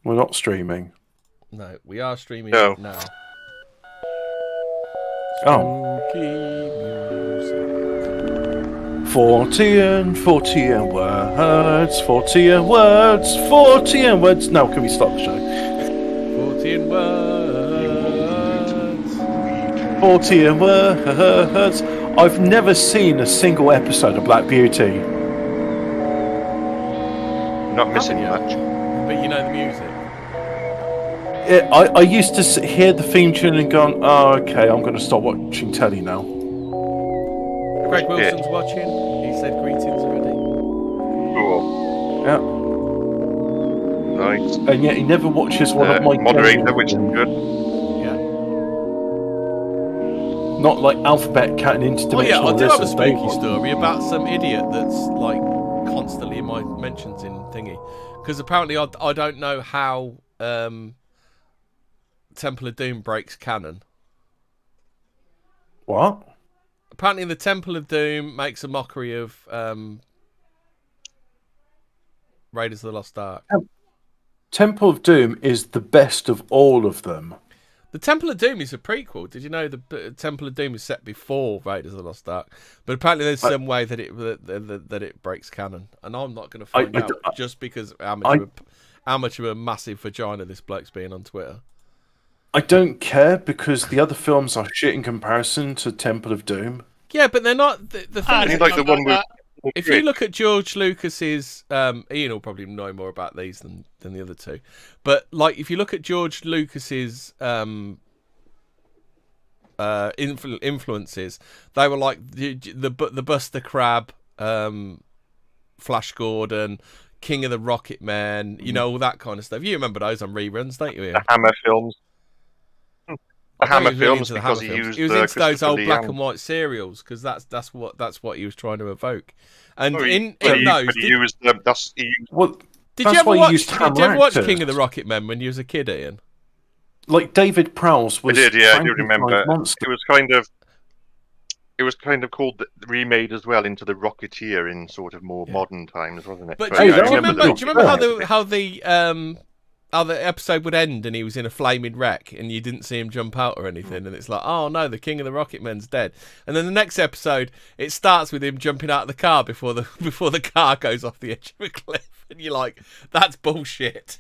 We're not streaming. No, we are streaming No. now. Oh. Spooky music. Fortean words, Fortean words, Fortean words. Now, can we stop the show? 14 words. Fortean words. I've never seen a single episode of Black Beauty. Not missing much. But you know the music. I used to hear the theme tune and go, oh, okay, I'm going to stop watching telly now. Greg Wilson's watching. He said greetings already. Cool. Yeah. Nice. And yet he never watches one of my moderator, which is good. Yeah. Not like Alphabet Cat and Interdimensional. Oh yeah, I do have a spooky Lizard. story about some idiot that's like constantly in my mentions in thingy. Because apparently I don't know how Temple of Doom breaks canon. What? Apparently the Temple of Doom makes a mockery of Raiders of the Lost Ark. Temple of Doom is the best of all of them. The Temple of Doom is a prequel. Did you know the Temple of Doom is set before Raiders of the Lost Ark? But apparently there's some way that it breaks canon, and I'm not going to find out just because how much of a massive vagina this bloke's being on Twitter. I don't care because the other films are shit in comparison to Temple of Doom. Yeah, but they're not. The thing is, like the one with. if you look at George Lucas's, Ian will probably know more about these than the other two. But like, if you look at George Lucas's influences, they were like the Buster Crab, Flash Gordon, King of the Rocket Man, you know, all that kind of stuff. You remember those on reruns, don't you, Ian? The Hammer films. The Hammer He was really films into the because Hammer he films. used He was into those Christopher old Lee black and- and white serials because that's what he was trying to evoke. And Oh, in he those, used Well, did that's you ever why watch? used Did you ever Hammer watch actors. King of the Rocket Men when you was a kid, Ian? Like David Prowse I was. did, yeah, I do Frankenstein's remember. monster. It was kind of called remade as well into the Rocketeer in sort of more modern times, wasn't it? But Hey, do you I remember? remember Do you remember the- how the episode would end and he was in a flaming wreck and you didn't see him jump out or anything, and it's like, oh no, the King of the Rocket Men's dead. And then the next episode, it starts with him jumping out of the car before the car goes off the edge of a cliff, and you're like, that's bullshit.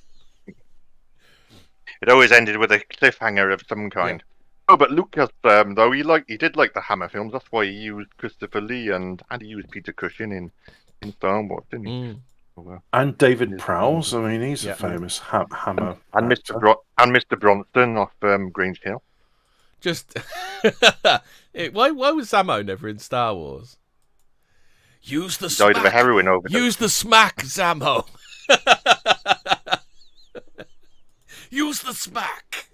It always ended with a cliffhanger of some kind. Oh, but Lucas, though, he did like the Hammer films. That's why he used Christopher Lee and he used Peter Cushing in Star Wars, didn't he? Mm. And David Prowse. I mean, he's Yeah. a famous Hammer. And actor. Mr. Bronson off Grange Hill. Just why was Zamo never in Star Wars? Use the Died of a smack. heroin overdose. Use the smack, Zamo. Use the smack.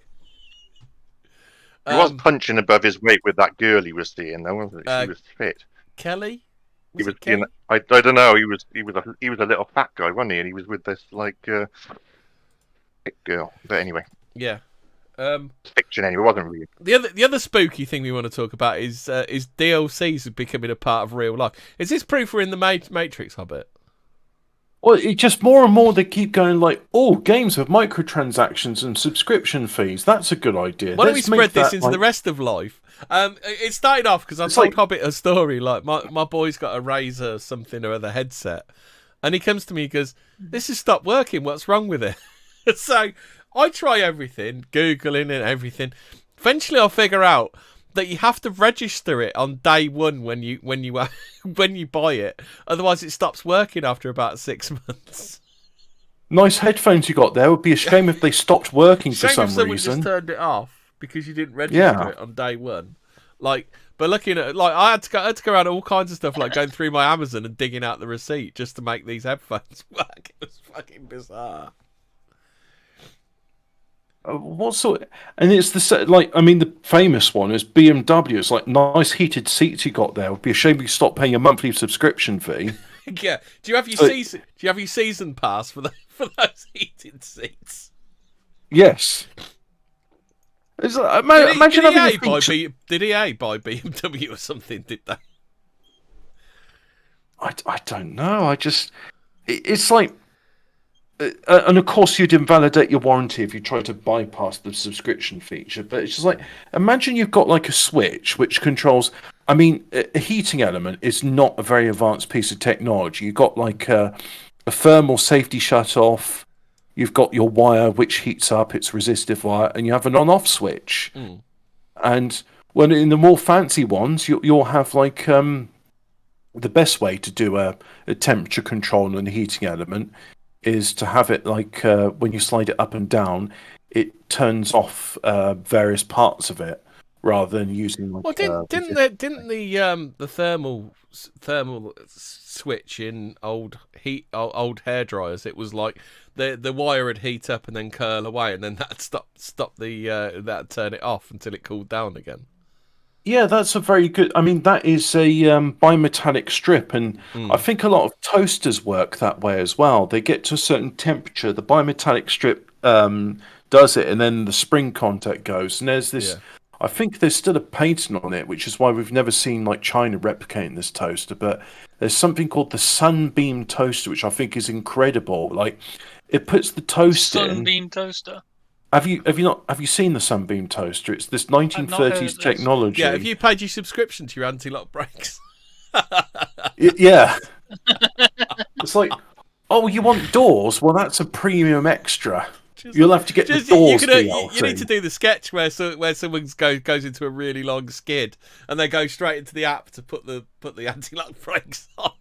He was punching above his weight with that girl he was seeing, though, wasn't he? She was fit. Kelly. He was it Kelly? I don't know. He was a little fat guy, wasn't he? And he was with this thick girl. But anyway, Yeah. fiction anyway. It wasn't real. The other spooky thing we want to talk about is DLCs becoming a part of real life. Is this proof we're in the Matrix, Hobbit? Well, it just more and more they keep going like, oh, games have microtransactions and subscription fees. That's a good idea. Why don't we Let's make spread this that, into the rest of life? It started off because I told Hobbit a story. Like my boy's got a Razer something or other headset, and he comes to me and goes, "This has stopped working. What's wrong with it?" So I try everything, Googling and everything. Eventually, I'll figure out that you have to register it on day one when you when you buy it. Otherwise, it stops working after about 6 months. Nice headphones you got there. It would be a shame if they stopped working for Shame if some someone reason. just turned it off because you didn't register it on day one. Like, but looking at I had to go around all kinds of stuff, like going through my Amazon and digging out the receipt just to make these headphones work. It was fucking bizarre. What sort? And it's the famous one is BMW. It's like nice heated seats you got there. It would be a shame you stopped paying a monthly subscription fee. Yeah. Do you have your season pass for those heated seats? Yes. It's like, imagine did having EA did EA buy BMW or something? Did they? I don't know. It's like and of course you'd invalidate your warranty if you try to bypass the subscription feature. But it's just like, imagine you've got like a switch which controls. I mean, a heating element is not a very advanced piece of technology. You've got like a thermal safety shut off. You've got your wire which heats up. It's resistive wire, and you have an on-off switch. And when in the more fancy ones, you'll have like the best way to do a temperature control on a heating element is to have it like when you slide it up and down, it turns off various parts of it rather than using. Like, well, didn't the thermal switch in old hair dryers? It was like the wire would heat up and then curl away, and then that'd stop that'd turn it off until it cooled down again. Yeah, that's a very good. I mean, that is a bimetallic strip, and I think a lot of toasters work that way as well. They get to a certain temperature, the bimetallic strip does it, and then the spring contact goes. And there's this. Yeah. I think there's still a patent on it, which is why we've never seen like China replicating this toaster. But there's something called the Sunbeam toaster, which I think is incredible. Like, it puts the toast Sunbeam toaster. Have you seen the Sunbeam toaster? It's this 1930s technology. Yeah, have you paid your subscription to your anti-lock brakes? Yeah. It's like, oh, you want doors? Well, that's a premium extra. You'll have to get the doors. You need to do the sketch where someone goes into a really long skid and they go straight into the app to put the anti-lock brakes on.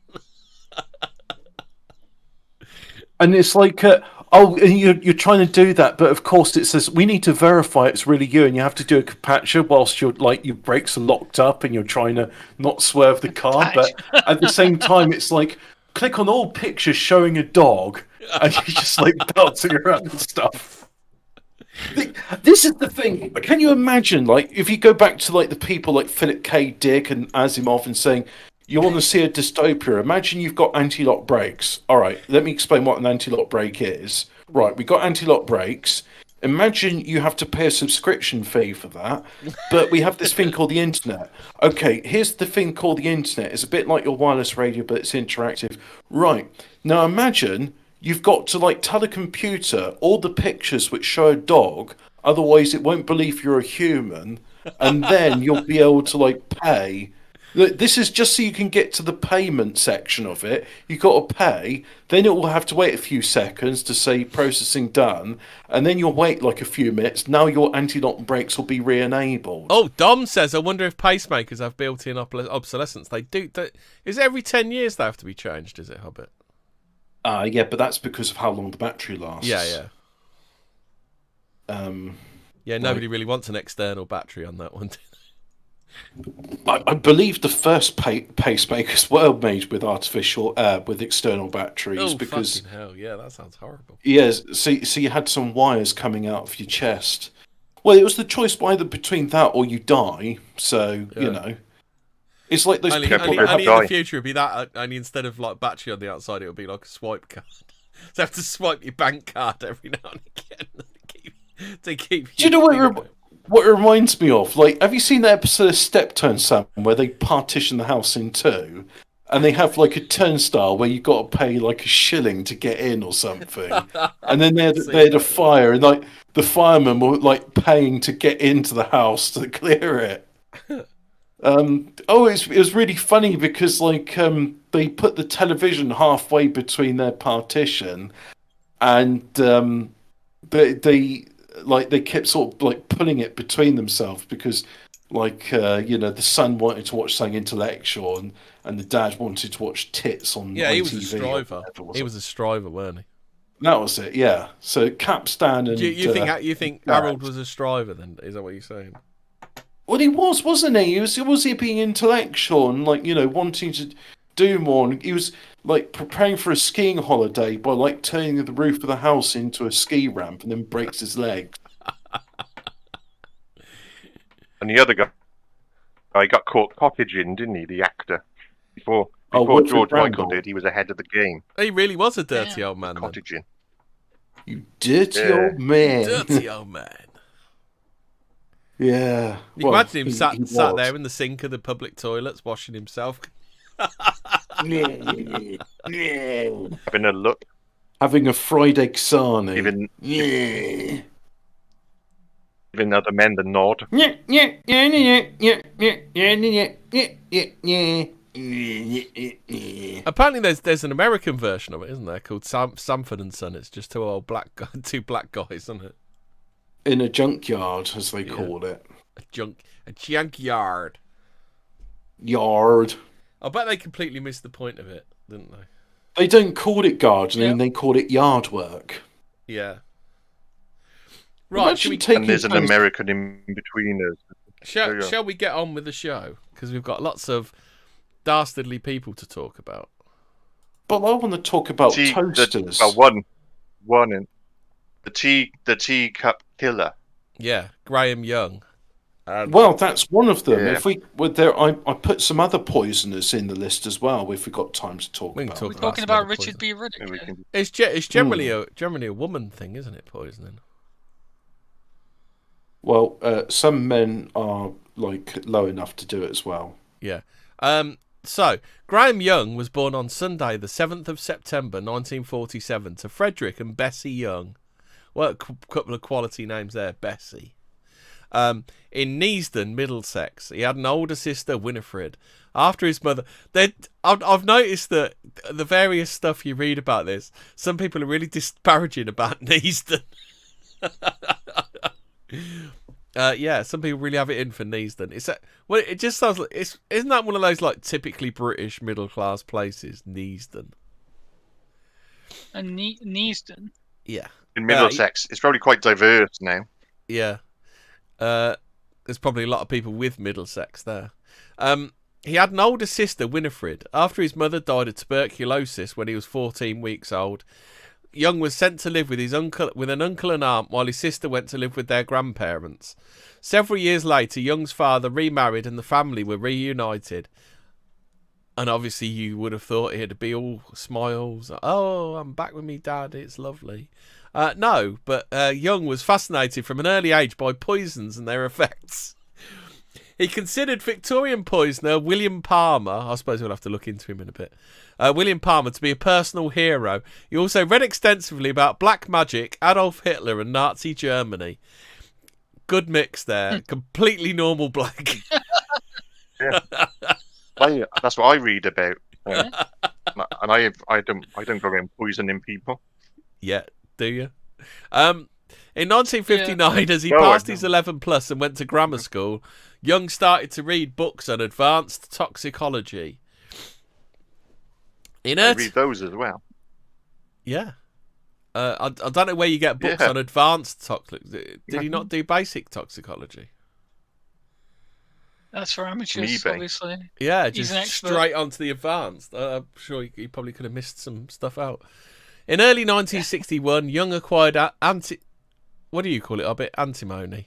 And it's like, you're trying to do that, but of course it says we need to verify it's really you, and you have to do a captcha whilst your brakes are locked up and you're trying to not swerve the car. But at the same time, it's like, click on all pictures showing a dog, and you're just like bouncing around and stuff. This is the thing. Can you imagine, like, if you go back to like the people like Philip K. Dick and Asimov and saying, you want to see a dystopia? Imagine you've got anti-lock brakes. All right, let me explain what an anti-lock brake is. Right, we got anti-lock brakes. Imagine you have to pay a subscription fee for that, but we have this thing called the internet. Okay, here's the thing called the internet. It's a bit like your wireless radio, but it's interactive. Right, now imagine you've got to like tell a computer all the pictures which show a dog, otherwise it won't believe you're a human, and then you'll be able to like pay. This is just so you can get to the payment section of it. You've got to pay, then it will have to wait a few seconds to say processing done, and then you'll wait like a few minutes. Now your anti-lock brakes will be re-enabled. Oh, Dom says, I wonder if pacemakers have built-in obsolescence. They do. Is it every 10 years they have to be changed, is it, Hobbit? Yeah, but that's because of how long the battery lasts. Yeah. Nobody really wants an external battery on that one. I believe the first pacemakers were made with with external batteries. Because fucking hell, yeah, that sounds horrible. Yes, so you had some wires coming out of your chest. Well, it was the choice either between that or you die. So you know, it's like those people. Only in the future it'd be that. Only instead of like battery on the outside, it would be like a swipe card. So you have to swipe your bank card every now and again to keep. Do you know what it reminds me of? Like, have you seen that episode of Step Turnstile where they partition the house in two, and they have like a turnstile where you've got to pay like $1 to get in or something, and then they had a fire, and like the firemen were like paying to get into the house to clear it. It was really funny because like they put the television halfway between their partition, and they kept sort of like pulling it between themselves because like the son wanted to watch something intellectual and the dad wanted to watch tits on he was TV a striver. He was a striver, weren't he? That was it, yeah. So Capstan and you think Harold was a striver then? Is that what you're saying? Well, he wasn't he? Was he being intellectual and like wanting to do more? And he was like preparing for a skiing holiday by like turning the roof of the house into a ski ramp and then breaks his leg. And the other guy got caught cottaging, didn't he? The actor before George Michael did. He was ahead of the game. He really was a dirty old man. Cottaging. You dirty old man. Dirty old man. Yeah. You can imagine him sat there in the sink of the public toilets washing himself. Having a look. Having a fried egg sarnie. Even Yeah. even other men the nod. Yeah, yeah, yeah, yeah, yeah, yeah, yeah, yeah, yeah, yeah, yeah. Apparently, there's an American version of it, isn't there? Called Sanford and Son. It's just two black guys, isn't it? In a junkyard, as they call it. A junkyard. Yard. I bet they completely missed the point of it, didn't they? They don't call it gardening, they call it yard work. Yeah. Right, And there's an American in between us. Shall we get on with the show? Because we've got lots of dastardly people to talk about. But I want to talk about toasters. One in the teacup killer. Yeah, Graham Young. Well, that's one of them. Yeah. If we were there, I put some other poisoners in the list as well. If we've got time to talk about. We're talking about Richard B. Riddick. It's generally a woman thing, isn't it? Poisoning. Well, some men are like low enough to do it as well. Yeah. So Graham Young was born on Sunday, the 7th of September, 1947, to Frederick and Bessie Young. Well, a couple of quality names there, Bessie. In Neasden, Middlesex. He had an older sister, Winifred. After his mother... I've noticed that the various stuff you read about this, some people are really disparaging about Neasden. Some people really have it in for Neasden. It just sounds like... Isn't that one of those like typically British middle-class places, Neasden? And Neasden? Yeah. In Middlesex. It's probably quite diverse now. Yeah. There's probably a lot of people with Middlesex there. He had an older sister, Winifred. After his mother died of tuberculosis when he was 14 weeks old, Young was sent to live with an uncle and aunt while his sister went to live with their grandparents. Several years later, Young's father remarried and the family were reunited. And obviously you would have thought it'd be all smiles. Oh, I'm back with me dad, it's lovely. No, but Young was fascinated from an early age by poisons and their effects. He considered Victorian poisoner William Palmer, I suppose we'll have to look into him in a bit, William Palmer to be a personal hero. He also read extensively about black magic, Adolf Hitler and Nazi Germany. Good mix there. Completely normal black. Yeah. That's what I read about. And I don't go around poisoning people. Yeah, do you? In 1959, as he passed his 11 plus and went to grammar school, Young started to read books on advanced toxicology. I read those as well. Yeah. I don't know where you get books on advanced toxicology. Did he not do basic toxicology? That's for amateurs, obviously. Yeah, just straight onto the advanced. I'm sure he probably could have missed some stuff out. In early 1961, Young acquired what do you call it? I bet antimony.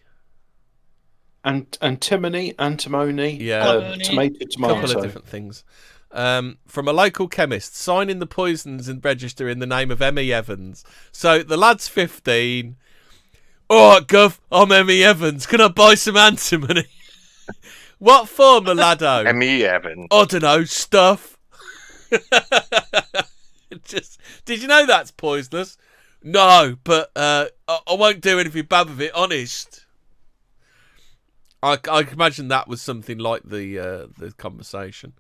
Antimony, tomato. A couple of different things. From a local chemist, signing the poisons and register in the name of Emmy Evans. So the lad's 15. All right, Gov, I'm Emmy Evans. Can I buy some antimony? What for, Malado? Emmy Evans. I don't know, stuff. Did you know that's poisonous? No, but I won't do anything bad with it, honest. I can imagine that was something like the conversation.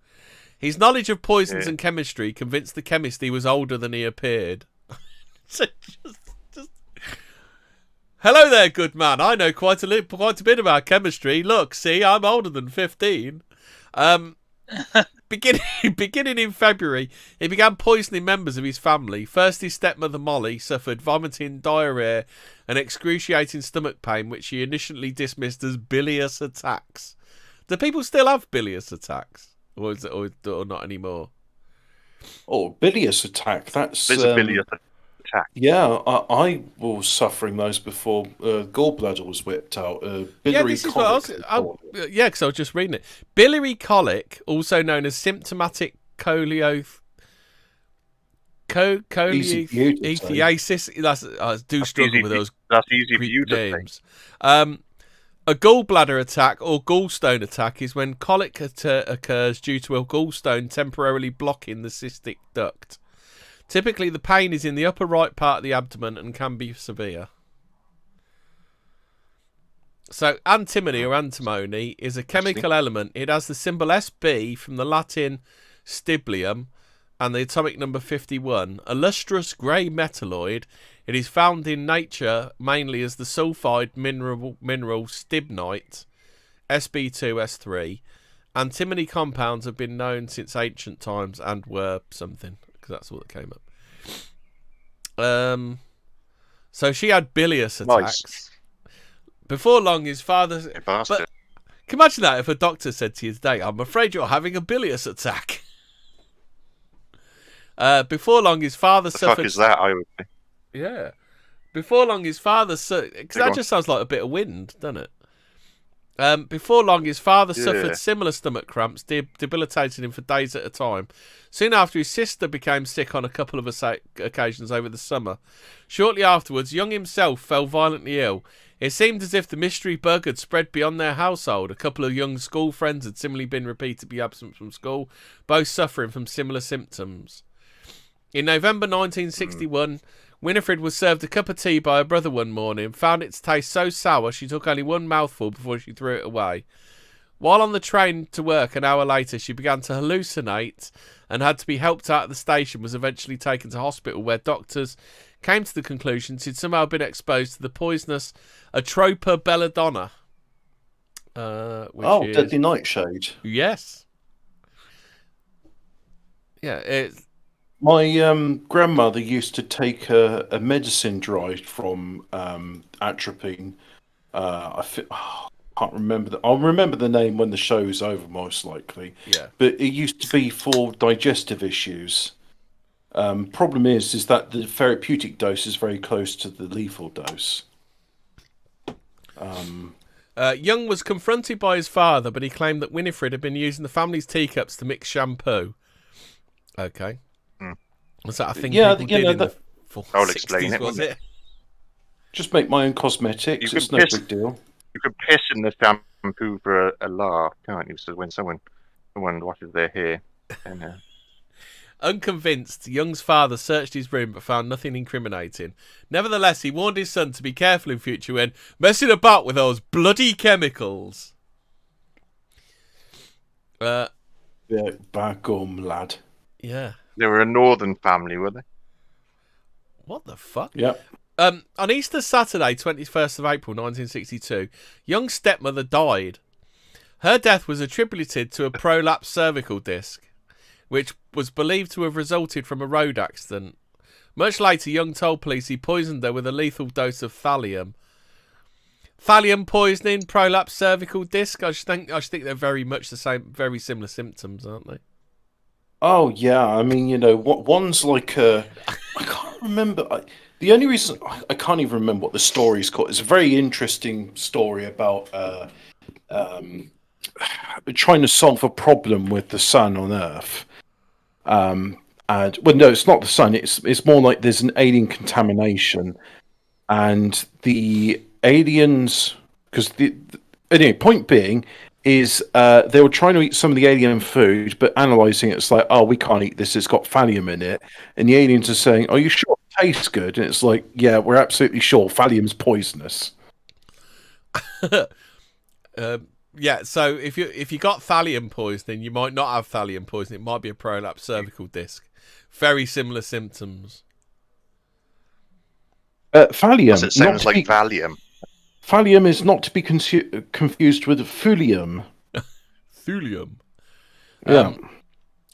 His knowledge of poisons and chemistry convinced the chemist he was older than he appeared. So just hello there, good man. I know quite a bit about chemistry. Look, see, I'm older than 15. Beginning in February, he began poisoning members of his family. First, his stepmother Molly suffered vomiting, diarrhea, and excruciating stomach pain, which she initially dismissed as bilious attacks. Do people still have bilious attacks, or not anymore? Oh, bilious attack. That's There's a bilious attack. Yeah, I was suffering those before gallbladder was whipped out. Biliary colic. Because I was just reading it. Biliary colic, also known as symptomatic scoliosis. I do struggle with those. That's easy for you to names. A gallbladder attack or gallstone attack is when colic occurs due to a gallstone temporarily blocking the cystic duct. Typically, the pain is in the upper right part of the abdomen and can be severe. So, antimony or antimony is a chemical element. It has the symbol Sb from the Latin stibium and the atomic number 51. A lustrous grey metalloid. It is found in nature mainly as the sulfide mineral stibnite, Sb2S3. Antimony compounds have been known since ancient times and were something, because that's all that came up. So she had bilious attacks. Nice. Before long, his father... Bastard. But can you imagine that if a doctor said to you today, I'm afraid you're having a bilious attack. Before long, his father The suffered... fuck is that, I would say? Yeah. Before long, his father... Because that just sounds like a bit of wind, doesn't it? Before long, his father suffered similar stomach cramps, debilitating him for days at a time. Soon after, his sister became sick on a couple of occasions over the summer. Shortly afterwards, Young himself fell violently ill. It seemed as if the mystery bug had spread beyond their household. A couple of young school friends had similarly been repeatedly absent from school, both suffering from similar symptoms. In November 1961, Winifred was served a cup of tea by her brother one morning, found it to taste so sour she took only one mouthful before she threw it away. While on the train to work an hour later, she began to hallucinate and had to be helped out of the station, was eventually taken to hospital where doctors came to the conclusion she'd somehow been exposed to the poisonous Atropa belladonna. Deadly Nightshade. Yes. Yeah, My grandmother used to take a medicine derived from atropine. I can't remember. I'll remember the name when the show's over, most likely. Yeah. But it used to be for digestive issues. Problem is that the therapeutic dose is very close to the lethal dose. Young was confronted by his father, but he claimed that Winifred had been using the family's teacups to mix shampoo. Okay. Was that a thing people did in the 60s, was it? Just make my own cosmetics. It's no big deal. You could piss in the shampoo for a laugh, can't you? So when someone washes their hair. And, Unconvinced, Young's father searched his room but found nothing incriminating. Nevertheless, he warned his son to be careful in future when messing about with those bloody chemicals. Yeah, bagum, lad. Yeah. They were a northern family, were they? What the fuck? Yep. On Easter Saturday, 21st of April 1962, Young's stepmother died. Her death was attributed to a prolapsed cervical disc, which was believed to have resulted from a road accident. Much later, Young told police he poisoned her with a lethal dose of thallium. Thallium poisoning, prolapsed cervical disc. I should think they're very much the same, very similar symptoms, aren't they? Oh yeah, I mean, one's like I can't remember. The only reason I can't even remember what the story's called. It's a very interesting story about trying to solve a problem with the sun on Earth. And well, no, it's not the sun. It's more like there's an alien contamination, and the aliens, because anyway, point being is they were trying to eat some of the alien food, but analysing it, it's like, oh, we can't eat this, it's got thallium in it. And the aliens are saying, are you sure it tastes good? And it's like, yeah, we're absolutely sure thallium's poisonous. Yeah, so if you got thallium poisoning, you might not have thallium poisoning. It might be a prolapsed cervical disc. Very similar symptoms. Thallium. It sounds like Valium. Thallium is not to be confused with thulium. Thulium. Yeah.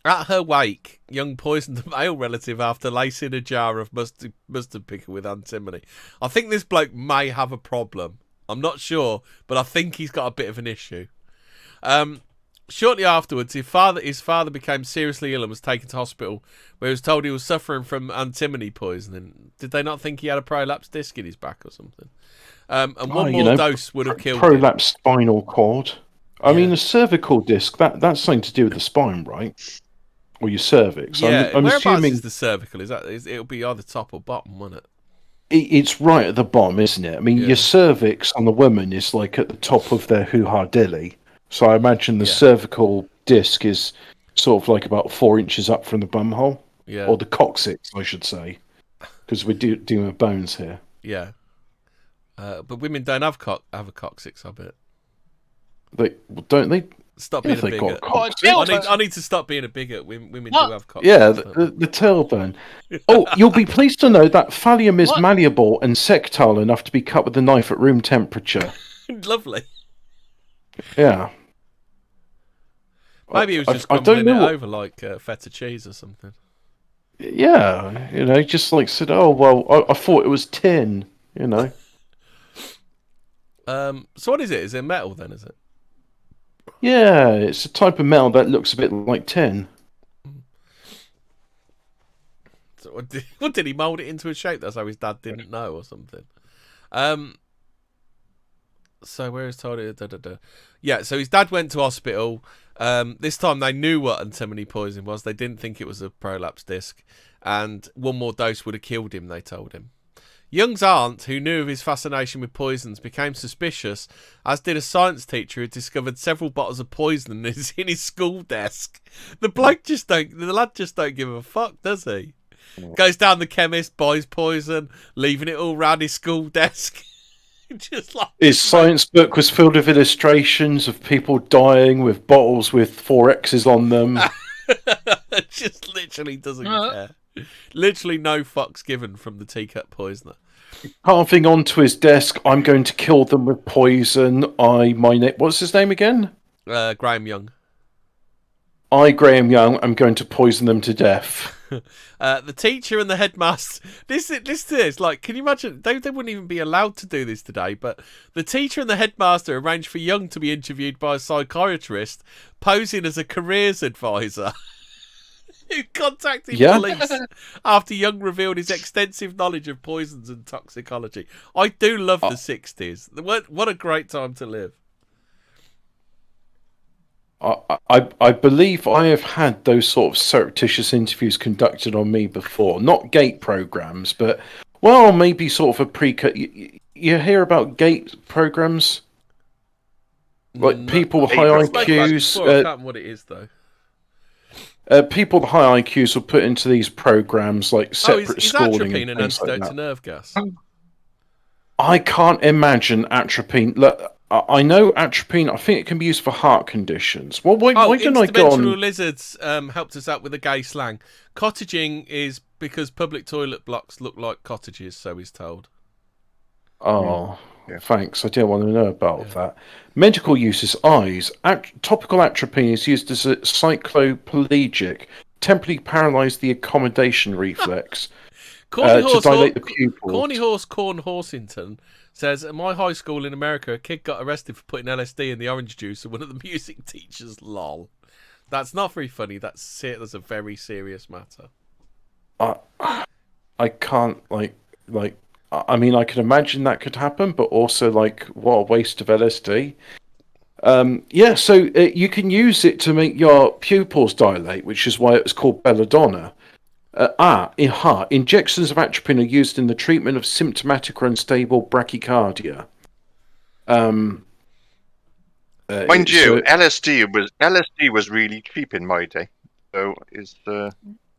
At her wake, Young poisoned a male relative after lacing a jar of mustard pickle with antimony. I think this bloke may have a problem. I'm not sure, but I think he's got a bit of an issue. Shortly afterwards, his father became seriously ill and was taken to hospital, where he was told he was suffering from antimony poisoning. Did they not think he had a prolapsed disc in his back or something? And one more dose would have killed him. Prolapsed spinal cord. I mean, a cervical disc, that's something to do with the spine, right? Or your cervix. Yeah, I'm whereabouts assuming is the cervical? It'll be either top or bottom, won't it? It's right at the bottom, isn't it? I mean, your cervix on the woman is like at the top of their hoo-ha dilly. So I imagine the cervical disc is sort of like about 4 inches up from the bum hole. Yeah. Or the coccyx, I should say. Because we're dealing with bones here. Yeah. But women don't have a coccyx, I bet. Don't they? Stop being a bigot. I need to stop being a bigot. Women do have coccyx. Yeah, the tailbone. Oh, you'll be pleased to know that thallium is malleable and sectile enough to be cut with a knife at room temperature. Lovely. Yeah. Maybe it was just crumbling it over like feta cheese or something. Yeah, just like said, oh, well, I thought it was tin, So what is it? Is it metal then, is it? Yeah, it's a type of metal that looks a bit like tin. So what did he mould it into a shape? That's how his dad didn't know or something. So where is Tony? Yeah, so his dad went to hospital. This time they knew what antimony poison was. They didn't think it was a prolapse disc. And one more dose would have killed him, they told him. Young's aunt, who knew of his fascination with poisons, became suspicious, as did a science teacher who discovered several bottles of poison in his school desk. The lad just don't give a fuck, does he? Goes down the chemist, buys poison, leaving it all round his school desk. Just like his science book was filled with illustrations of people dying with bottles with 4 X's on them. Just literally doesn't care. Literally no fucks given from the teacup poisoner. Carving onto his desk, I'm going to kill them with poison. What's his name again? Graham Young. Graham Young, I'm going to poison them to death. The teacher and the headmaster. This is like, can you imagine? They wouldn't even be allowed to do this today. But the teacher and the headmaster arranged for Young to be interviewed by a psychiatrist, posing as a careers advisor. Who contacted police after Young revealed his extensive knowledge of poisons and toxicology. I do love the 60s. What a great time to live. I believe I have had those sort of surreptitious interviews conducted on me before. Not gate programs, but, well, maybe sort of a pre-cut. You hear about gate programs? Like people with high IQs. I can't remember what it is, though. People with high IQs will put into these programs like separate schooling. Atropine and antidote to nerve gas? I can't imagine atropine. Look, I know atropine. I think it can be used for heart conditions. Well, why don't I go on? Interdimensional lizards helped us out with the gay slang. Cottaging is because public toilet blocks look like cottages, so he's told. Oh. Yeah. Thanks. I didn't want to know about that. Medical uses eyes. Topical atropine is used as a cycloplegic, temporarily paralyse the accommodation reflex to dilate the pupils. Corny Horse Corn Horsington says, at my high school in America, a kid got arrested for putting LSD in the orange juice of one of the music teachers. Lol. That's not very funny. That's a very serious matter. I can't like. I mean, I can imagine that could happen, but also, like, what a waste of LSD. So you can use it to make your pupils dilate, which is why it was called belladonna. Injections of atropine are used in the treatment of symptomatic or unstable brachycardia. Mind you, LSD was really cheap in my day, so it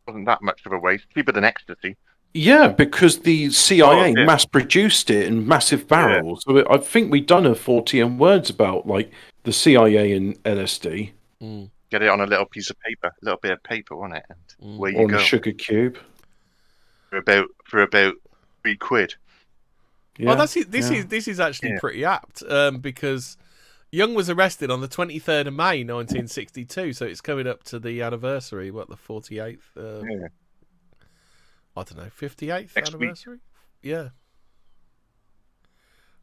wasn't that much of a waste. Cheaper than ecstasy. Yeah, because the CIA mass-produced it in massive barrels. Yeah. So I think we've done a 40 words about like the CIA and LSD. Get it on a little piece of paper, a little bit of paper on it, and where you go. On a sugar cube. For about £3. Yeah, well, this is actually pretty apt because Young was arrested on the 23rd of May 1962, so it's coming up to the anniversary. What, the 48th? I don't know, 58th anniversary? Week. Yeah.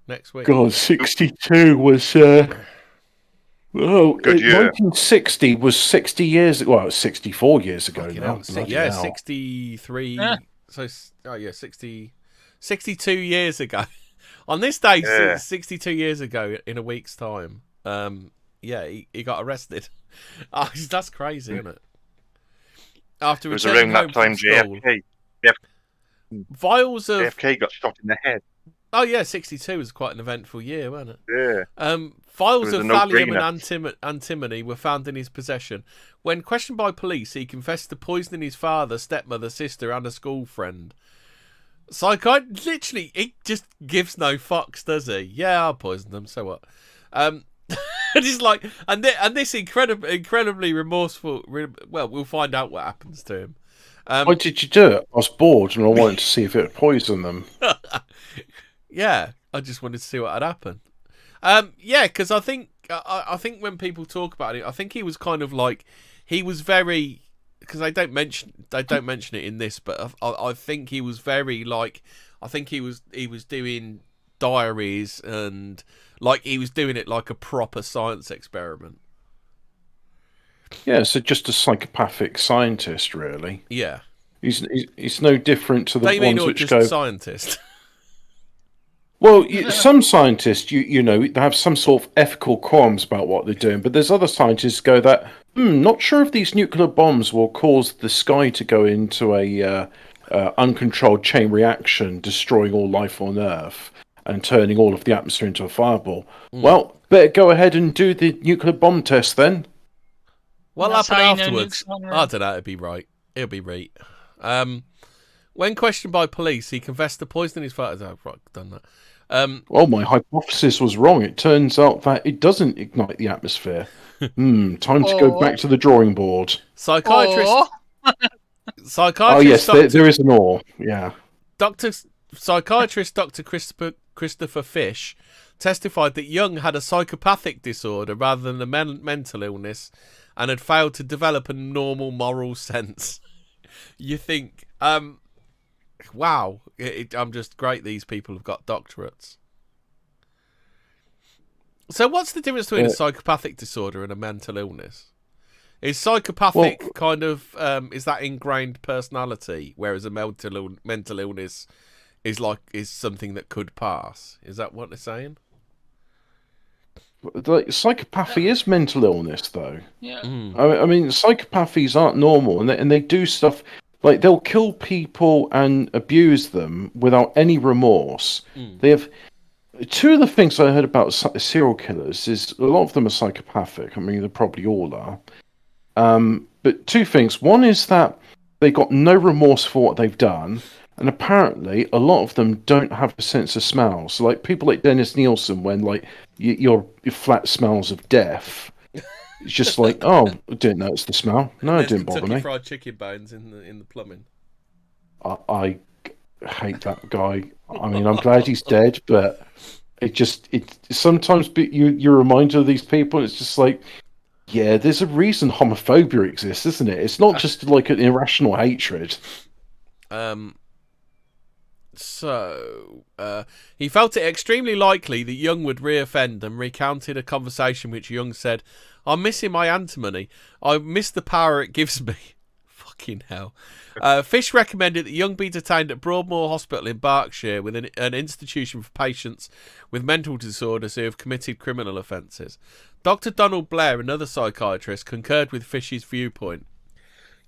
Next week. God, 62 was... good year. 1960 was 60 years... Well, it was 64 years ago now. 63... So, 62 years ago. On this day, 62 years ago, in a week's time, he got arrested. That's crazy, isn't it? After it was around that time JFK. Vials of JFK got shot in the head. Oh yeah, 62 was quite an eventful year, wasn't it? Yeah. Files of a thallium no-brainer. and antimony were found in his possession. When questioned by police, he confessed to poisoning his father, stepmother, sister, and a school friend. Literally, he just gives no fucks, does he? Yeah, I'll poison them. So what? And he's like, and this incredibly remorseful. Well, we'll find out what happens to him. Why did you do it? I was bored and I wanted to see if it would poison them. Yeah, I just wanted to see what had happened. Yeah, because I think when people talk about it, I think he was kind of like, he was very, because they don't mention it in this, but I think he was very like, I think he was doing diaries and like he was doing it like a proper science experiment. Yeah, so just a psychopathic scientist, really. Yeah, he's no different to the ones which just go. Scientist. Well, some scientists, you know, they have some sort of ethical qualms about what they're doing, but there's other scientists who go that, not sure if these nuclear bombs will cause the sky to go into a uncontrolled chain reaction, destroying all life on Earth and turning all of the atmosphere into a fireball. Well, better go ahead and do the nuclear bomb test then. What happened afterwards? I don't know. It'll be right. It'll be right. When questioned by police, he confessed to poisoning his father. I've done that. Well, my hypothesis was wrong. It turns out that it doesn't ignite the atmosphere. Time to go back to the drawing board. Psychiatrist. Oh yes, there is an or. Yeah. Psychiatrist Dr. Christopher Fish testified that Young had a psychopathic disorder rather than a mental illness, and had failed to develop a normal moral sense. You think, wow, I'm just great. These people have got doctorates. So what's the difference between a psychopathic disorder and a mental illness? Is psychopathic kind of, is that ingrained personality, whereas a mental illness is something that could pass? Is that what they're saying? Like, psychopathy is mental illness, though. Yeah. I mean, psychopathies aren't normal, and they do stuff like they'll kill people and abuse them without any remorse. They have two of the things I heard about serial killers is a lot of them are psychopathic. I mean, they probably all are. But two things. One is that they got no remorse for what they've done. And apparently, a lot of them don't have a sense of smell. So, like people like Dennis Nielsen, when like your flat smells of death, it's just like, oh, I didn't notice the smell. No, it didn't bother me. Fried chicken bones in the plumbing. I hate that guy. I mean, I'm glad he's dead, but it sometimes you're reminded of these people. And it's just like, yeah, there's a reason homophobia exists, isn't it? It's not just like an irrational hatred. So, he felt it extremely likely that Young would reoffend and recounted a conversation which Young said, "I'm missing my antimony. I miss the power it gives me." Fucking hell. Fish recommended that Young be detained at Broadmoor Hospital in Berkshire with an institution for patients with mental disorders who have committed criminal offences. Dr. Donald Blair, another psychiatrist, concurred with Fish's viewpoint.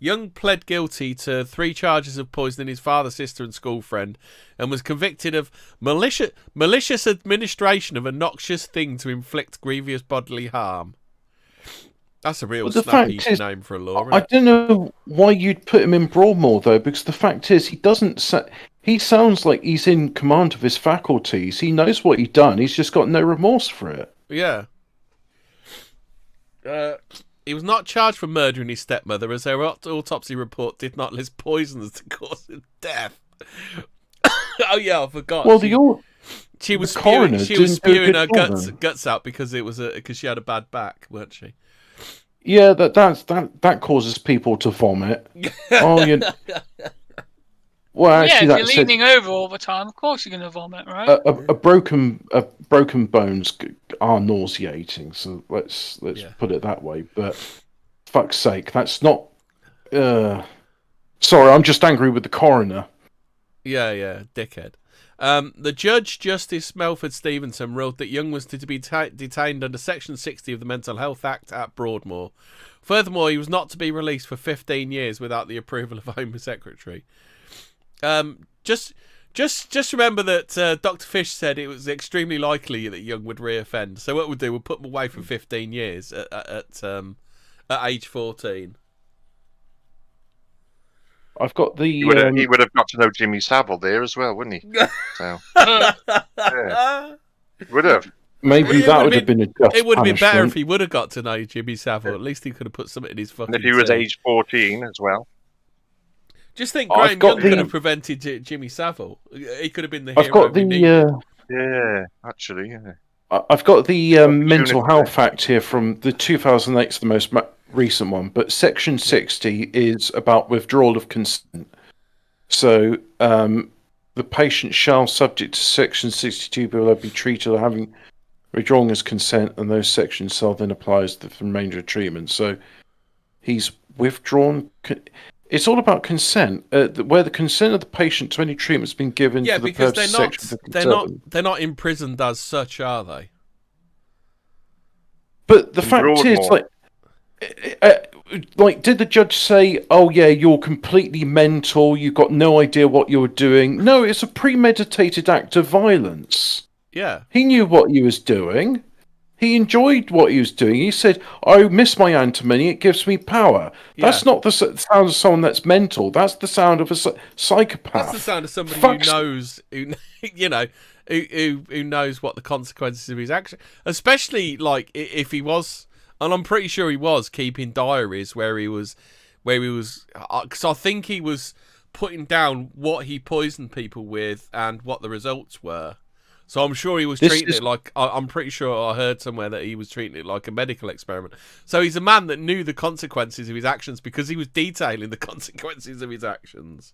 Young pled guilty to 3 charges of poisoning his father, sister and school friend, and was convicted of malicious administration of a noxious thing to inflict grievous bodily harm. That's a real snappy name for a law, isn't it? I don't know why you'd put him in Broadmoor, though, because the fact is he sounds like he's in command of his faculties. He knows what he's done. He's just got no remorse for it. Yeah. He was not charged for murdering his stepmother, as their autopsy report did not list poison as the cause of death. Oh yeah, I forgot. Well, she was spewing her guts out because she had a bad back, weren't she? Yeah, that causes people to vomit. Oh, well, actually, yeah, if you're leaning over all the time, of course you're going to vomit, right? A broken bones are nauseating, so let's put it that way. But fuck's sake, that's not. Sorry, I'm just angry with the coroner. Yeah, dickhead. The judge, Justice Melford Stevenson, ruled that Young was to be detained under Section 60 of the Mental Health Act at Broadmoor. Furthermore, he was not to be released for 15 years without the approval of a Home Secretary. Just Just remember that Dr. Fish said it was extremely likely that Young would reoffend. So what we'll do, we'll put him away for 15 years at age 14. I've got the. He would have got to know Jimmy Savile there as well, wouldn't he? So, yeah. Would have. Maybe It that would would have have been a just It would have been better punishment. if he would have got to know Jimmy Savile. At least he could have put something in his fucking And if he was tea. age 14 as well. Just think I've Graham got Young could the- have prevented Jimmy Savile. He could have been the I've hero got we the. needed. Yeah, actually, yeah. I've got the mental Opportunity. health act here from the 2008, the most recent one, but section 60 is about withdrawal of consent. So the patient shall, subject to section 62, be treated or having withdrawn his consent, and those sections shall then apply as the remainder of treatment. So he's withdrawn. It's all about consent, where the consent of the patient to any treatment has been given Yeah, for the because purpose they're of not section they're 57. not imprisoned as such, are they? But the In fact is, Broadmoor. like, did the judge say, "Oh yeah, you're completely mental. You've got no idea what you're doing"? No, it's a premeditated act of violence. Yeah. He knew what he was doing. He enjoyed what he was doing. He said, "I miss my antimony. It gives me power." That's Yeah. not the sound of someone that's mental. That's the sound of a psychopath. That's the sound of somebody Fuck's- who knows, who you know, who knows what the consequences of his action. Especially like if he was, and I'm pretty sure he was keeping diaries where he was, because I think he was putting down what he poisoned people with and what the results were. So I'm sure he was treating it like, I'm pretty sure I heard somewhere that he was treating it like a medical experiment. So he's a man that knew the consequences of his actions because he was detailing the consequences of his actions.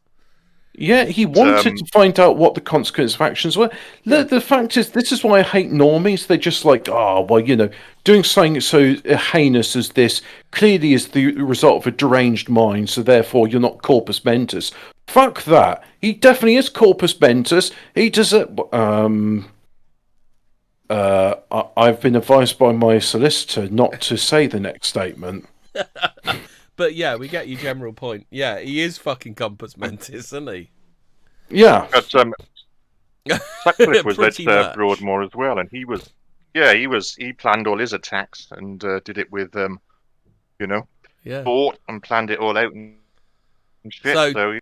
Yeah, he wanted to find out what the consequences of actions were. The fact is, this is why I hate normies. They're just like, oh, well, doing something so heinous as this clearly is the result of a deranged mind, so therefore you're not corpus mentis. Fuck that. He definitely is corpus mentis. He does it. I've been advised by my solicitor not to say the next statement. But yeah, we get your general point. Yeah, he is fucking compos mentis, isn't he? Yeah. But Sutcliffe was Pretty at much. Broadmoor as well, and he planned all his attacks and did it with Yeah. thought and planned it all out and shit. So- So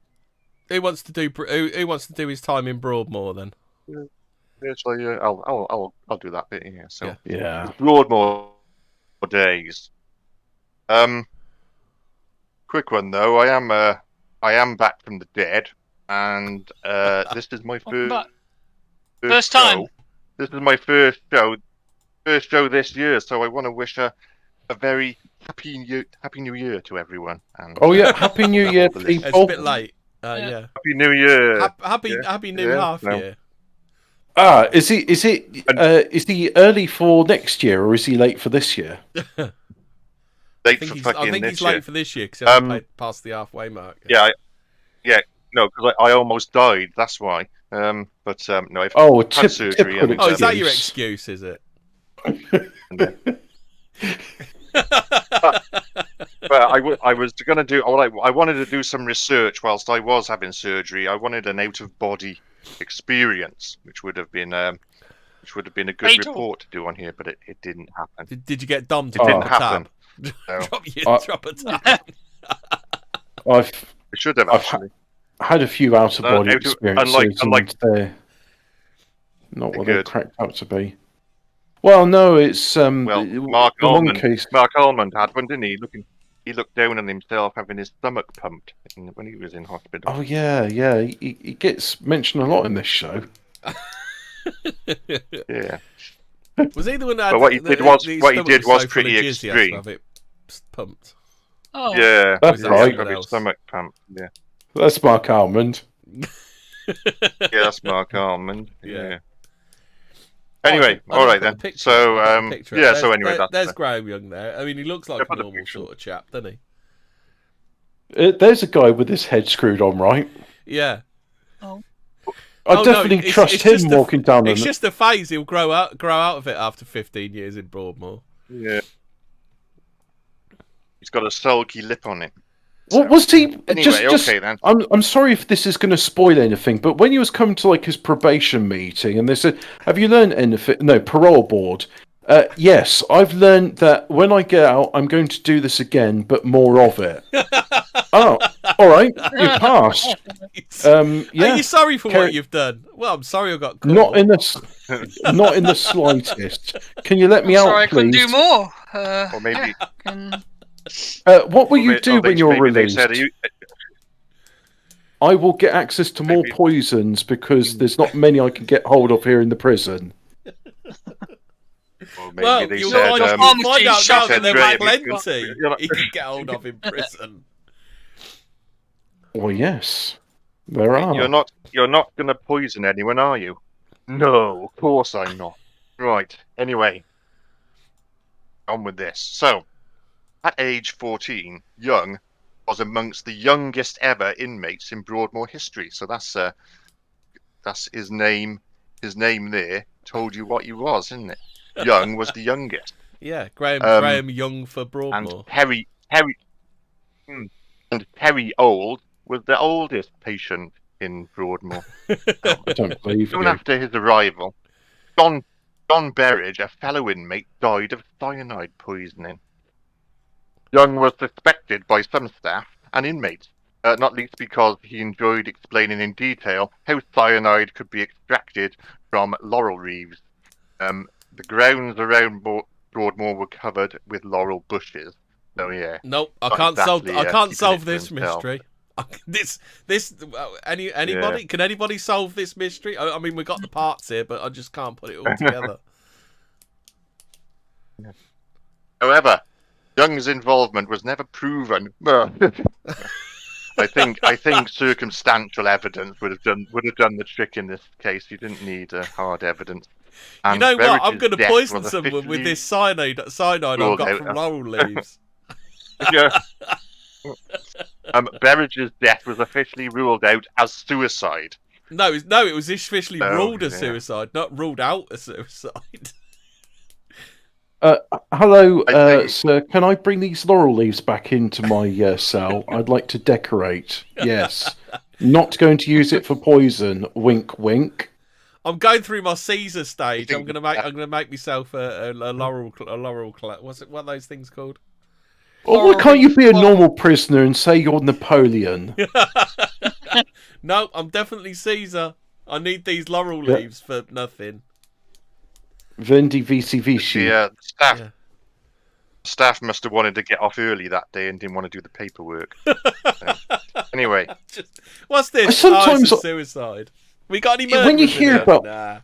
Who wants to do his time in Broadmoor then? I'll do that bit. Yeah. So Yeah. Broadmoor days. Quick one though. I am back from the dead, and this is my Welcome back. first First time. show. This is my first show this year. So I want to wish a very happy New Year to everyone. And Oh, yeah. Happy New Year, Hopefully. It's a people. bit late. Yeah. Yeah. Happy New Year. Happy new Yeah, half no. year. Is he early for next year or is he late for this year? I Late think for he's, fucking I think this he's year. late for this year because he hasn't passed the halfway mark. No, because I almost died. That's why. No, I've Oh, had surgery. typical And, Oh, is that your excuse. excuse? Is it? But I was going to do. I wanted to do some research whilst I was having surgery. I wanted an out of body experience, which would have been a good Fatal. report to do on here, but it didn't happen. Did you get Dom to It drop didn't a happen. tab? No. Drop a tab. I've It should have I've actually. had a few out of body out of- experiences, unlike- and they're not what they're Good. cracked up to be. Well, no, it's Well, Mark in one Almond. case. Mark Almond had one, didn't he? He looked down on himself having his stomach pumped when he was in hospital. Oh yeah, he gets mentioned a lot in this show. Yeah. Was he the one that? But what he did was so pretty full of jizz, he had to extreme. have it pumped. Oh, Yeah, That's he right. had his stomach pumped. Yeah, That's Mark Almond. that's Mark Almond. Yeah. Yeah. Anyway, I'll all just right put then. the picture So up. I'll put the picture up. yeah. There's, So anyway, there's that's Graham Young there. I mean, he looks like Yeah, a put the normal picture sort of chap, doesn't he? There's a guy with his head screwed on, right? Yeah. I Oh, no, definitely it's- trust it's him just a- walking down. It's the just a phase. He'll grow out of it after 15 years in Broadmoor. yeah. He's got a sulky lip on it. What was he? Anyway, just, okay then. I'm sorry if this is going to spoil anything, but when he was coming to like his probation meeting, and they said, "Have you learned anything?" No, parole board. Yes, I've learned that when I get out, I'm going to do this again, but more of it. Oh, all right, you passed. Yeah. Are you sorry for what you've done? Well, I'm sorry I got caught. Not in the slightest. Can you let me out, Sorry, I couldn't please? do more. Or maybe. What will you do when you're released? I will get access to more poisons because there's not many I can get hold of here in the prison. Or maybe Well, they you'll said, find out now that there Graham, were you could- plenty you're not- he could get hold of in prison. Well, yes, there are. You're not going to poison anyone, are you? No, of course I'm not. Right. Anyway, on with this. So, at age 14, Young was amongst the youngest ever inmates in Broadmoor history. So that's his name. His name there told you what he was, isn't it? Young was the youngest. Yeah, Graham Young for Broadmoor. And Terry Old was the oldest patient in Broadmoor. I don't believe Soon you. after his arrival, John Berridge, a fellow inmate, died of cyanide poisoning. Young was suspected by some staff and inmates, not least because he enjoyed explaining in detail how cyanide could be extracted from laurel leaves. The grounds around Broadmoor were covered with laurel bushes. So yeah. Nope, I Not can't exactly, solve keeping it this to himself. mystery. Anybody? Can anybody solve this mystery? I mean, we got the parts here, but I just can't put it all together. However, Young's involvement was never proven. I think circumstantial evidence would have done the trick in this case. You didn't need hard evidence. And You know what? I'm Berridge's going to death poison was someone with officially this cyanide I've got from laurel leaves. Yeah. Berridge's death was officially ruled out as suicide. No, it was officially Oh, ruled as yeah. suicide, not ruled out as suicide. Hello, I think- sir. Can I bring these laurel leaves back into my cell? I'd like to decorate. Yes. Not going to use it for poison. Wink, wink. I'm going through my Caesar stage. I I'm think- gonna make myself a laurel. What's it? What are those things called? Or why can't you be a normal prisoner and say you're Napoleon? No, I'm definitely Caesar. I need these laurel Yeah. leaves for nothing. Vendi vici vici. The staff Yeah. staff must have wanted to get off early that day and didn't want to do the paperwork. Anyway, What's this? Sometimes- It's a suicide. We got any Yeah, when you murderers in hear here? about- Nah.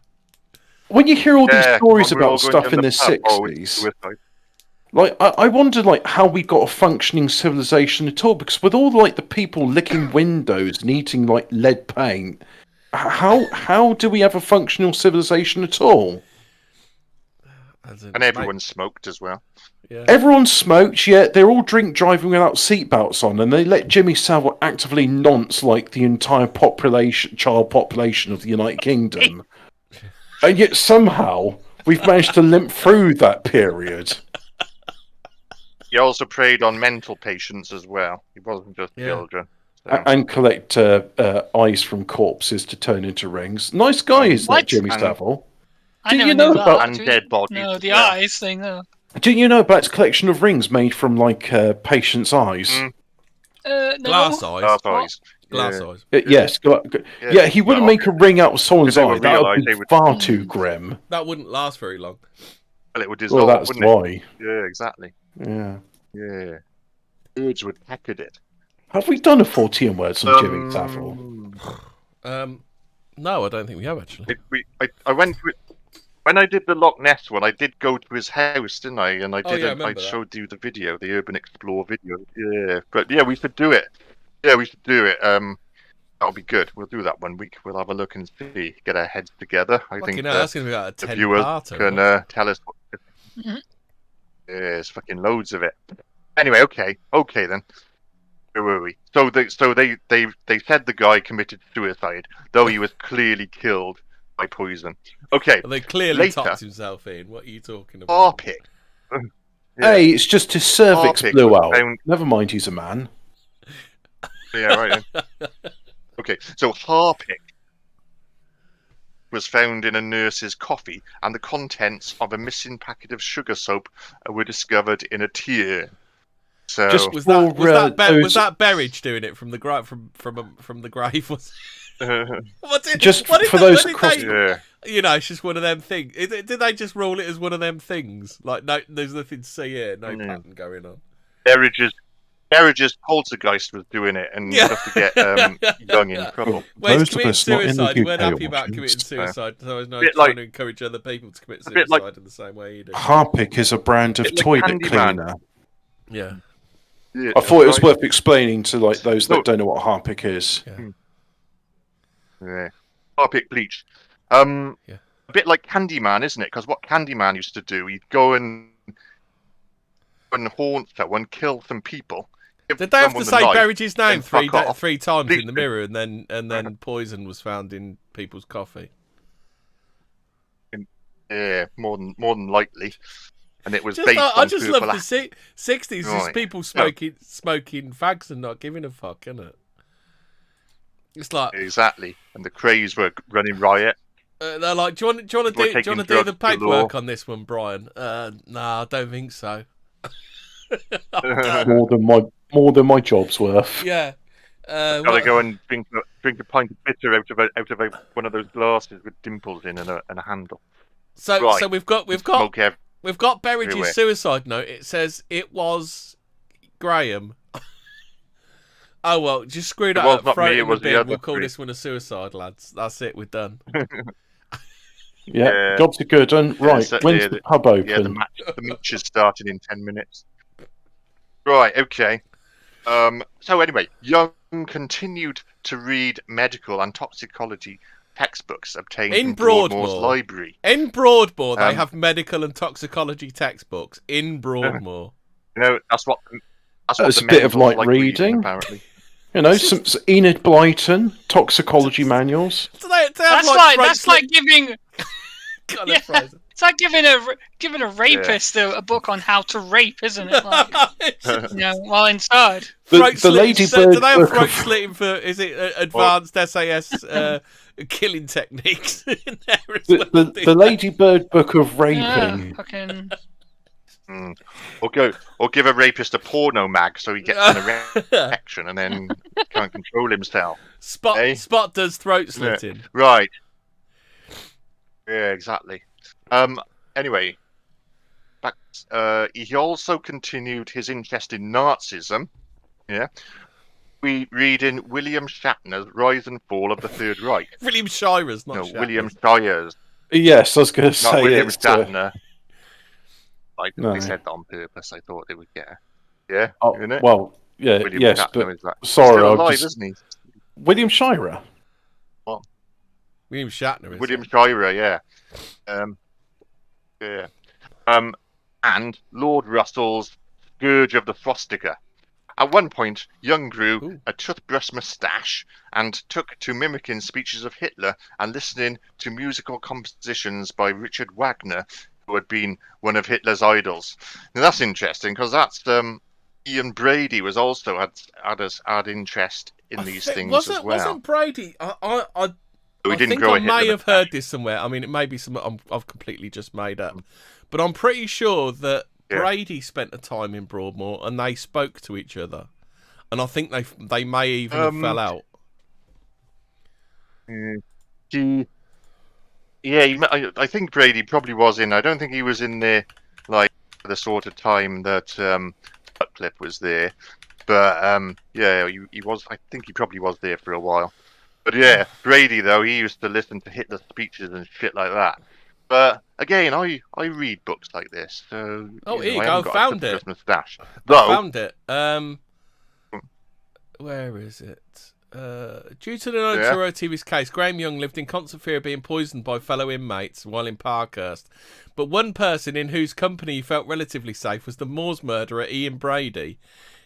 When you hear all these yeah, stories we're all about going stuff to in the pub. Oh, it's 60s, suicide. like I wonder like how we got a functioning civilization at all, because with all like the people licking windows and eating like lead paint, how do we have a functional civilization at all? And everyone smoked as well. Yeah. Everyone smokes, yet they're all drink driving without seatbelts on, and they let Jimmy Savile actively nonce like the entire child population of the United Kingdom. And yet somehow we've managed to limp through that period. He also preyed on mental patients as well. He wasn't just Yeah. children. So. And collect eyes from corpses to turn into rings. Nice guy, isn't What? that, Jimmy And- Savile? I Do never you knew know that. about- And dead bodies No, as the well. eyes thing. No. Didn't you know about his collection of rings made from like patients' eyes? Mm. No. Glass eyes. Glass eyes. Glass Yeah. eyes. Yes. Yeah, he wouldn't Well, make a ring out of someone's they eye. would That realise would they be would- far too grim. That wouldn't last very long. Well, it would Well, dissolve, that's wouldn't why. it? Yeah, exactly. Yeah. Yeah. Birds would peck at it. Have we done a 14 words on Jimmy Savile? No, I don't think we have actually. I went to it when I did the Loch Ness one. I did go to his house, didn't I? And I Oh, yeah, I did. I remember that. showed you the video, the Urban Explorer video. Yeah, but yeah, we should do it. Yeah, we should do it. That'll be good. We'll do that one week. We'll have a look and see. Get our heads together. I think Fucking hell, that's going to be about a the 10 viewers parter. can tell us. Mhm. Yeah, there's fucking loads of it. Anyway, okay then. Where were we? So they said the guy committed suicide, though he was clearly killed by poison. Okay, They clearly Later. topped himself in. What are you talking about? Arpic. Hey, it's just his cervix Arpic blew was out. found- Never mind, he's a man. Yeah, right. Then. Okay, so Harpic was found in a nurse's coffee, and the contents of a missing packet of sugar soap were discovered in a tear. So Just Was for, that Berridge doing it from the from the grave? Was just for those across. yeah. You know, it's just one of them things. Did they just rule it as one of them things? Like, no, there's nothing to see here, no pattern going on. Berridge's poltergeist was doing it, and just to get Young in trouble. Well, he's Those of committing us not in the suicide. He weren't UK happy about watching committing this. suicide, so he's not Bit trying like- to encourage other people to commit bit suicide like- in the same way you do. Harpic is a brand of Bit like toilet Candyman. cleaner. Yeah. Yeah, I thought it was right. worth explaining to like those that No. don't know what Harpic is. Yeah. Harpic bleach. A bit like Candyman, isn't it? Because what Candyman used to do, he'd go and haunt someone, kill some people. give Did they have to someone say the knife, Berridge's name and fuck off. three times in the Bleach. mirror, and then poison was found in people's coffee? Yeah, more than likely. And it was Just, based I on just purple love the acid. 60s. Just Right. people smoking fags and not giving a fuck, isn't it? It's like Exactly. And the Krays were running riot. they're like, do you want to We're do taking the drugs paperwork galore. on this one, Brian? Nah, I don't think so. More than my job's worth. Yeah. Gotta go and drink a pint of bitter out of one of those glasses with dimples in and a handle. So Right. we've got Smoke we've got Berridge's everywhere. suicide note. It says it was Graham. Oh well, just screw that was up. not Throw me, it it in the was the bin. other We'll call three. this one a suicide, lads. That's it. We're done. Yeah, Yeah. jobs are good. And right, so- when's yeah, the pub open? Yeah, the match is starting in 10 minutes. Right, okay. So anyway, Young continued to read medical and toxicology textbooks obtained In from Broadmoor's Broadmoor. library. In Broadmoor, they Um, have medical and toxicology textbooks. In Broadmoor. You know, that's what It's the a bit of medicals like reading. apparently. You know, some Enid Blyton toxicology manuals. So they have That's like giving God, yeah. Fraser. it's like giving a rapist a book on how to rape, isn't it? Like, while inside. The Ladybird do they have book throat of, slitting for? Is it advanced SAS killing techniques in there as well? the Ladybird book of Yeah, raping. fucking. Or give a rapist a porno mag so he gets an erection and then can't control himself. Spot does throat slitting. Right. Yeah, exactly. Anyway, back. He also continued his interest in Nazism. Yeah. We read in William Shatner's Rise and Fall of the Third Reich. William Shire's not No, Shatner. William Shire's, Yes, I was going to not say William it's. Shatner. No. They said that on purpose. I thought they would get her. Yeah, Oh, isn't it? well, yeah, William yes, Shatner but is that. sorry, Still I'll alive, just... isn't he? William Shirer. William Shatner is. William Shirer, yeah. Yeah. And Lord Russell's Scourge of the Frostica. At one point, Young grew a toothbrush moustache and took to mimicking speeches of Hitler and listening to musical compositions by Richard Wagner, who had been one of Hitler's idols. Now that's interesting because that's Ian Brady was also had interest in these things as well. Wasn't Brady? I We didn't think grow I a Hitler may have moustache. heard this somewhere. I mean, it may be something I've completely just made up, but I'm pretty sure that Yeah. Brady spent a time in Broadmoor and they spoke to each other, and I think they may even have fell out. I think Brady probably was in. I don't think he was in there like the sort of time that Sutcliffe was there, but yeah, he was. I think he probably was there for a while. But yeah, Brady though, he used to listen to Hitler speeches and shit like that. But again, I read books like this, so Here you I go. haven't got a Found it. Christmas stash. I Though, found it. Where is it? Due to the notoriety of his case, Graham Young lived in constant fear of being poisoned by fellow inmates while in Parkhurst. But one person in whose company he felt relatively safe was the Moors murderer Ian Brady.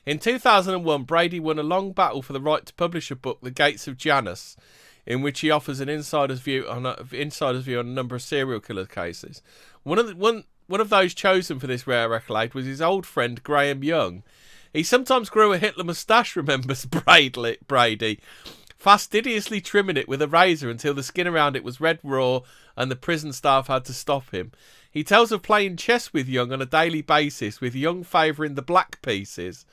In 2001, Brady won a long battle for the right to publish a book, The Gates of Janus, in which he offers an insider's view on a number of serial killer cases. One of those chosen for this rare accolade was his old friend Graham Young. He sometimes grew a Hitler moustache, remembers Brady, fastidiously trimming it with a razor until the skin around it was red raw and the prison staff had to stop him. He tells of playing chess with Young on a daily basis, with Young favouring the black pieces,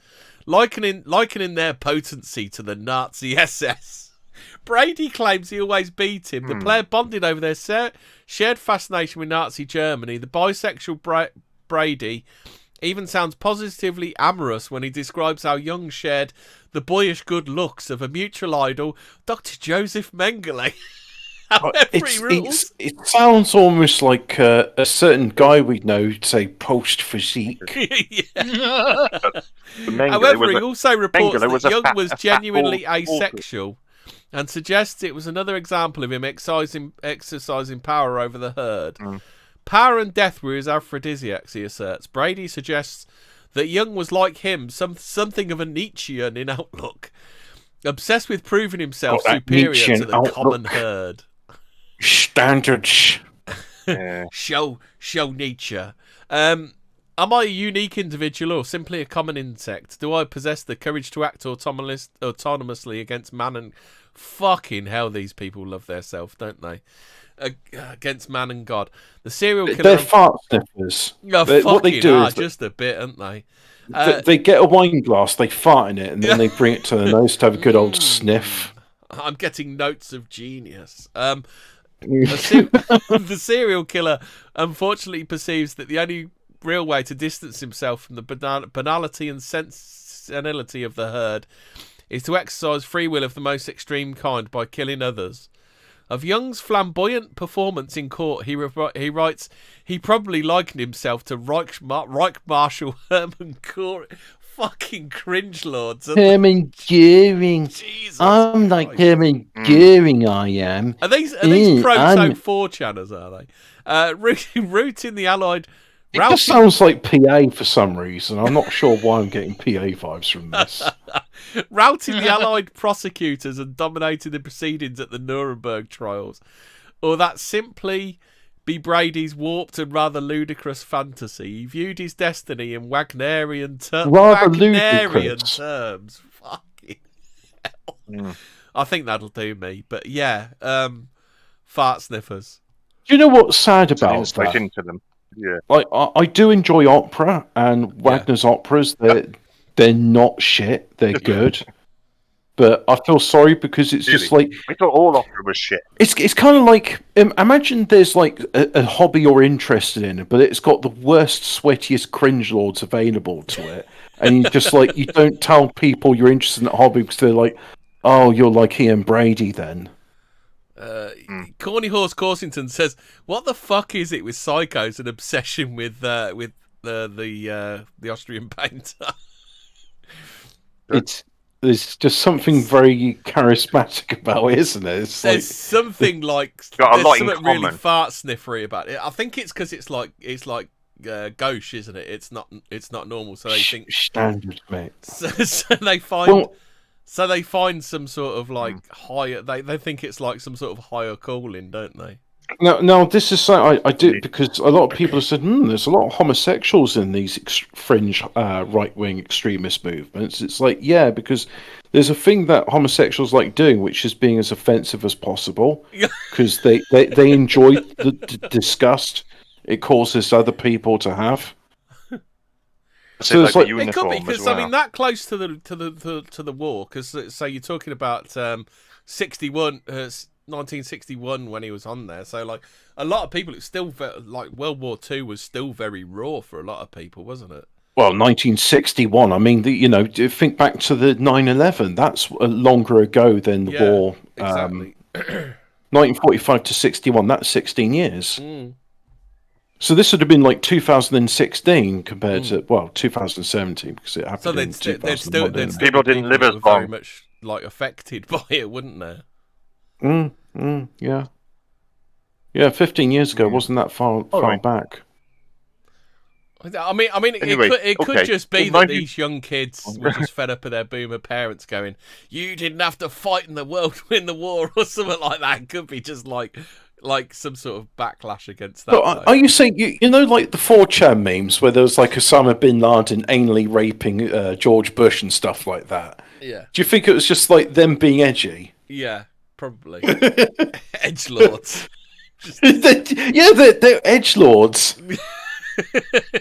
likening their potency to the Nazi SS. Brady claims he always beat him. The player bonded over their shared fascination with Nazi Germany. The bisexual Brady even sounds positively amorous when he describes how Young shared the boyish good looks of a mutual idol, Dr. Joseph Mengele. However, it sounds almost like a certain guy we know, say, post physique. However, he also reports that Young was genuinely asexual and suggests it was another example of him exercising power over the herd. Power and death were his aphrodisiacs, he asserts. Brady suggests that Young was like him, something of a Nietzschean in outlook, obsessed with proving himself superior Nietzschean to the common herd. Standards. Show Nietzsche. Am I a unique individual or simply a common insect? Do I possess the courage to act autonomously against man and... Fucking hell, these people love their self, don't they? Against man and God. The serial killer... They're fart sniffers. What they do is... just a bit, aren't they? They get a wine glass, they fart in it, and then they bring it to their nose to have a good old sniff. I'm getting notes of genius. The serial killer unfortunately perceives that the only real way to distance himself from the banality and senility of the herd is to exercise free will of the most extreme kind by killing others. Of Young's flamboyant performance in court, he writes, he probably likened himself to Reich Marshal Hermann Göring. Fucking cringe lords. Hermann Göring. Jesus I'm Christ. like Hermann Göring, I am. Are these proto 4chaners, are they? Rooting the Allied... It just sounds like PA for some reason. I'm not sure why I'm getting PA vibes from this. Routing the Allied prosecutors and dominating the proceedings at the Nuremberg trials. Or that simply be Brady's warped and rather ludicrous fantasy. He viewed his destiny in Wagnerian terms. Fucking hell. I think that'll do me. But yeah, fart sniffers. Do you know what's sad about that? Into them. Yeah. Like, I do enjoy opera, and Wagner's operas, they're not shit, they're good. But I feel sorry because it's just like... I thought all opera was shit. It's kind of like... imagine there's like a hobby you're interested in, but it's got the worst, sweatiest cringe lords available to it. And you just like, you don't tell people you're interested in that hobby because they're like, oh, you're like Ian Brady then. Corny Horse Corsington says, "What the fuck is it with psychos and obsession with the Austrian painter?" There's just something very charismatic about it, isn't it? There's something like got a lot something in common. really fart sniffery about it. I think it's because it's like gauche, isn't it? It's not normal, so they think standard, mate. So they find. Well, so they find some sort of like higher. They think it's like some sort of higher calling, don't they? No. This is something I do because a lot of people have said, there's a lot of homosexuals in these fringe right-wing extremist movements. It's like, yeah, because there's a thing that homosexuals like doing, which is being as offensive as possible, because they enjoy the disgust it causes other people to have. So it's like it could be because I mean that close to the war, because so you're talking about 1961 when he was on there, so like a lot of people, it's still like World War II was still very raw for a lot of people, wasn't it? Well, 1961. I mean, think back to the 9/11. That's longer ago than the war. Exactly. 1945 to 61. That's 16 years. So this would have been like 2016 compared to 2017 because it happened in 2001. People didn't live as long. Very much like affected by it, wouldn't they? Yeah, 15 years ago wasn't that far back. I mean, anyway, it could just be that these young kids were just fed up with their boomer parents going, "You didn't have to fight in the world to win the war," or something like that. It could be just like like some sort of backlash against that. But are you saying you know like the 4chan memes where there was like Osama bin Laden anally raping George Bush and stuff like that? Yeah. Do you think it was just like them being edgy? Yeah, probably. Edgelords. Yeah, they're edgelords.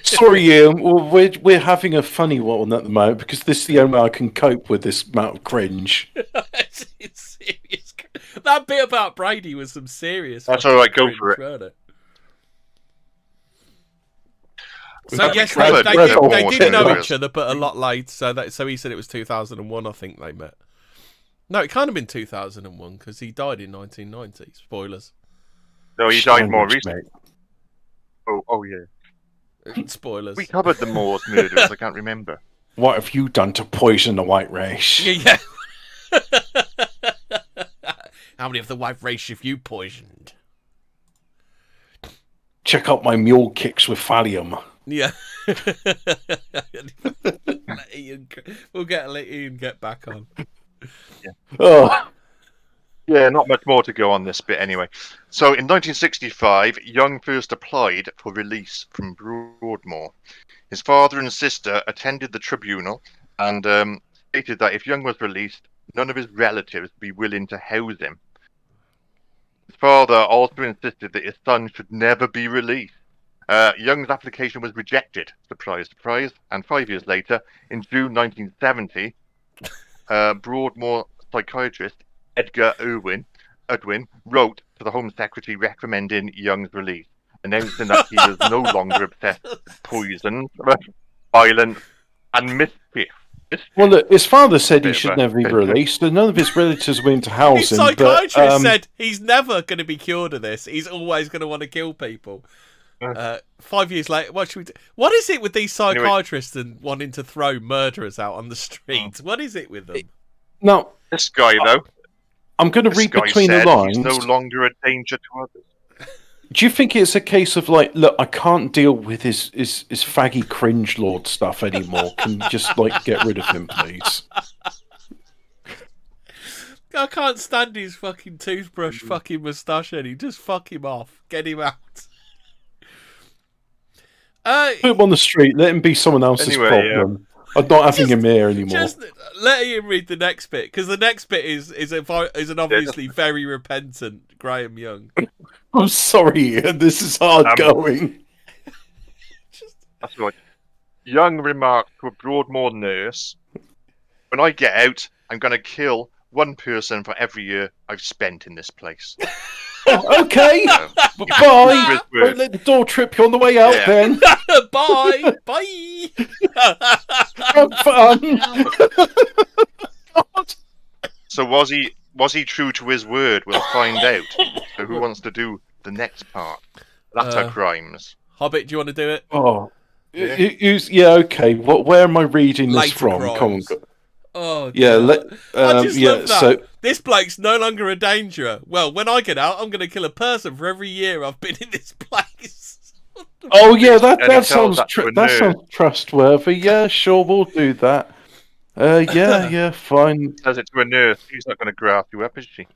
Sorry, Ian. Well, we're having a funny one at the moment because this is the only way I can cope with this amount of cringe. It's serious. That bit about Brady was some serious. That's all right. Go cringe, for it. weren't it? So yes, Brad- they Brad- did know Brad- each other, but a lot late. So he said it was 2001. I think they met. No, it can't have been 2001 because he died in 1990. Spoilers. No, he died more Sandwich, recently. mate. Oh yeah. Spoilers. We covered the Moors murderers. I can't remember. What have you done to poison the white race? Yeah. How many of the white race have you poisoned? Check out my mule kicks with thallium. Yeah. We'll let Ian get back on. Oh, Yeah, not much more to go on this bit anyway. So in 1965, Young first applied for release from Broadmoor. His father and sister attended the tribunal and stated that if Young was released, none of his relatives would be willing to house him. His father also insisted that his son should never be released. Young's application was rejected, surprise, surprise, and 5 years later, in June 1970, Broadmoor psychiatrist Edgar Udwin wrote to the Home Secretary recommending Young's release, announcing that he was no longer obsessed with poison, violence, and mischief. well, look, his father said he Bit of should a- never be bit of a- released, and none of his relatives were into His housing. psychiatrist but, said he's never going to be cured of this. He's always going to want to kill people. 5 years later, what should we do? What is it with these psychiatrists and wanting to throw murderers out on the streets? What is it with them? Now, This guy, though, I'm going to this read guy between the said lines. he's no longer a danger to others. Do you think it's a case of like, look, I can't deal with his faggy cringe lord stuff anymore. Can you just like get rid of him, please? I can't stand his fucking toothbrush, fucking moustache, Eddie. Just fuck him off. Get him out. Put him on the street. Let him be someone else's Anyway, problem. I'm not having him here anymore. Just let him read the next bit, because the next bit is an obviously very repentant Graham Young. I'm sorry, Ian. This is hard going. That's right. Young remarked to a Broadmoor nurse, "When I get out, I'm going to kill one person for every year I've spent in this place." Okay. Bye. Don't let the door trip you on the way out, Yeah. then. Bye. Bye. Have fun. God. So was he true to his word? We'll find out. So who wants to do the next part? Latter crimes. Hobbit, do you want to do it? Oh. Yeah. Yeah, okay. Where am I reading this Later from? crimes. Come on. Oh, Yeah, God. I just yeah, love that. so This bloke's no longer a danger. Well, when I get out, I'm going to kill a person for every year I've been in this place. oh yeah, that And he tells sounds that to a that nerd. sounds trustworthy. Yeah, sure, we'll do that. Yeah, fine. Says it to a nurse. She's not going to graft you up, is she?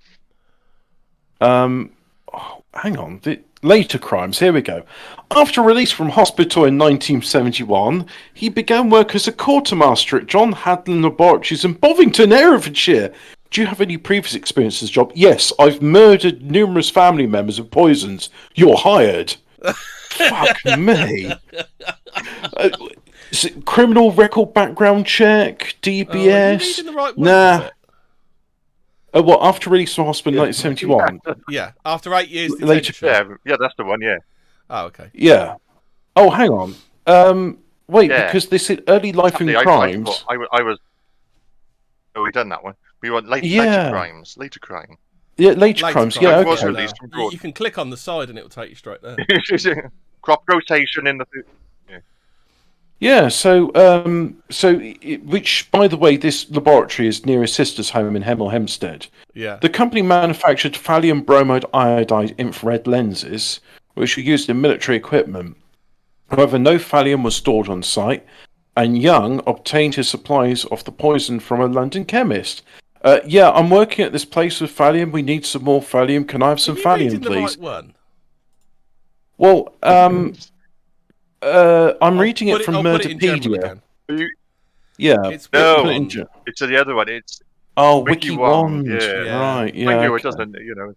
Hang on. Later crimes. Here we go. After release from hospital in 1971, he began work as a quartermaster at John Hadlin Laboratories in Bovington, Herefordshire. Do you have any previous experience as job? Yes, I've murdered numerous family members with poisons. You're hired. Fuck me. Is it criminal record background check? Are you DBS? reading the right Nah. word? What, after release from hospital in 1971? Yeah, after 8 years Later- detention. Yeah, that's the one. Yeah. Oh, okay. Yeah. Oh, hang on. Wait, Yeah. because this is early life in Actually, crimes. I was. Oh, we done that one. We want later Yeah. crimes. Later crime. Yeah, later Later crimes. crimes. Yeah, It was okay. released from You can click on the side and it will take you straight there. Crop rotation in the. Yeah. So, which, by the way, this laboratory is near his sister's home in Hemel Hempstead. Yeah. The company manufactured thallium bromide iodide infrared lenses, which were used in military equipment. However, no thallium was stored on site, and Young obtained his supplies of the poison from a London chemist. Yeah, I'm working at this place with Thallium. We need some more Thallium. Can I have some Are you Thallium, reading the please? right one? Well, I'm I'll reading it put from I'll put it in general Murderpedia. again. Yeah, It's No, put it in it's the other one. It's Oh, Wiki Wiki Wand. Wand. Yeah. Yeah. Right, Mind yeah. you, it Okay. doesn't. You know,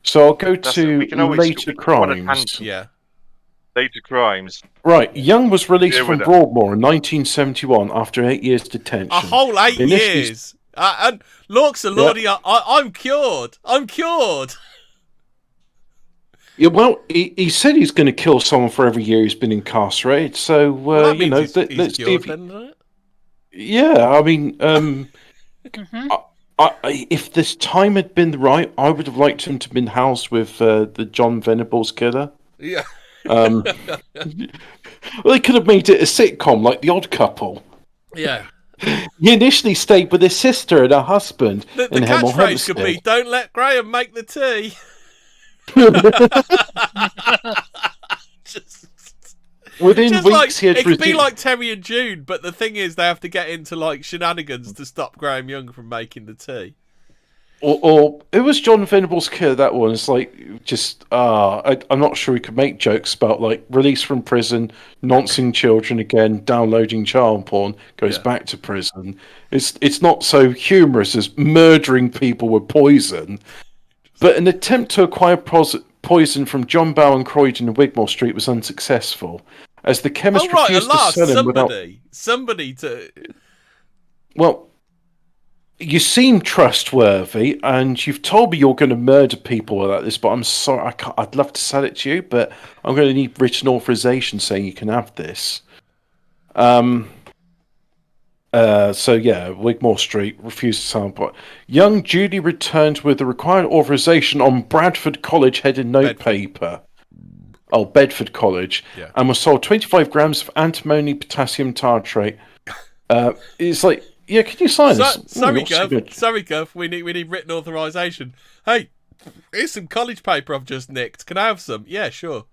So I'll go that's to we can always later we can go on a crimes. tangent. Yeah. Later crimes. Right, Young was released Deal from with it. Broadmoor in 1971 after 8 years detention. A whole 8 Initially- years. And Lorks and Lordy, I'm cured. I'm cured. Yeah, well, he said he's going to kill someone for every year he's been incarcerated. So Well, that you means know, he's let's see cured if then, doesn't it? yeah. I mean, Mhm. if this time had been right, I would have liked him to have been housed with the John Venables killer. Yeah. Well, they could have made it a sitcom like The Odd Couple. Yeah. He initially stayed with his sister and her husband The in Hemel catchphrase could be, Hempstead. "Don't let Graham make the tea." Just Within Just weeks, like he had it could be resumed- like Terry and June, but the thing is, they have to get into like shenanigans to stop Graham Young from making the tea. or it was John Venables' killer. That one. It's like just I'm not sure he could make jokes about like release from prison, noncing children again, downloading child porn, goes Yeah. back to prison. It's not so humorous as murdering people with poison. But an attempt to acquire poison from John Bow and Croydon and Wigmore Street was unsuccessful, as the chemist Oh right, at refused to last, sell him without. somebody to. Well, you seem trustworthy, and you've told me you're going to murder people without this. But I'm sorry, I'd love to sell it to you, but I'm going to need written authorization saying you can have this. So yeah, Wigmore Street refused to sample. Young duly returned with the required authorization on Bradford College headed notepaper. Oh, Bedford College, Yeah. and was sold 25 grams of antimony potassium tartrate. It's like, yeah, can you sign this? Sorry, Your signature. Gov. We need written authorization. Hey, here's some college paper I've just nicked. Can I have some? Yeah, sure.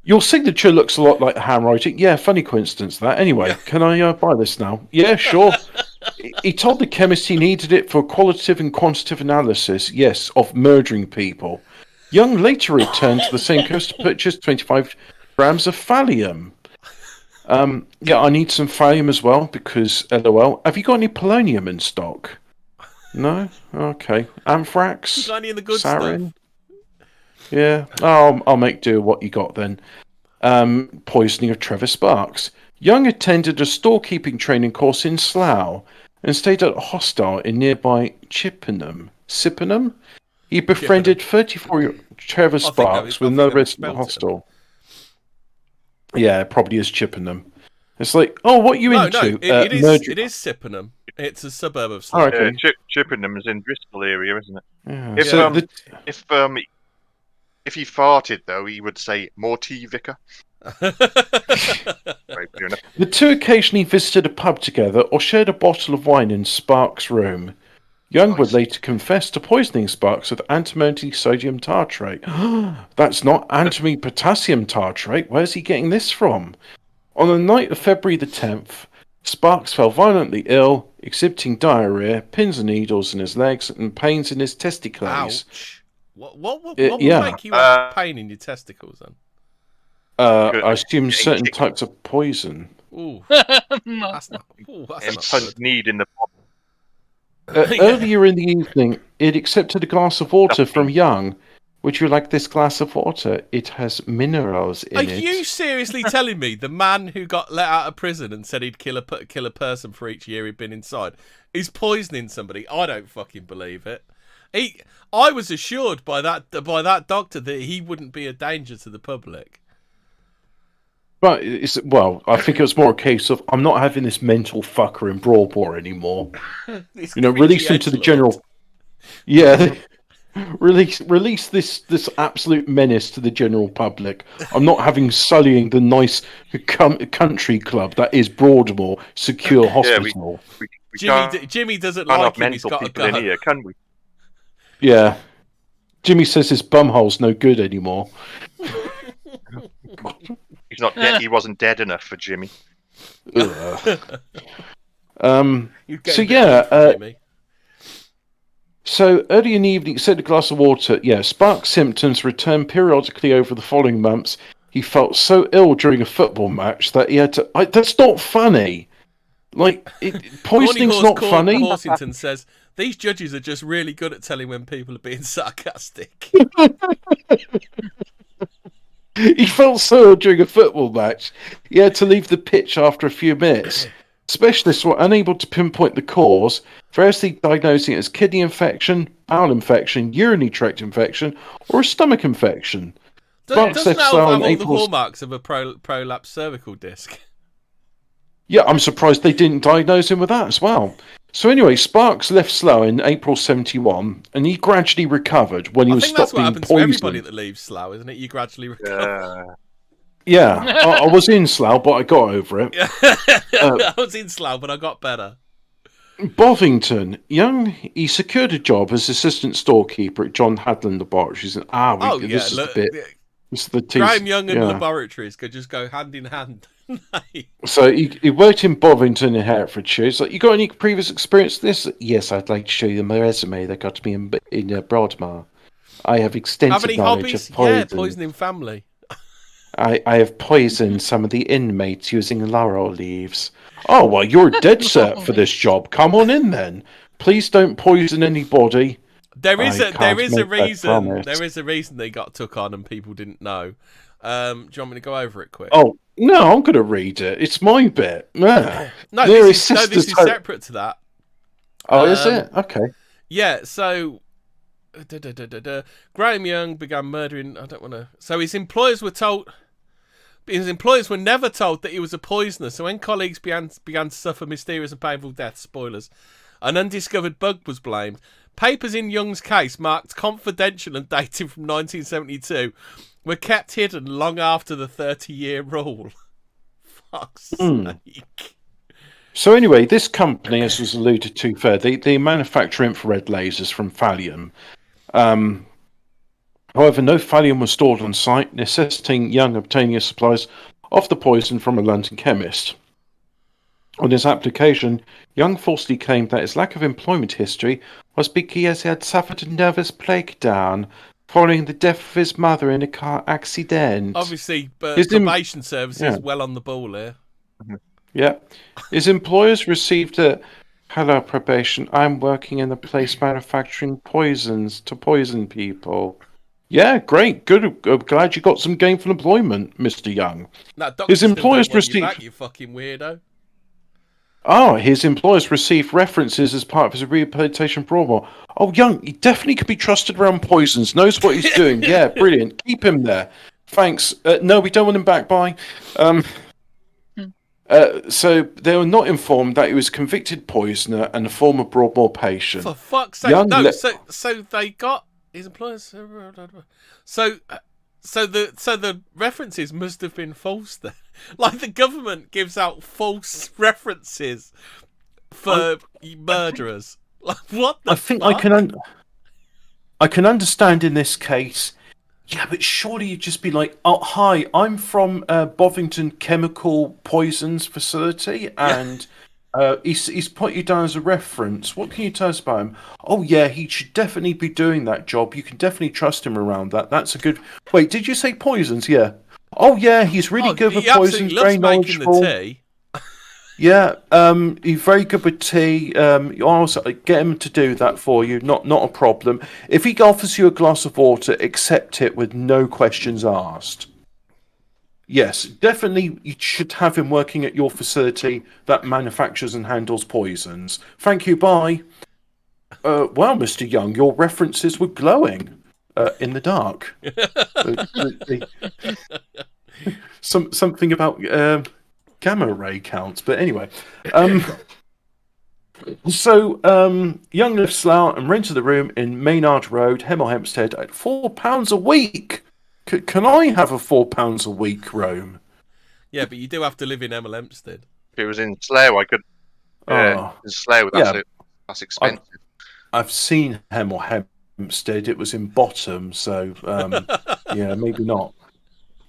Your signature looks a lot like the handwriting. Yeah, funny coincidence that. Anyway, Yeah. can I buy this now? Yeah, sure. He told the chemist he needed it for qualitative and quantitative analysis, yes, of murdering people. Young later returned to the same coast to purchase 25 grams of thallium. Yeah, I need some thallium as well, because, LOL. Have you got any polonium in stock? No? Okay. Anthrax? Got any of the good Sarin? stuff? Yeah, I'll make do with what you got then. Poisoning of Trevor Sparks. Young attended a storekeeping training course in Slough and stayed at a hostel in nearby Chippenham. Sippenham? He befriended 34-year-old Trevor I think Sparks with that another was resident of the spelt hostel. Yeah, it probably is Chippenham. It's like, oh, what are you No, into? it is. Murder- It is Sippenham. It's a suburb of Oh, Slough. okay. Chippenham is in Bristol area, isn't it? Yeah. If, So if he farted though, he would say more tea, vicar. Right, fair enough. the two occasionally visited a pub together or shared a bottle of wine in Sparks' room. Young would later confess to poisoning Sparks with antimony sodium tartrate. That's not antimony potassium tartrate. Where's he getting this from? On the night of February the 10th, Sparks fell violently ill, exhibiting diarrhea, pins and needles in his legs, and pains in his testicles. Ouch! What would Yeah. make you have pain in your testicles then? I assume Getting certain kicked. types of poison. Ooh, that's not. Ooh, that's And not punch good. need in the Earlier in the evening, it accepted a glass of water from Young. Would you like this glass of water? It has minerals in Are it. you seriously telling me the man who got let out of prison and said he'd kill a person for each year he'd been inside is poisoning somebody? I don't fucking believe it. I was assured by that doctor that he wouldn't be a danger to the public. But I think it was more a case of I'm not having this mental fucker in Broadmoor anymore. This Release him creepy to the edgelord. general. Yeah, release this absolute menace to the general public. I'm not having sullying the nice country club that is Broadmoor Secure Hospital. we can't Jimmy doesn't have like him. He's mental got a people in gun. here, can we? Yeah, Jimmy says his bumhole's no good anymore. He's not dead. He wasn't dead enough for Jimmy. Ugh. You'd get So a bit yeah, old for Jimmy. So early in the evening, he said a glass of water. Yeah, Sparks' symptoms returned periodically over the following months. He felt so ill during a football match that he had to. That's not funny. Like, poisoning's not funny. Horsington says these judges are just really good at telling when people are being sarcastic. He felt so ill during a football match. He had to leave the pitch after a few minutes. Specialists were unable to pinpoint the cause, variously diagnosing it as kidney infection, bowel infection, urinary tract infection, or a stomach infection. Doesn't that have all the hallmarks of a prolapsed cervical disc? Yeah, I'm surprised they didn't diagnose him with that as well. So anyway, Sparks left Slough in April 71, and he gradually recovered when he was stopped being poisoned. I think that's what happens to everybody that leaves Slough, isn't it? You gradually recover. Yeah, I was in Slough, but I got over it. I was in Slough, but I got better. Bovington, he secured a job as assistant storekeeper at John Hadland Laboratories. This is the bit. This is the Graham Young and laboratories could just go hand in hand. So he worked in Bovington in Hertfordshire. He's like, you got any previous experience with this? Yes, I'd like to show you my resume that got me in Broadmoor. I have extensive knowledge of poison. Yeah, poisoning family. I have poisoned some of the inmates using laurel leaves. Oh, well, you're dead set for this job. Come on in then. Please don't poison anybody. There is a reason they got took on and people didn't know. Do you want me to go over it quick? Oh, no, I'm going to read it. It's my bit. No, this is separate to that. Oh, is it? Okay. Yeah, so... Graham Young began murdering... I don't want to... So his employers were never told that he was a poisoner, so when colleagues began to suffer mysterious and painful deaths, spoilers, an undiscovered bug was blamed. Papers in Young's case, marked confidential and dated from 1972, were kept hidden long after the 30-year rule. Fuck's sake. So anyway, this company, as was alluded to further, they manufacture infrared lasers from thallium. However, no thallium was stored on site, necessitating Young obtaining his supplies of the poison from a London chemist. On his application, Young falsely claimed that his lack of employment history was because he had suffered a nervous breakdown following the death of his mother in a car accident. Obviously, but probation service is well on the ball here. Yeah. His employers received a hello probation. I'm working in a place manufacturing poisons to poison people. Yeah, great. Good. I'm glad you got some gainful employment, Mr. Young. His employers received... You fucking weirdo. Oh, his employers received references as part of his rehabilitation program. Oh, Young, he definitely could be trusted around poisons. Knows what he's doing. Yeah, brilliant. Keep him there. Thanks. No, we don't want him back. Bye. So they were not informed that he was a convicted poisoner and a former Broadmoor patient. For fuck's sake! So they got his employers. So the references must have been false then. Like the government gives out false references for murderers. Like what? I think I can understand in this case. Yeah, but surely you'd just be like, "Oh, hi, I'm from Bovington Chemical Poisons Facility, and he's put you down as a reference. What can you tell us about him? Oh, yeah, he should definitely be doing that job. You can definitely trust him around that. That's a good. Wait, did you say poisons? Yeah. Oh, yeah, he's really good with poisons. Very knowledgeable. The tea. Yeah, he's very good with tea. You also get him to do that for you. Not a problem. If he offers you a glass of water, accept it with no questions asked. Yes, definitely you should have him working at your facility that manufactures and handles poisons. Thank you, bye. Well, Mr. Young, your references were glowing in the dark. Something about gamma ray counts, but anyway. So Young left Slough and rented a room in Maynard Road, Hemel Hempstead, at £4 a week. Can I have a £4 a week room? Yeah, but you do have to live in Hemel Hempstead. If it was in Slough, I could. Yeah, in Slough, that's expensive. I've seen Hemel Hempstead. It was in Bottom, so yeah, maybe not.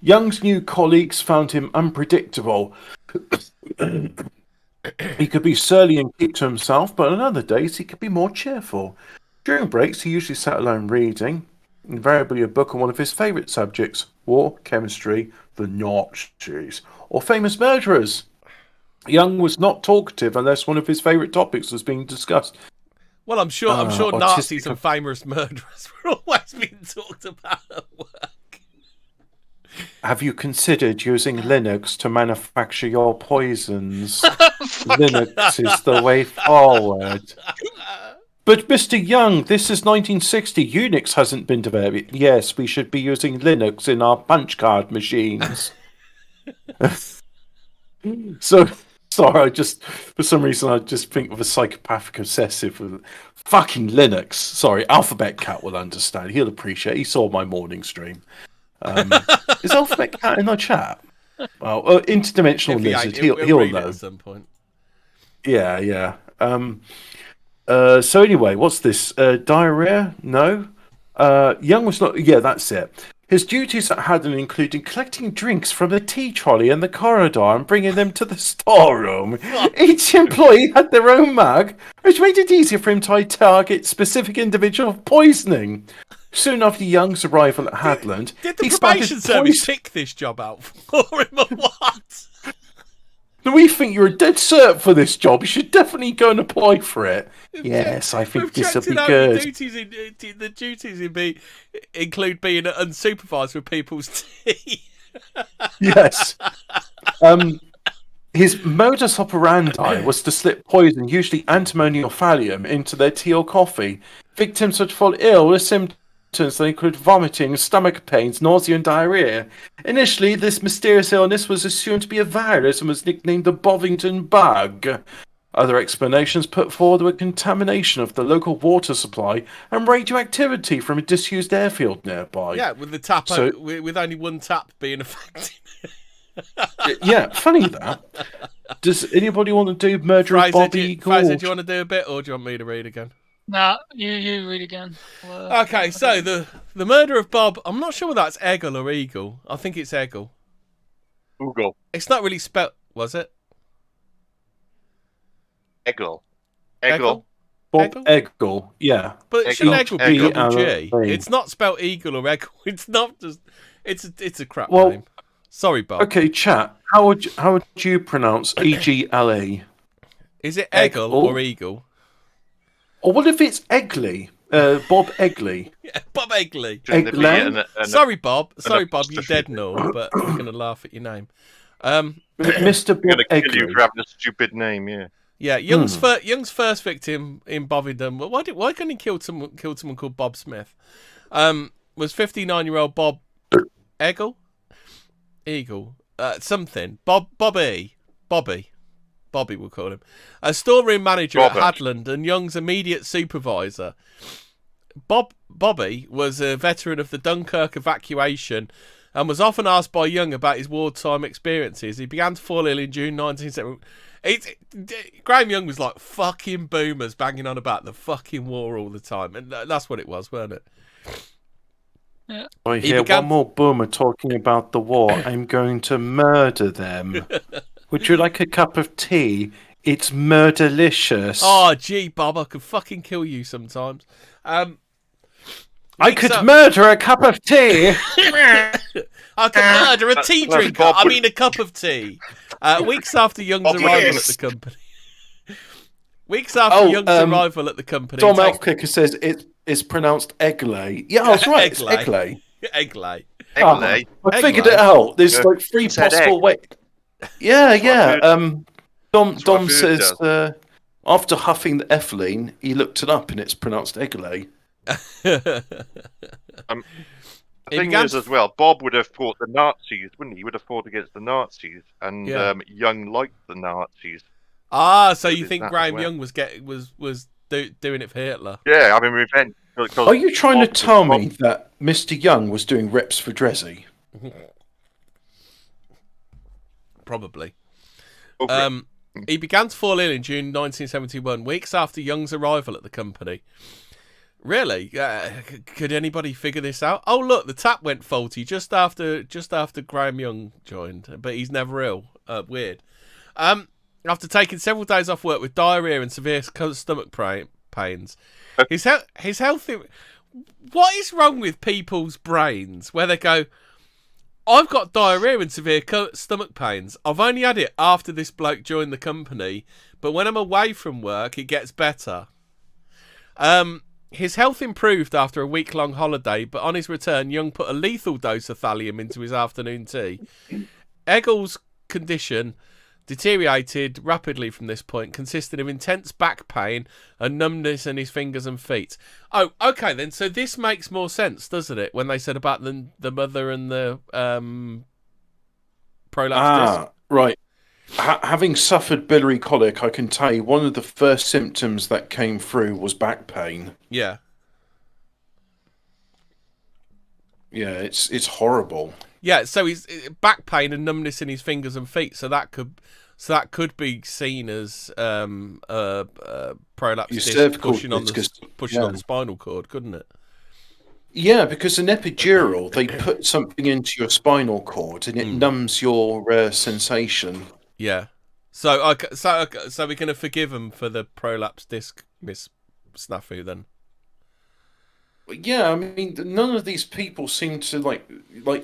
Young's new colleagues found him unpredictable. He could be surly and keep to himself, but on other days he could be more cheerful. During breaks, he usually sat alone reading, invariably a book on one of his favourite subjects: war, chemistry, the Nazis, or famous murderers. Young was not talkative unless one of his favourite topics was being discussed. Well, I'm sure autistic- Nazis and famous murderers were always being talked about at work. Have you considered using Linux to manufacture your poisons? Linux is the way forward. But Mr. Young, this is 1960. Unix hasn't been developed. Yes, we should be using Linux in our punch card machines. So, sorry, for some reason, I just think of a psychopathic obsessive with fucking Linux. Sorry, Alphabet Cat will understand. He'll appreciate. He saw my morning stream. Is Alphabet Cat in our chat? Well, Interdimensional Lizard. He'll read know it at some point. Yeah. So anyway, what's this? Diarrhea? No. Young was not. Yeah, that's it. His duties at Haddon included collecting drinks from the tea trolley in the corridor and bringing them to the storeroom. Each employee had their own mug, which made it easier for him to target specific individual of poisoning. Soon after Young's arrival at Hadland, Did the he probation started service pick this job out for him or what? We think you're a dead cert for this job. You should definitely go and apply for it. Yes, I think this will be good. The duties include being unsupervised with people's tea. Yes. His modus operandi was to slip poison, usually antimony or thallium, into their tea or coffee. Victims would fall ill with symptoms that include vomiting, stomach pains, nausea, and diarrhea. Initially, this mysterious illness was assumed to be a virus and was nicknamed the Bovington Bug. Other explanations put forward were contamination of the local water supply and radioactivity from a disused airfield nearby. Yeah, with the tap, with only one tap being affected. Yeah, funny that. Does anybody want to do Murder of Bobby Gorge? Fraser, do you want to do a bit, or do you want me to read again? Nah, you read again. Okay, so the murder of Bob, I'm not sure whether that's Eggle or Eagle. I think it's Eggle. Google. It's not really spelled, was it? Eggle. Bob Eggle, yeah. But it should Eggle be double G. Eggle. It's not spelled Eagle or Eggle. It's not just. It's a crap Well, name. Sorry, Bob. Okay, chat. How would you pronounce EGLE? Is it Eggle or Eagle? Or what if it's Eggley? Bob Eggley. Yeah, Bob Eggley. Sorry, Bob. Sorry, Bob. You're dead and all, but I'm gonna laugh at your name. Mr. Bob Eggley. Kill you Eggley. for having a stupid name, yeah. Yeah, Young's first victim in Bovington. Why couldn't he kill someone called Bob Smith? Was 59-year-old Bob Eggle? Eagle. Something. Bobby, we'll call him. A storeroom manager at Hadland and Young's immediate supervisor. Bobby was a veteran of the Dunkirk evacuation and was often asked by Young about his wartime experiences. He began to fall ill in June 1970. Graham Young was like fucking boomers banging on about the fucking war all the time. And that's what it was, weren't it? Yeah. I hear one more boomer talking about the war. I'm going to murder them. Would you like a cup of tea? It's murderlicious. Oh, gee, Bob, I could fucking kill you sometimes. I could murder a cup of tea. I could murder a tea drinker. I mean, a cup of tea. Weeks after Young's arrival at the company. Arrival at the company. Dom Elfkicker says it's pronounced Eggley. Yeah, I was right. It's Eggley. Eggley. I figured it out. There's like three possible ways. Yeah. Dom says after huffing the ethylene, he looked it up and it's pronounced Eggley. The thing is, as well, Bob would have fought the Nazis, wouldn't he? He would have fought against the Nazis, and Young liked the Nazis. So you think Graham Young was doing it for Hitler? Yeah, I mean, revenge. Are you trying to tell me that Mr. Young was doing reps for Dreszy? Probably. He began to fall ill in June 1971, weeks after Young's arrival at the company. Really? Could anybody figure this out? Oh, look, the tap went faulty just after Graham Young joined, but he's never ill. Weird. After taking several days off work with diarrhea and severe stomach pains, his health. What is wrong with people's brains where they go, I've got diarrhea and severe stomach pains. I've only had it after this bloke joined the company, but when I'm away from work, it gets better. His health improved after a week-long holiday, but on his return, Young put a lethal dose of thallium into his afternoon tea. Eggl's condition deteriorated rapidly from this point, consisting of intense back pain and numbness in his fingers and feet. Oh, okay then. So this makes more sense, doesn't it? When they said about the mother and the prolapse disc. Right. Having suffered biliary colic, I can tell you one of the first symptoms that came through was back pain. Yeah. Yeah, it's horrible. Yeah, so he's back pain and numbness in his fingers and feet. So that could be seen as prolapse disc pushing on the spinal cord, couldn't it? Yeah, because an epidural, they put something into your spinal cord and it numbs your sensation. Yeah. So we're going to forgive him for the prolapse disc snafu then. Yeah, I mean, none of these people seem to like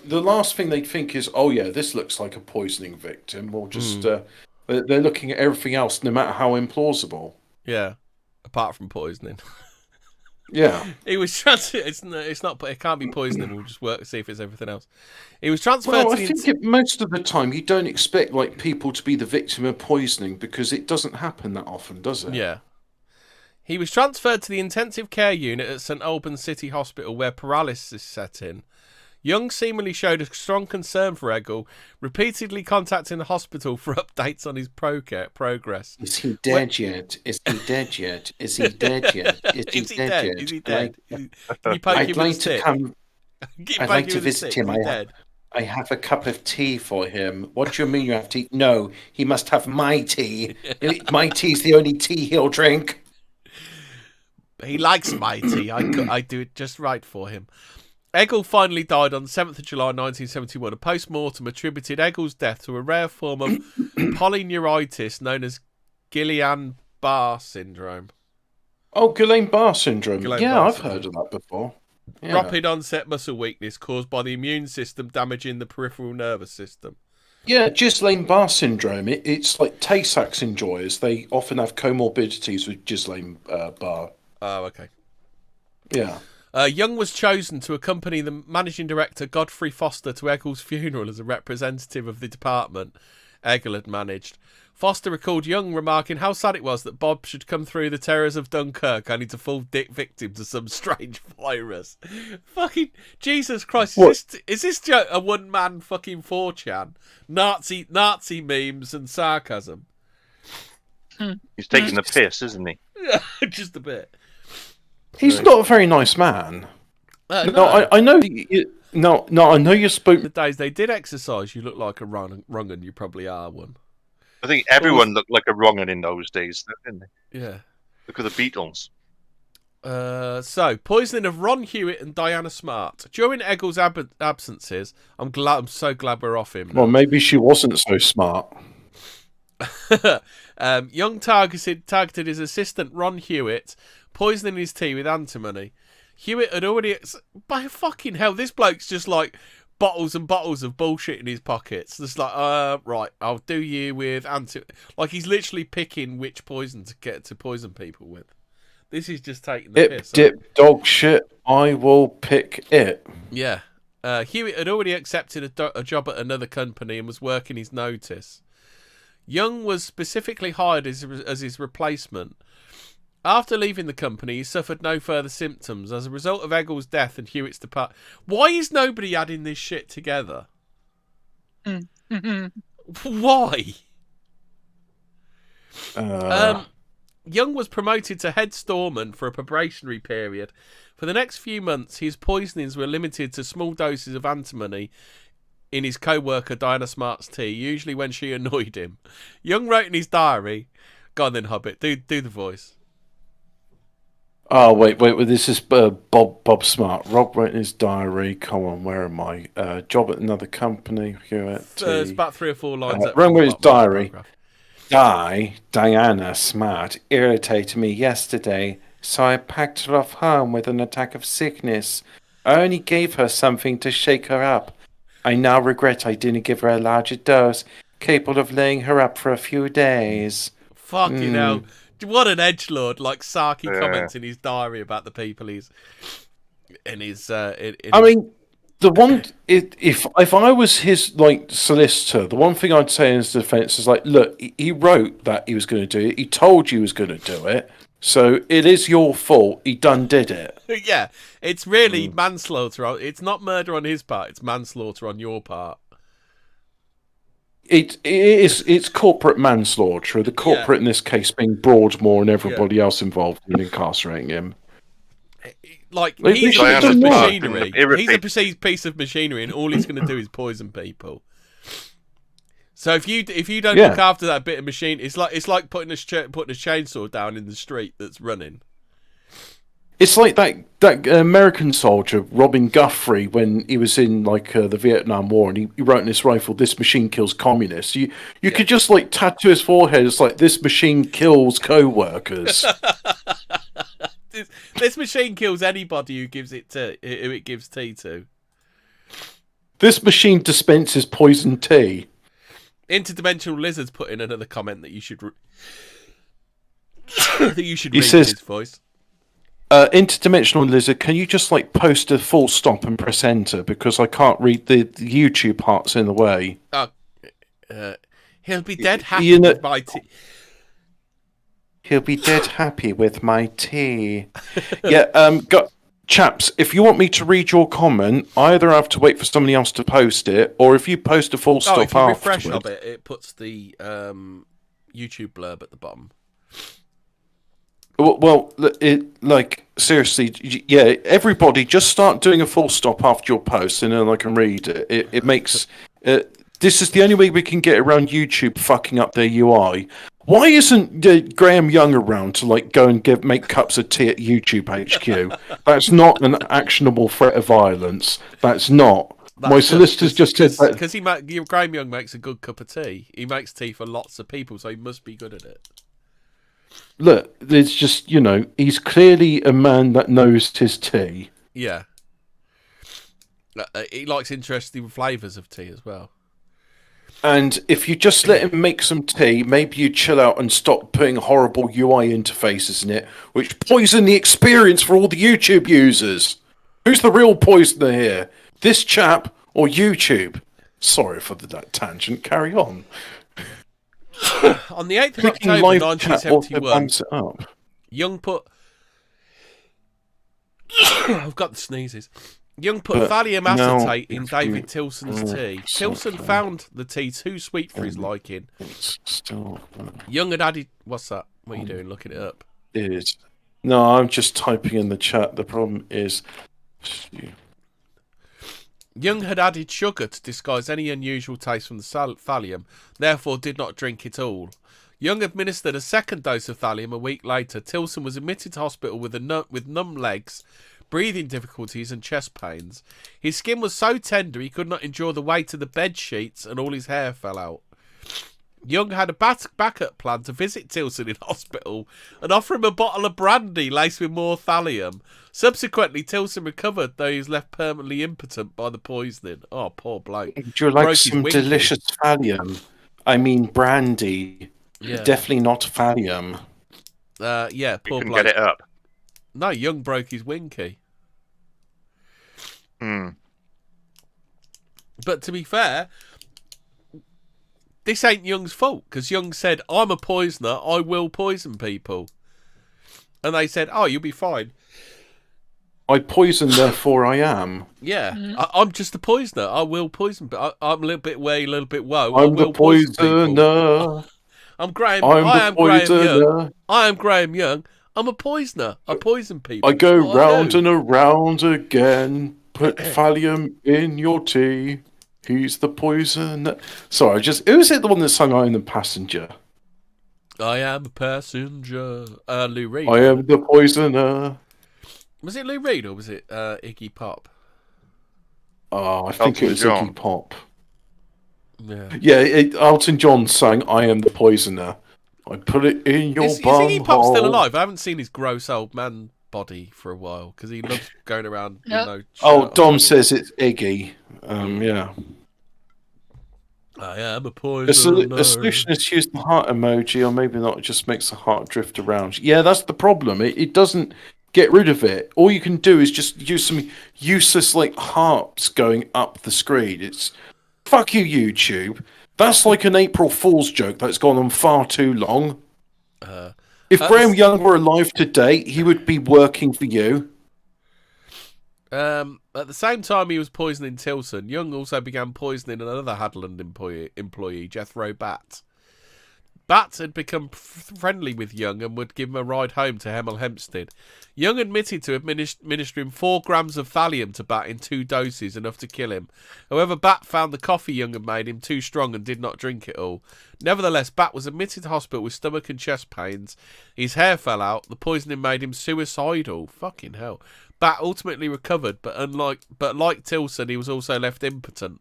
the last thing they'd think is, oh yeah, this looks like a poisoning victim, or just they're looking at everything else, no matter how implausible. Yeah, apart from poisoning. Yeah, he was transferred. It's not. It can't be poisoning. We'll just see if it's everything else. He was transferred. Well, I think most of the time you don't expect like people to be the victim of poisoning because it doesn't happen that often, does it? Yeah. He was transferred to the intensive care unit at St Albans City Hospital, where paralysis set in. Young seemingly showed a strong concern for Eggle, repeatedly contacting the hospital for updates on his progress. Is he dead yet? Is he dead yet? Is he dead yet? Is he dead yet? Is he dead? Can you poke I'd him like with a to stick? come. I'd like to visit him. I have a cup of tea for him. What do you mean you have tea? No, he must have my tea. My tea's the only tea he'll drink. He likes my tea. I do it just right for him. Eggle finally died on the 7th of July 1971. A post-mortem attributed Eggle's death to a rare form of polyneuritis known as Guillain-Barré syndrome. Oh, Guillain-Barré syndrome. I've heard of that before. Yeah. Rapid onset muscle weakness caused by the immune system damaging the peripheral nervous system. Yeah, Guillain-Barré syndrome. It's like Tay-Sachs enjoyers. They often have comorbidities with Guillain-Barré. Oh, okay. Yeah. Young was chosen to accompany the managing director Godfrey Foster to Eggle's funeral as a representative of the department Eggle had managed. Foster recalled Young remarking how sad it was that Bob should come through the terrors of Dunkirk only to fall victim to some strange virus. Fucking Jesus Christ! Is this a one-man fucking 4chan? Nazi memes and sarcasm. He's taking the piss, isn't he? Just a bit. He's not a very nice man. No, I know. I know you spoke. The days they did exercise, you look like a wrong un. You probably are one. I think everyone looked like a wrong un in those days, didn't they? Yeah. Look at the Beatles. So, poisoning of Ron Hewitt and Diana Smart. During Eggle's absences, I'm so glad we're off him now. Well, maybe she wasn't so smart. Young targeted his assistant Ron Hewitt, poisoning his tea with antimony. Hewitt had already... By fucking hell, this bloke's just like bottles and bottles of bullshit in his pockets. Just like, right, I'll do you with antimony. Like, he's literally picking which poison to get to poison people with. This is just taking the piss. Dip dog shit, I will pick it. Yeah. Hewitt had already accepted a job at another company and was working his notice. Young was specifically hired as his replacement. After leaving the company, he suffered no further symptoms. As a result of Eggle's death and Hewitt's departure... Why is nobody adding this shit together? Why? Young was promoted to head storeman for a probationary period. For the next few months, his poisonings were limited to small doses of antimony in his co-worker Diana Smart's tea, usually when she annoyed him. Young wrote in his diary... Go on then, Hobbit. Do the voice. Oh, wait. This is Bob Smart. Rob wrote in his diary. Come on, where am I? Job at another company. It's about 3 or 4 lines. Wrong with his diary. Diana Smart irritated me yesterday. So I packed her off home with an attack of sickness. I only gave her something to shake her up. I now regret I didn't give her a larger dose, capable of laying her up for a few days. Fucking hell. What an edgelord. Like, Saki Yeah. comments in his diary about the people he's... in his... I mean, the one... If I was his, like, solicitor, the one thing I'd say in his defence is, like, look, he wrote that he was going to do it. He told you he was going to do it. So it is your fault. He done did it. Yeah, it's really manslaughter. It's not murder on his part. It's manslaughter on your part. It's corporate manslaughter. The corporate in this case being Broadmoor and everybody else involved in incarcerating him. Like, They he's should a have piece of done machinery. He's a perceived piece of machinery, and all he's going to do is poison people. So if you don't look after that bit of machine, it's like putting a chainsaw down in the street that's running. It's like that American soldier Robin Guthrie when he was in like the Vietnam War, and he wrote in his rifle, "This machine kills communists." You could just like tattoo his forehead. It's like, "This machine kills co-workers." This machine kills anybody who gives it tea to. This machine dispenses poison tea. Interdimensional Lizards put in another comment that you should read says, his voice. Interdimensional Lizard, can you just like post a full stop and press enter, because I can't read the YouTube parts in the way. He'll be dead happy with my tea. He'll be dead happy with my tea. Chaps, if you want me to read your comment, I either have to wait for somebody else to post it, or if you post a full stop if you refresh afterwards. it puts the YouTube blurb at the bottom. Well, seriously, yeah, everybody just start doing a full stop after your post, and then I can read it. It makes... this is the only way we can get around YouTube fucking up their UI. Why isn't Graham Young around to like go and make cups of tea at YouTube HQ? That's not an actionable threat of violence. That's not. My solicitors just said that because Graham Young makes a good cup of tea. He makes tea for lots of people, so he must be good at it. Look, it's just, he's clearly a man that knows his tea. Yeah. He likes interesting flavours of tea as well. And if you just let him make some tea, maybe you chill out and stop putting horrible UI interfaces in it, which poison the experience for all the YouTube users. Who's the real poisoner here? This chap or YouTube? Sorry for that tangent. Carry on. On the 8th of October 1971, Young put... I've got the sneezes. Young put thallium acetate in David Tilson's tea. Tilson found the tea too sweet for his liking. Young had added... What's that? What are you doing? Looking it up? No, I'm just typing in the chat. The problem is... Young had added sugar to disguise any unusual taste from the thallium, therefore did not drink it all. Young administered a second dose of thallium a week later. Tilson was admitted to hospital with numb legs, breathing difficulties and chest pains. His skin was so tender he could not endure the weight of the bed sheets and all his hair fell out. Young had a backup plan to visit Tilson in hospital and offer him a bottle of brandy laced with more thallium. Subsequently, Tilson recovered, though he was left permanently impotent by the poisoning. Oh, poor bloke. Do you like some delicious thallium? I mean brandy. Yeah. Definitely not thallium. Yeah, poor bloke. Get it up. No, Young broke his winky. But to be fair... This ain't Young's fault, because Young said, I'm a poisoner, I will poison people. And they said, oh, you'll be fine. I poison, therefore I am. Yeah, I'm just a poisoner. I will poison people. I'm a little bit way, a little bit woe. I'm the poisoner. I'm Graham. I am Graham Young. I am Graham Young. I'm a poisoner. I poison people. I go round and around again. Put thallium in your tea. He's the poison. Sorry, who's it the one that sung I Am the Passenger? I am a passenger. Lou Reed. I am the poisoner. Was it Lou Reed or was it Iggy Pop? Oh, I think it was Iggy Pop. Yeah. Yeah, Elton John sang I Am the Poisoner I put it in your Is bum Iggy Pop still hole. alive? I haven't seen his gross old man body for a while because he loves going around with Yep. no shirt Oh, on. Dom says it's Iggy. Yeah. I am a A poisoner. solution is to use the heart emoji, or maybe not. It just makes the heart drift around. Yeah, that's the problem. It doesn't get rid of it. All you can do is just use some useless like hearts going up the screen. It's fuck you, YouTube. That's like an April Fool's joke that's gone on far too long. If Graham Young were alive today, he would be working for you. At the same time he was poisoning Tilson, Young also began poisoning another Hadland employee, Jethro Batt. Batt had become friendly with Young and would give him a ride home to Hemel Hempstead. Young admitted to administering 4 grams of thallium to Batt in 2 doses, enough to kill him. However, Batt found the coffee Young had made him too strong and did not drink it all. Nevertheless, Batt was admitted to hospital with stomach and chest pains. His hair fell out. The poisoning made him suicidal. Fucking hell. Batt ultimately recovered, but like Tilson, he was also left impotent.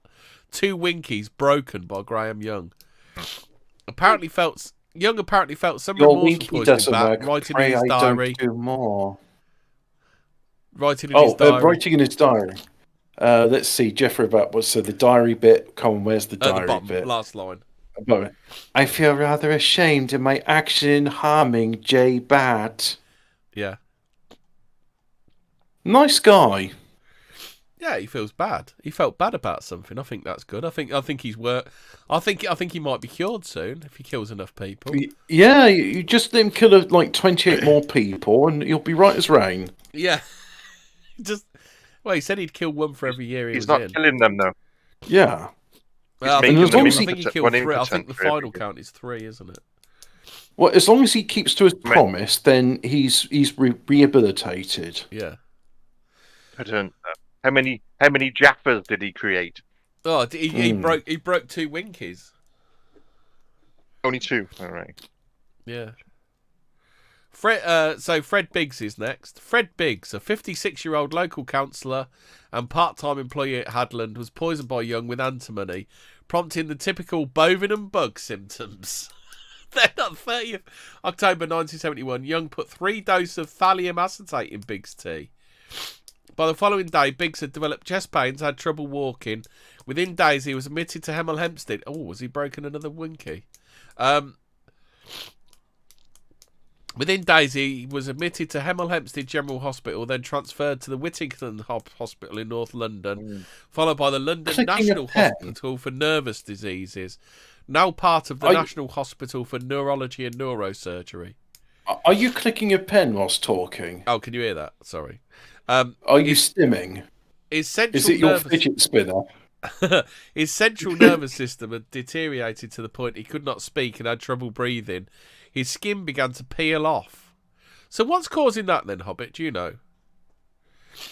2 winkies broken by Graham Young. Young apparently felt some Your remorse winky for poisoning doesn't Batt, work. writing Pray in his I diary. don't do more. Writing in his diary. Writing in his diary. Let's see. Jeffrey Batt was so the diary bit. Come on, where's the At diary the bottom, bit? last line. I feel rather ashamed of my action in harming J. Batt. Yeah. Nice guy. Yeah, he feels bad. He felt bad about something. I think that's good. I think he's I think he might be cured soon if he kills enough people. Yeah, you just let him kill like 28 more people, and you'll be right as rain. Yeah. He said he'd kill 1 for every year He's not killing them though. Yeah. Well, I making think, them I think he killed 3. I think the for every final year. count is 3, isn't it? Well, as long as he keeps to his promise, then he's rehabilitated. Yeah. I don't know. How many Jaffas did he create? Oh, he broke 2 winkies. Only 2. All right. Yeah. Fred Biggs is next. Fred Biggs, a 56-year-old local councillor and part-time employee at Hadland, was poisoned by Young with antimony, prompting the typical bovidum bug symptoms. Then on 30th October 1971, Young put 3 doses of thallium acetate in Biggs' tea. By the following day, Biggs had developed chest pains, had trouble walking. Within days, he was admitted to Hemel Hempstead. Oh, was he broken another winky? Within days, he was admitted to Hemel Hempstead General Hospital, then transferred to the Whittington Hospital in North London, followed by the London National Hospital for Nervous Diseases, now part of the National Hospital for Neurology and Neurosurgery. Are you clicking a pen whilst talking? Oh, can you hear that? Sorry. Are you stimming? Is it your fidget spinner? His central nervous system had deteriorated to the point he could not speak and had trouble breathing. His skin began to peel off. So what's causing that then, Hobbit? Do you know?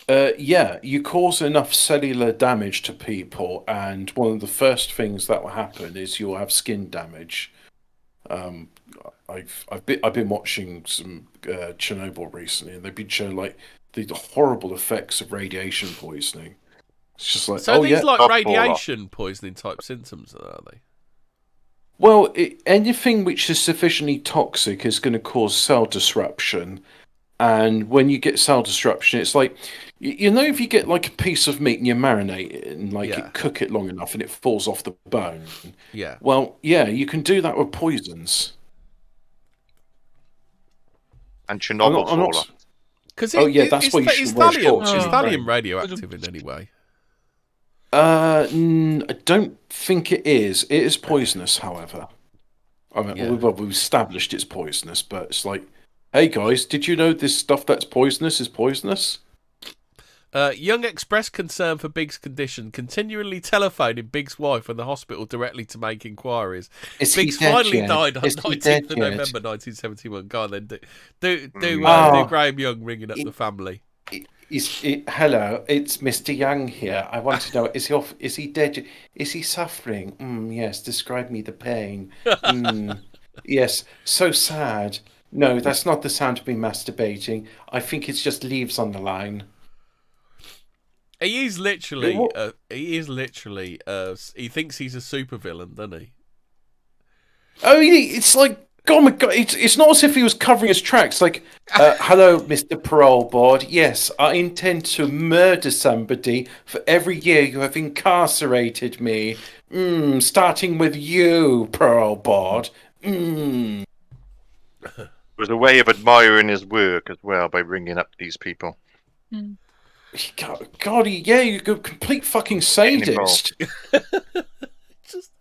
Yeah, you cause enough cellular damage to people, and one of the first things that will happen is you'll have skin damage. I've been watching some Chernobyl recently, and they've been showing like the horrible effects of radiation poisoning. It's just like, so these like radiation poisoning type symptoms, are they? Well, anything which is sufficiently toxic is going to cause cell disruption. And when you get cell disruption, it's like, you know, if you get like a piece of meat and you marinate it and cook it long enough and it falls off the bone. Yeah. Well, yeah, you can do that with poisons. And Chernobyl. Because that's why you should wear shorts. Is thallium radioactive in any way? I don't think it is. It is poisonous, however. I mean, we've established it's poisonous, but it's like, hey guys, did you know this stuff that's poisonous is poisonous? Young expressed concern for Biggs' condition, continually telephoning Biggs' wife and the hospital directly to make inquiries. Biggs finally died on 19th of November 1971. Go on then, do Graham Young ringing up the family. Hello, it's Mr. Young here. I want to know, is he dead? Is he suffering? Yes, describe me the pain. Yes, so sad. No, that's not the sound of me masturbating. I think it's just leaves on the line. He is literally. He thinks he's a supervillain, doesn't he? Oh, it's like God, my God, it's not as if he was covering his tracks. Like, hello, Mr. Parole Board. Yes, I intend to murder somebody for every year you have incarcerated me. Starting with you, Parole Board. It was a way of admiring his work as well by ringing up these people. God, yeah, you're a complete fucking sadist. Just,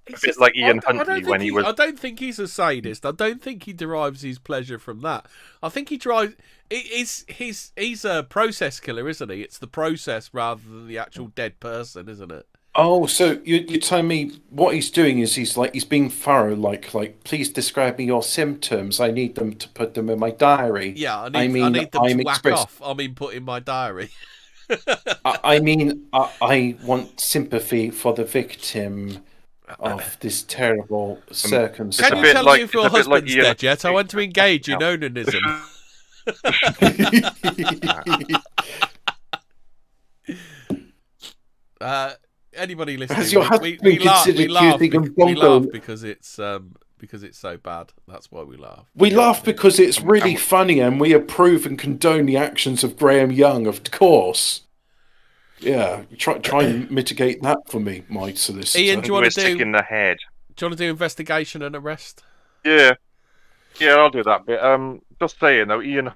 A bit like Ian Huntley when he was. I don't think he's a sadist. I don't think he derives his pleasure from that. I think he drives. He's a process killer, isn't he? It's the process rather than the actual dead person, isn't it? Oh, so you're telling me what he's doing is he's being thorough, like please describe me your symptoms. I need them to put them in my diary. Yeah, I need them to whack off. I mean, put in my diary. I want sympathy for the victim of this terrible circumstance. Can you tell me if your husband's dead yet? I want to engage in onanism. Anybody listening? Has your husband we laugh because it's so bad. That's why we laugh. We laugh because it's really funny, and we approve and condone the actions of Graham Young, of course. Yeah, try and mitigate that for me, my solicitor. Ian, do you want to do in the head? Do you want to do investigation and arrest? Yeah, I'll do that bit. Just saying though, Ian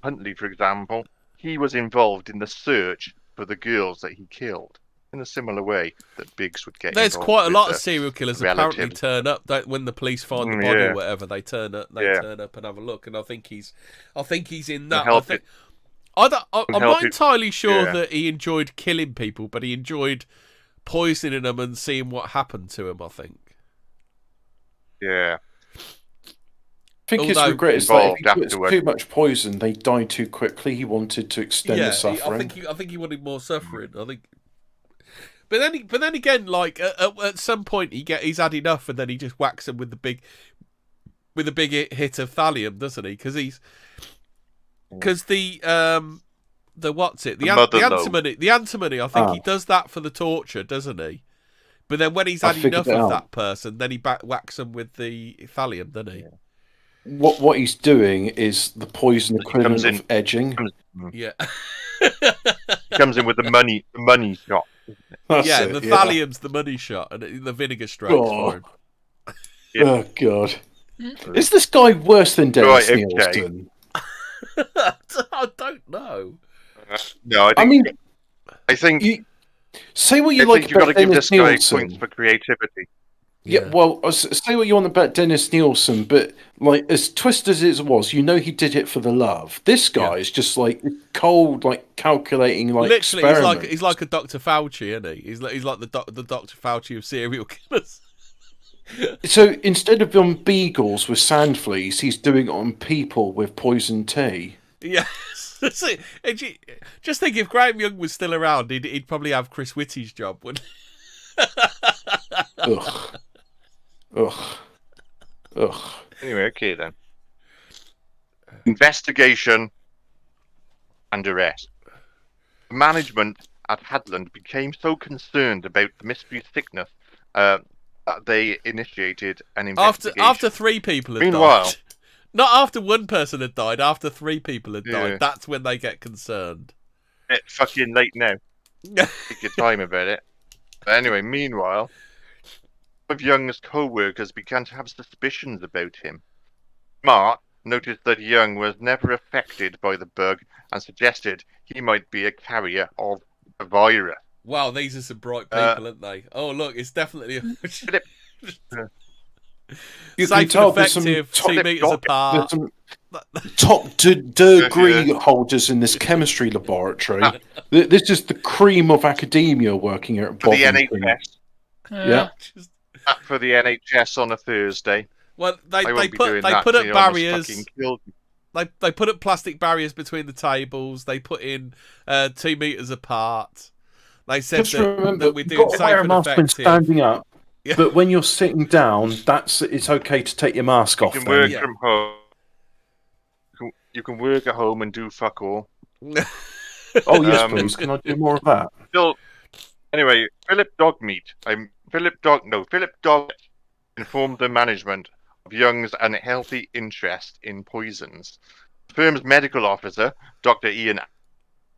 Huntley, for example, he was involved in the search for the girls that he killed in a similar way that Biggs would get. There's quite a lot of serial killers apparently turn up when the police find the body or whatever. They turn up and have a look, and I think he's in that. I'm not entirely sure that he enjoyed killing people, but he enjoyed poisoning them and seeing what happened to him, I think. Yeah. I think his regret is that if he puts too much poison, they die too quickly. He wanted to extend the suffering. I think he wanted more suffering. I think. But then again, like at some point he's had enough, and then he just whacks him with the big hit of thallium, doesn't he? Because the antimony. I think he does that for the torture, doesn't he? But then when he's had enough of that person, then he whacks him with the thallium, doesn't he? Yeah. What he's doing is the poison equivalent of edging. Yeah. He comes in with the money shot. The thallium's the money shot, and the vinegar strokes for him. Yeah. Oh God! Is this guy worse than Dennis Nielsen? I don't know. No, I think. Say what you like about Dennis Nielsen. Points for creativity. Yeah, well, say what you want about Dennis Nielsen, but like as twisted as it was, he did it for the love. This guy is just like cold, like calculating, like literally. He's like a Dr. Fauci, isn't he? He's like the Dr. Fauci of serial killers. So instead of on beagles with sand fleas, he's doing it on people with poison tea. Yes. Just think if Graham Young was still around, he'd probably have Chris Whitty's job, wouldn't he? Ugh. Anyway, okay then. Investigation and arrest. Management at Hadland became so concerned about the mystery sickness that they initiated an investigation. After 3 people had died. Not after one person had died, after 3 people had died. That's when they get concerned. It's fucking late now. Take your time about it. But anyway, meanwhile, one of Young's co-workers began to have suspicions about him. Mark noticed that Young was never affected by the bug and suggested he might be a carrier of the virus. Wow, these are some bright people, aren't they? Oh, look, it's definitely You safe can tell and effective, 2 meters apart. There's some top degree holders in this chemistry laboratory. This is the cream of academia working here at for the NHS. Yeah. For the NHS on a Thursday. Well, they put up barriers. They put up plastic barriers between the tables. They put in 2 meters apart. They said that we're doing safe and effective. Standing up, but when you're sitting down, it's okay to take your mask off. You can work from home. You can work at home and do fuck all. Oh yes, please. Can I do more of that? Anyway, Philip Dogmeat informed the management of Young's unhealthy interest in poisons. The firm's medical officer, Dr. Ian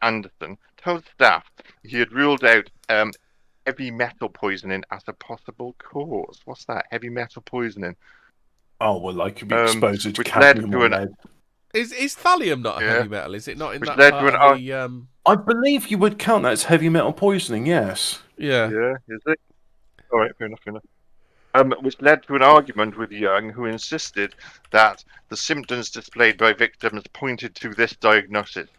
Anderson, told staff he had ruled out heavy metal poisoning as a possible cause. What's that? Heavy metal poisoning? Oh, well, I could be exposed to which led cadmium to or an lead. Is thallium not a heavy metal? Is it not in Which that led part to of the... I believe you would count that as heavy metal poisoning, yes. Yeah. Yeah, is it? All right, fair enough. Which led to an argument with Young, who insisted that the symptoms displayed by victims pointed to this diagnosis.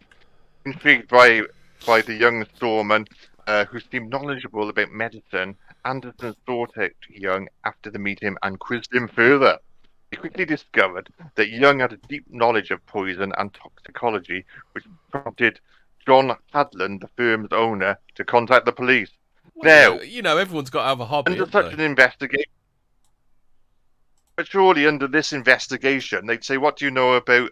Intrigued by the young storeman, who seemed knowledgeable about medicine, Anderson sought out Young after the meeting and quizzed him further. He quickly discovered that Young had a deep knowledge of poison and toxicology, which prompted John Hadland, the firm's owner, to contact the police. Well, now, everyone's got to have a hobby. Under such an investigation, but surely under this investigation, they'd say, "What do you know about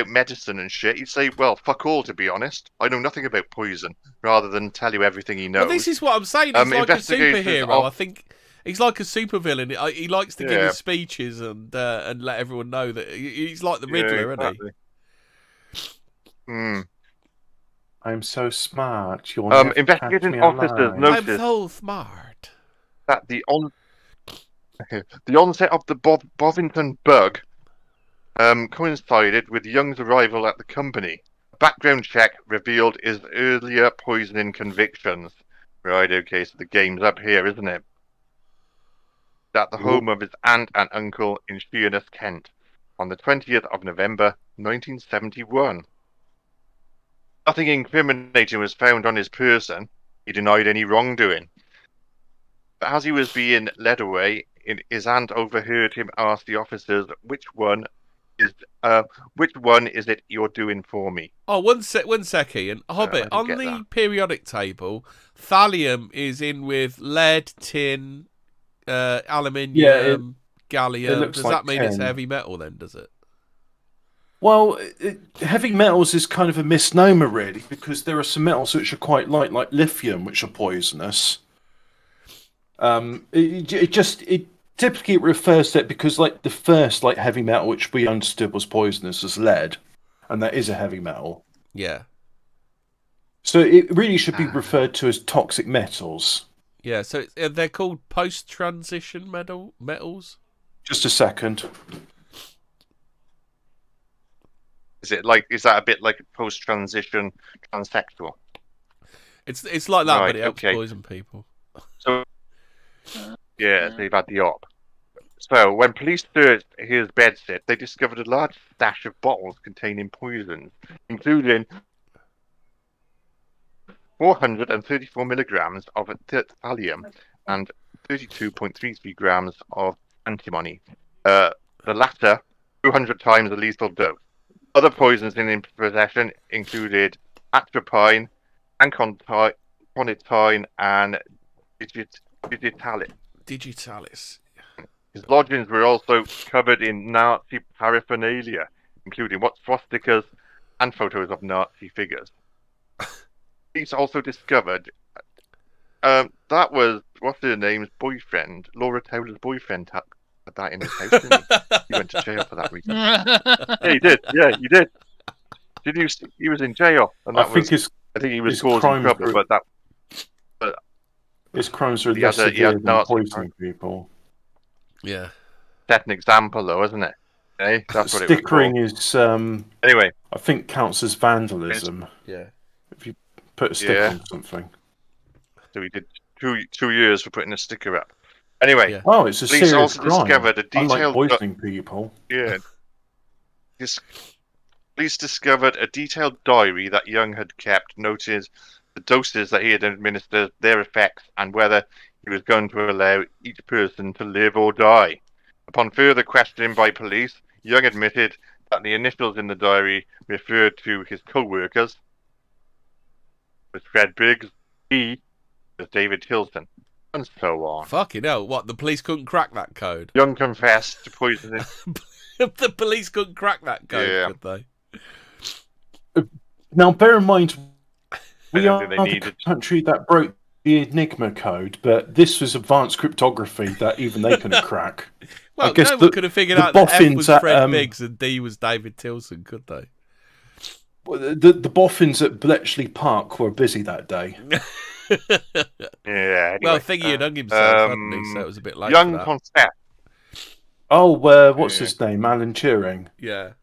medicine and shit?" He'd say, "Well, fuck all, to be honest. I know nothing about poison," rather than tell you everything he knows. Well, this is what I'm saying. He's like a superhero. I think he's like a supervillain. He likes to give his speeches and let everyone know that he's like the Riddler, exactly. Isn't he? I'm so smart. You'll never investigating catch me officers alive. noticed I'm so smart that the onset of the Bovington bug coincided with Young's arrival at the company. A background check revealed his earlier poisoning convictions. Right, okay, so the game's up here, isn't it? At the home of his aunt and uncle in Sheerness, Kent, on the 20th of November, 1971. Nothing incriminating was found on his person. He denied any wrongdoing. But as he was being led away, his aunt overheard him ask the officers, which one is it you're doing for me? Oh, one sec, Ian. Hobbit, on the periodic table, thallium is in with lead, tin, aluminium, gallium. Does that mean it's heavy metal then, does it? Well, heavy metals is kind of a misnomer, really, because there are some metals which are quite light, like lithium, which are poisonous. It typically refers to it because, like, the first heavy metal which we understood was poisonous was lead, and that is a heavy metal. Yeah. So it really should be referred to as toxic metals. Yeah. So they're called post-transition metals. Just a second. Is that a bit like a post-transition transsexual? It's like that, but it helps poison people. So, yeah, they've had the op. So, when police searched his bedsit, they discovered a large stash of bottles containing poisons, including 434 milligrams of thallium and 32.33 grams of antimony. The latter, 200 times the lethal dose. Other poisons in his possession included atropine, aconitine, and digitalis. His lodgings were also covered in Nazi paraphernalia, including swastikas and photos of Nazi figures. Police also discovered that was what's her name's boyfriend, Laura Taylor's boyfriend, had that in his house, didn't he? He went to jail for that reason. Yeah, he did. Yeah, he did. He was in jail, and I think he was causing trouble. But his crimes are less severe than poisoning people. Yeah, that's an example, though, isn't it? Eh? That's what stickering is. Anyway, I think counts as vandalism. Yeah, if you put a sticker on something. So he did 2 years for putting a sticker up. Anyway, it's a serious crime. Discovered a detailed unlike poisoning people. Yeah. Police discovered a detailed diary that Young had kept, noting the doses that he had administered, their effects, and whether he was going to allow each person to live or die. Upon further questioning by police, Young admitted that the initials in the diary referred to his co-workers. Was Fred Briggs, he was David Tilson, and so on. Fucking hell, what, the police couldn't crack that code? Young confessed to poisoning. The police couldn't crack that code, could they? Now, bear in mind, we are the country that broke the Enigma code, but this was advanced cryptography that even they couldn't crack. Well, I guess no one could have figured the out that F boffins was at, Fred Biggs and D was David Tilson, could they? the boffins at Bletchley Park were busy that day. Yeah. Anyway, Well, Thingy had hung himself, hadn't he? So it was a bit late for Young that. confessed. Oh, what's his name? Alan Turing. Yeah.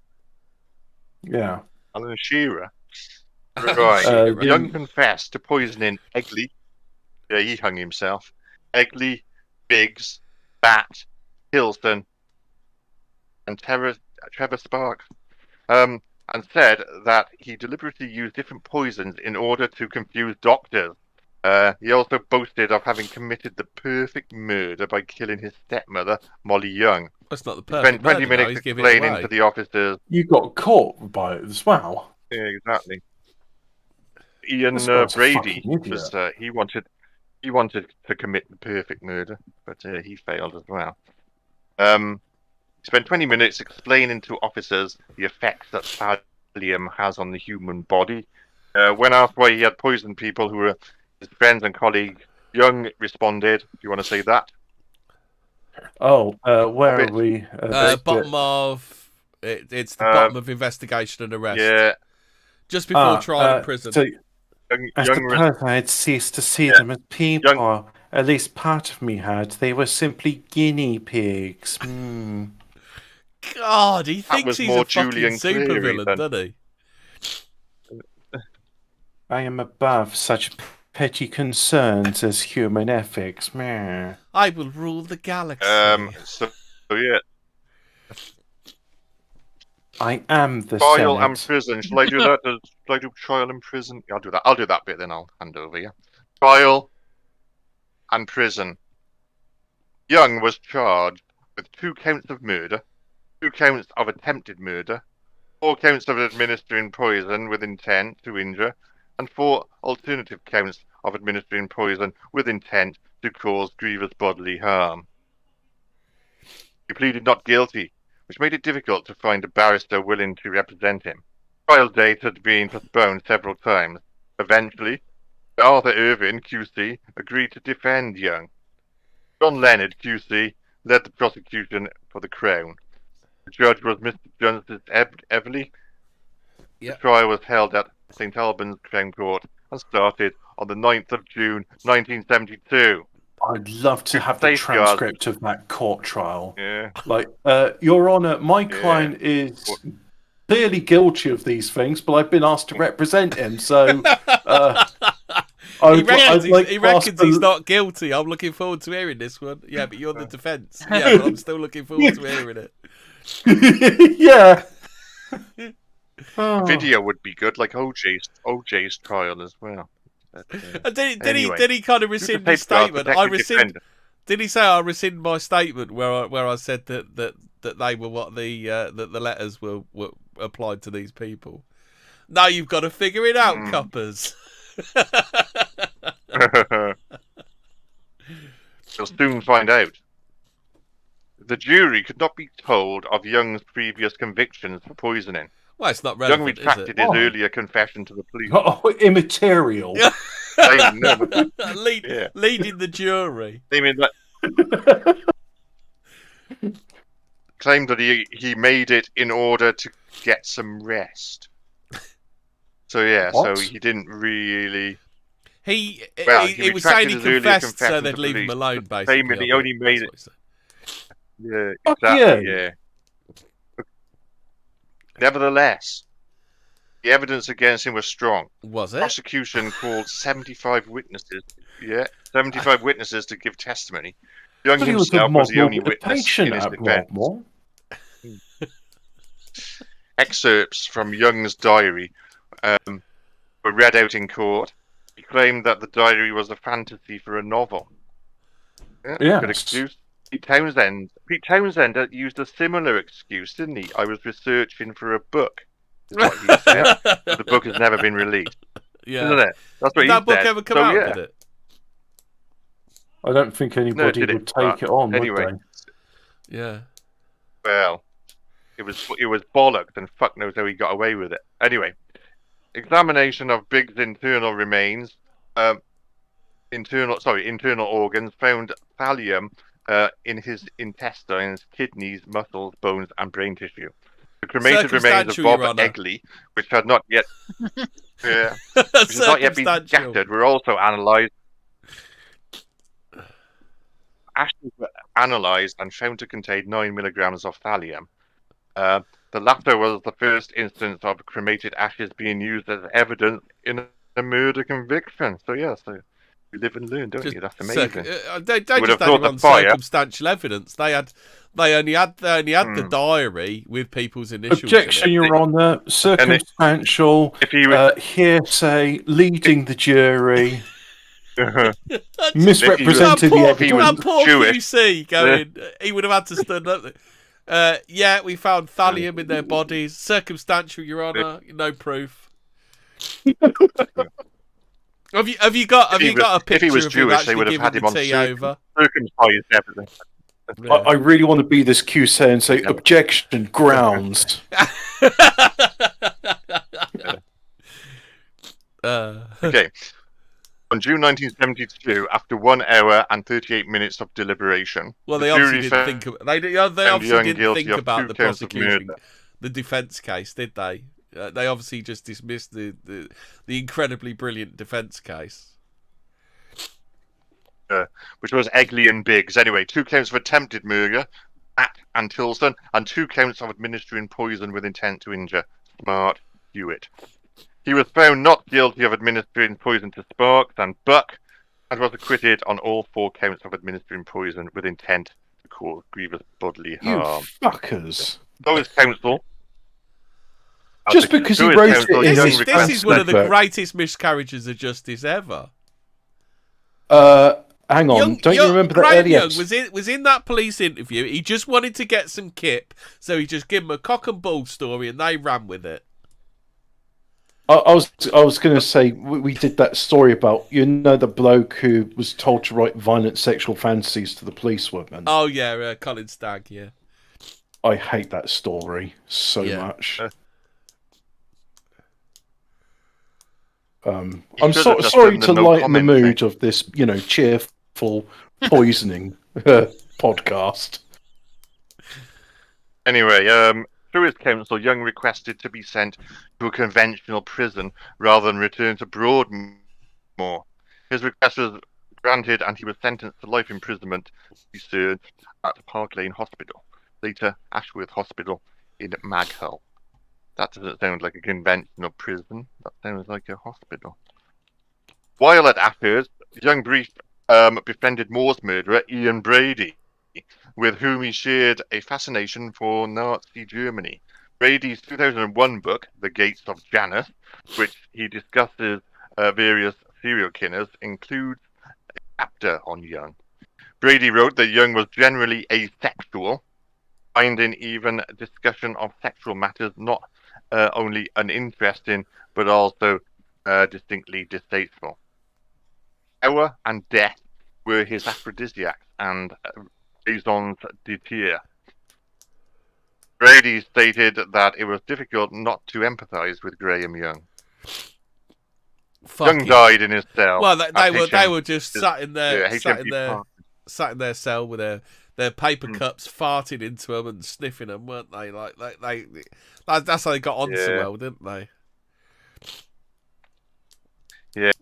Yeah. Alan Shearer. Right. Shearer. Young confessed to poisoning Egley. Yeah, he hung himself. Egley, Biggs, Bat, Hilton, and Trevor Sparks. And said that he deliberately used different poisons in order to confuse doctors. He also boasted of having committed the perfect murder by killing his stepmother, Molly Young. That's not the He perfect spent 20 murder, minutes though. He's giving it explaining away. to the officers. You got caught by it as well. Yeah, exactly. Ian This guy's a Brady fucking idiot. was he wanted to commit the perfect murder, but he failed as well. He spent 20 minutes explaining to officers the effects that thallium has on the human body. When asked why he had poisoned people who were his friends and colleagues, Young responded, "Do you want to say that?" Oh, where Hobbit. are we? Bottom of... It's the bottom of investigation and arrest. Yeah. Just before trial in prison. So, I Young suppose I had ceased to see them as people. At least part of me had. They were simply guinea pigs. God, he That thinks was he's more a fucking Julian Cleary supervillain, than- doesn't he? I am above such petty concerns as human ethics. Meh. I will rule the galaxy. So yeah. I am the Trial Senate. and prison. Shall I do that? Shall I do trial and prison? Yeah, I'll do that. I'll do that bit, then I'll hand over, yeah. Trial and prison. Young was charged with 2 counts of murder, 2 counts of attempted murder, 4 counts of administering poison with intent to injure, and 4 alternative counts of administering poison with intent to cause grievous bodily harm. He pleaded not guilty, which made it difficult to find a barrister willing to represent him. Trial date had been postponed several times. Eventually, Arthur Irvin, QC, agreed to defend Young. John Leonard, QC, led the prosecution for the Crown. The judge was Mr. Justice Everly. Yep. The trial was held at St Albans Crown Court and started on the 9th of June 1972. I'd love to have the Safeguard. transcript of that court trial. Yeah. Like, Your Honour, my client is clearly guilty of these things, but I've been asked to represent him, so... He reckons he's not guilty. I'm looking forward to hearing this one. Yeah, but you're the defence. Yeah, but I'm still looking forward to hearing it. Yeah. Video would be good, like OJ's trial as well. But, And did anyway. he kind of rescind his statement? Did he say I rescind my statement where I said that they were what that the letters were applied to these people? Now you've got to figure it out, coppers. You'll soon find out. The jury could not be told of Young's previous convictions for poisoning. Well, it's not Young relevant, retracted his earlier confession to the police. Oh, immaterial. Leading the jury. I mean, claimed that he made it in order to get some rest. So yeah, What? so he didn't really. He was retracted saying he his earlier confessed so confession they'd to leave him police, alone, but basically. claiming he only made it. That's Yeah, Fuck exactly. yeah. Yeah. Nevertheless, the evidence against him was strong. was it? Prosecution called 75 witnesses. Yeah, 75 witnesses to give testimony. Young But he was a himself was the only model witness patient in his at defense. Broadmoor. Excerpts from Young's diary were read out in court. He claimed that the diary was a fantasy for a novel. Yes. Good excuse. Pete Townsend used a similar excuse, didn't he? I was researching for a book. Is what he said. But the book has never been released, Yeah. isn't it? That's what Did he that book said. ever come So, out, yeah. did it? I don't think anybody did it? would take it on, Anyway. would they? Yeah. Well, it was bollocks, and fuck knows how he got away with it. Anyway, examination of Biggs' internal remains. internal organs found thallium in his intestines, kidneys, muscles, bones, and brain tissue. The cremated remains of Circumstantial, Bob Your Honour. Egley, which had not yet which has not yet been Circumstantial. scattered, were also analysed. Ashes were analysed and found to contain 9 milligrams of thallium. The latter was the first instance of cremated ashes being used as evidence in a murder conviction. So yeah, so you live and learn, don't you? That's amazing. They would just have thought had the on fire- circumstantial evidence. They only had the diary with people's initials. Objection, in it. Your Honour. Circumstantial, If he was, hearsay, leading the jury, If misrepresenting the if he was evidence. That poor Jewish, QC going. He would have had to stand up. Yeah, we found thallium in their bodies. Circumstantial, Your Honour. No proof. Have you got a picture if he was of him Jewish, they actually would have giving had the him on tea over? circumcised evidence. I really want to be this QC and say, objection, grounds. Okay. On June 1972, after 1 hour and 38 minutes of deliberation, Well, the they obviously jury didn't think. They obviously Young didn't guilty think of about 2 the counts of prosecution, murder. the defence case, did they? They obviously just dismissed the incredibly brilliant defence case. which was Egley and Biggs. Anyway, 2 counts of attempted murder, Matt and Tilson, and 2 counts of administering poison with intent to injure. Smart Hewitt. He was found not guilty of administering poison to Sparks and Buck, and was acquitted on all 4 counts of administering poison with intent to cause grievous bodily You harm. fuckers. So his counsel. Just because he so his wrote counsel, it in Young his This is one of the Network. greatest miscarriages of justice ever. Hang on, don't you remember that Graham early Young episode? was in that police interview. He just wanted to get some kip, so he just gave him a cock and bull story, and they ran with it. I was going to say we did that story about the bloke who was told to write violent sexual fantasies to the policewoman. Oh yeah, Colin Stagg. Yeah, I hate that story so much. I'm should have just sorry done the to no lighten the comment mood thing. of this, cheerful poisoning podcast. Anyway, through his counsel, Young requested to be sent to a conventional prison rather than return to Broadmoor. His request was granted, and he was sentenced to life imprisonment to be served at Park Lane Hospital, later Ashworth Hospital in Maghull. That doesn't sound like a conventional prison. That sounds like a hospital. While at Ashworth, Young befriended Moore's murderer, Ian Brady, with whom he shared a fascination for Nazi Germany. Brady's 2001 book, The Gates of Janus, which he discusses various serial killers, includes a chapter on Young. Brady wrote that Young was generally asexual, finding even discussion of sexual matters not only uninteresting, but also distinctly distasteful. Power and death were his aphrodisiacs and raisons d'etre. Brady stated that it was difficult not to empathise with Graham Young. Young died in his cell. Well, they were just sat in their HMP cell with their paper cups, farting into them and sniffing them, weren't they? That's how they got on so well, didn't they? Yeah,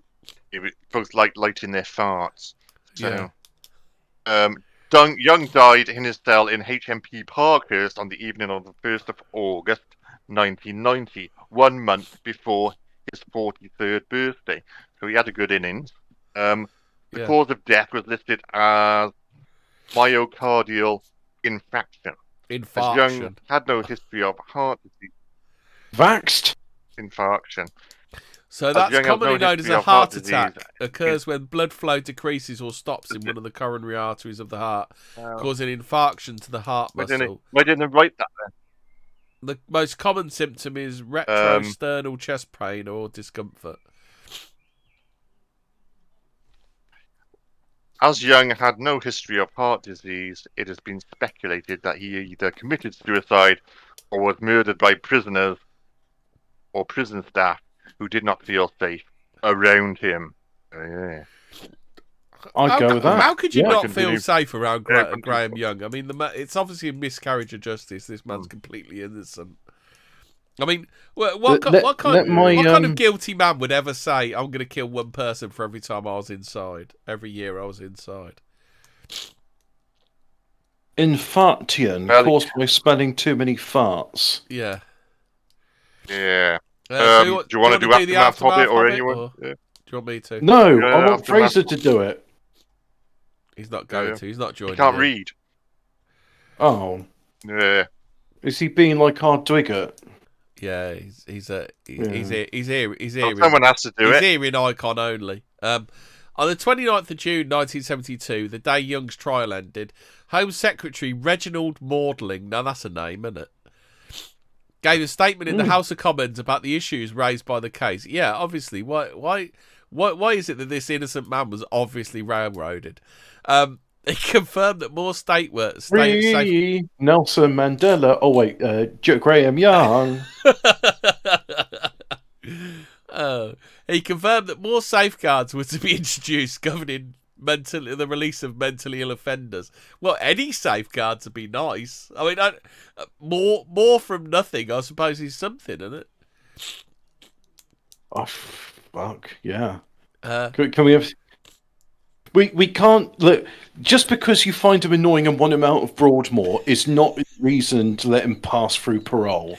both lighting their farts. So, Young died in his cell in HMP Parkhurst on the evening of the 1st of August 1990, 1 month before his 43rd birthday. So he had a good innings. The cause of death was listed as myocardial infarction. As Young had no history of heart disease. Vaxxed? Infarction. So that's commonly known as a heart attack. Occurs when blood flow decreases or stops in one of the coronary arteries of the heart, causing infarction to the heart muscle. Why didn't they write that then? The most common symptom is retrosternal chest pain or discomfort. As Young had no history of heart disease, it has been speculated that he either committed suicide or was murdered by prisoners or prison staff who did not feel safe around him. I'd go with that. How could you Yeah. not feel safe around Yeah, Graham Young? I mean, it's obviously a miscarriage of justice. This man's completely innocent. I mean, what kind of guilty man would ever say, I'm going to kill one person for every time I was inside, every year I was inside? Infarction caused by smelling too many farts. Yeah. Yeah. So do you want to do Aftermath Hobbit or anyone? Or do you want me to? No, Yeah, I want Fraser to do it. He's not going to. He's not joining. He can't read. Oh. Yeah. Is he being like our Dwiggett? Yeah, he's here. Someone has to do He's it. here in icon only. On the 29th of June 1972, the day Young's trial ended, Home Secretary Reginald Maudling, now that's a name, isn't it? Gave a statement in the House of Commons about the issues raised by the case. Yeah, obviously. Why is it that this innocent man was obviously railroaded? He confirmed that more Nelson Mandela. Oh wait, Graham Young. He confirmed that more safeguards were to be introduced governing the release of mentally ill offenders. Well, any safeguards would be nice. I mean, more from nothing, I suppose, is something, isn't it? Oh fuck yeah! Can we have? We can't look. Just because you find him annoying and want him out of Broadmoor is not a reason to let him pass through parole.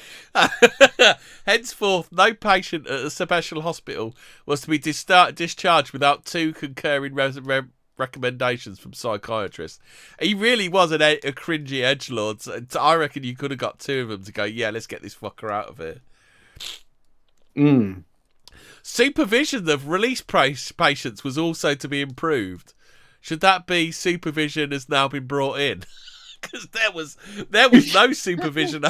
Henceforth, no patient at a special hospital was to be discharged without two concurring recommendations from psychiatrists. He really was a cringy edgelord. So I reckon you could have got two of them to go, yeah, let's get this fucker out of here. Supervision of release patients was also to be improved. Should that be supervision has now been brought in? Because there was no supervision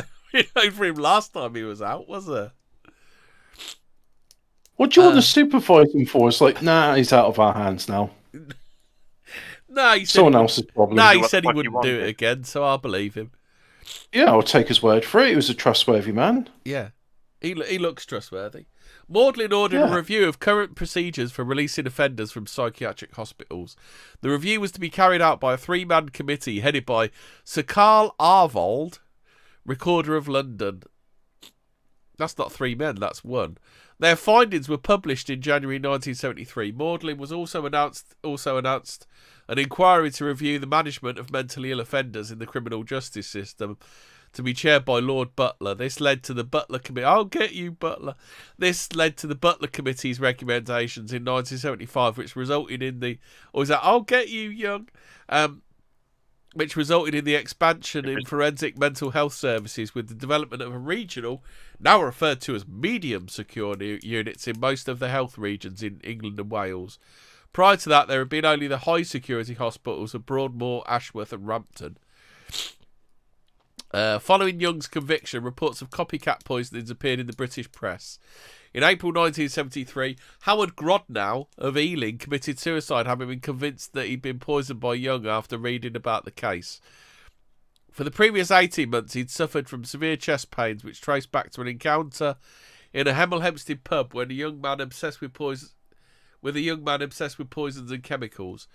over him last time he was out, was there? What do you want to supervise him for? It's like, nah, he's out of our hands now. No, he said someone else's problem. No, he said he wouldn't do it again, so I'll believe him. Yeah, I'll take his word for it. He was a trustworthy man. Yeah, he looks trustworthy. Maudlin ordered a review of current procedures for releasing offenders from psychiatric hospitals. The review was to be carried out by a three-man committee headed by Sir Carl Arvold, Recorder of London. That's not three men, that's one. Their findings were published in January 1973. Maudlin was also announced an inquiry to review the management of mentally ill offenders in the criminal justice system, to be chaired by Lord Butler. This led to the Butler Committee. I'll get you, Butler. This led to the Butler Committee's recommendations in 1975, which resulted in the... Or is that I'll get you, Young? Which resulted in the expansion in forensic mental health services with the development of a regional, now referred to as medium security units in most of the health regions in England and Wales. Prior to that, there had been only the high security hospitals of Broadmoor, Ashworth and Rampton. Following Young's conviction, reports of copycat poisonings appeared in the British press. In April 1973, Howard Grodnow of Ealing committed suicide, having been convinced that he'd been poisoned by Young after reading about the case. For the previous 18 months, he'd suffered from severe chest pains, which traced back to an encounter in a Hemel Hempstead pub when a young man obsessed with poisons and chemicals.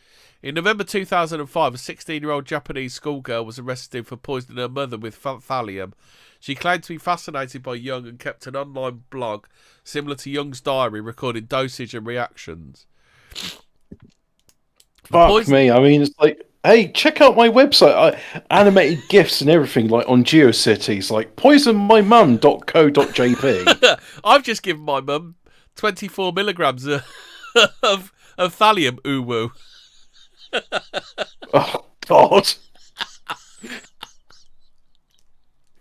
In November 2005, a 16-year-old Japanese schoolgirl was arrested for poisoning her mother with thallium. She claimed to be fascinated by Young and kept an online blog similar to Young's diary, recording dosage and reactions. Fuck me, I mean, it's like, hey, check out my website. Animated GIFs and everything, like on GeoCities, like poisonmymum.co.jp. I've just given my mum 24 milligrams of thallium uwu. Oh, God.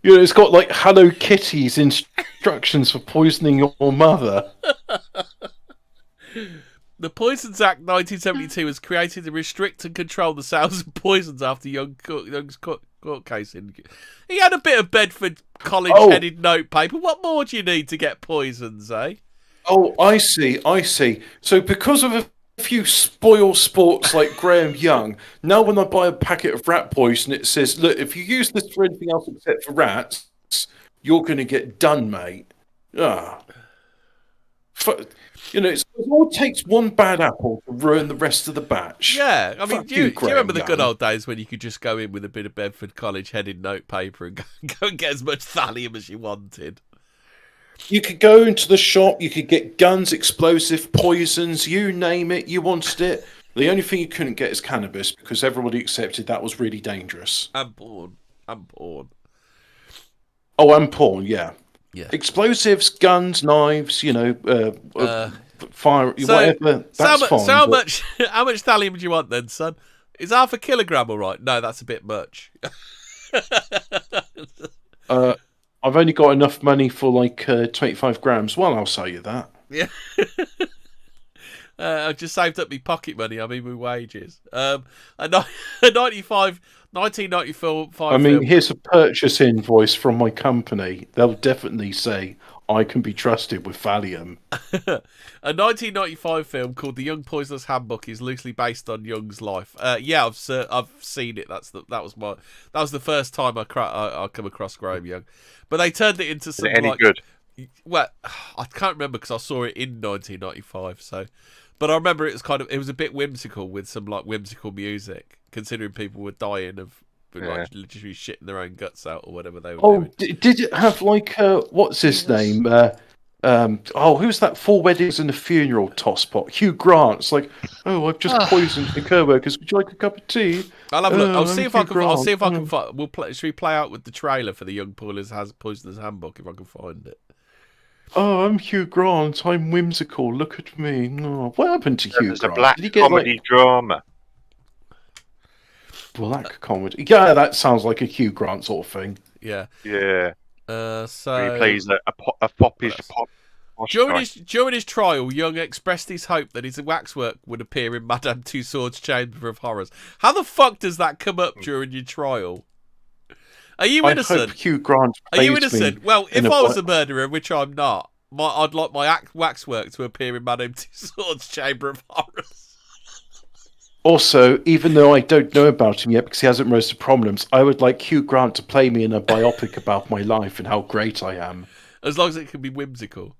You know, it's got like Hello Kitty's instructions for poisoning your mother. The Poisons Act 1972 was created to restrict and control the sales of poisons after Young's court case. He had a bit of Bedford college-headed notepaper. What more do you need to get poisons, eh? Oh, I see. So because of a few spoil sports like Graham Young, now when I buy a packet of rat poison, it says, look, if you use this for anything else except for rats, you're going to get done, mate. You know, it all takes one bad apple to ruin the rest of the batch. Yeah, I mean, Fuck do you Graham remember the good Young. old days when you could just go in with a bit of Bedford College headed notepaper and go and get as much thallium as you wanted? You could go into the shop, you could get guns, explosive, poisons, you name it, you wanted it. The only thing you couldn't get is cannabis because everybody accepted that was really dangerous. I'm bored. Oh, and porn, yeah. Yeah. Explosives, guns, knives, you know, fire, So, whatever. That's fine. So how much thallium do you want then, son? Is half a kilogram all right? No, that's a bit much. I've only got enough money for like 25 grams. Well, I'll sell you that. Yeah. I've just saved up my pocket money. I mean, my wages. A 1994 I mean, film. here's a purchase invoice from my company. They'll definitely say I can be trusted with Valium. A 1995 film called The Young Poisoner's Handbook is loosely based on Young's life. Yeah, I've seen it. That was the first time I come across Graham Young, but they turned it into something any like good? Well, I can't remember because I saw it in 1995. So, but I remember it was a bit whimsical with some like whimsical music, considering people were dying of like literally shitting their own guts out or whatever they were doing. Did it have like what's his name? Who's that? 4 Weddings and a Funeral tosspot? Hugh Grant's like, I've just poisoned the co-workers. Would you like a cup of tea? I'll have a look. I'll see if I can Grant. find. Should we play out with the trailer for the Young Poisoner's Handbook if I can find it? Oh, I'm Hugh Grant. I'm whimsical. Look at me. Oh, what happened to Hugh It's Grant? a black Did he get comedy drama. black comedy? Yeah, that sounds like a Hugh Grant sort of thing. Yeah. Yeah. So He plays a foppish pop. During his trial, Young expressed his hope that his waxwork would appear in Madame Tussauds Chamber of Horrors. How the fuck does that come up during your trial? Are you innocent? I hope Hugh Grant Are you plays innocent? me Well, if in a I was a murderer, which I'm not, I'd like my waxwork to appear in Madame Tussauds Chamber of Horrors. Also, even though I don't know about him yet because he hasn't rose to prominence, I would like Hugh Grant to play me in a biopic about my life and how great I am. As long as it can be whimsical.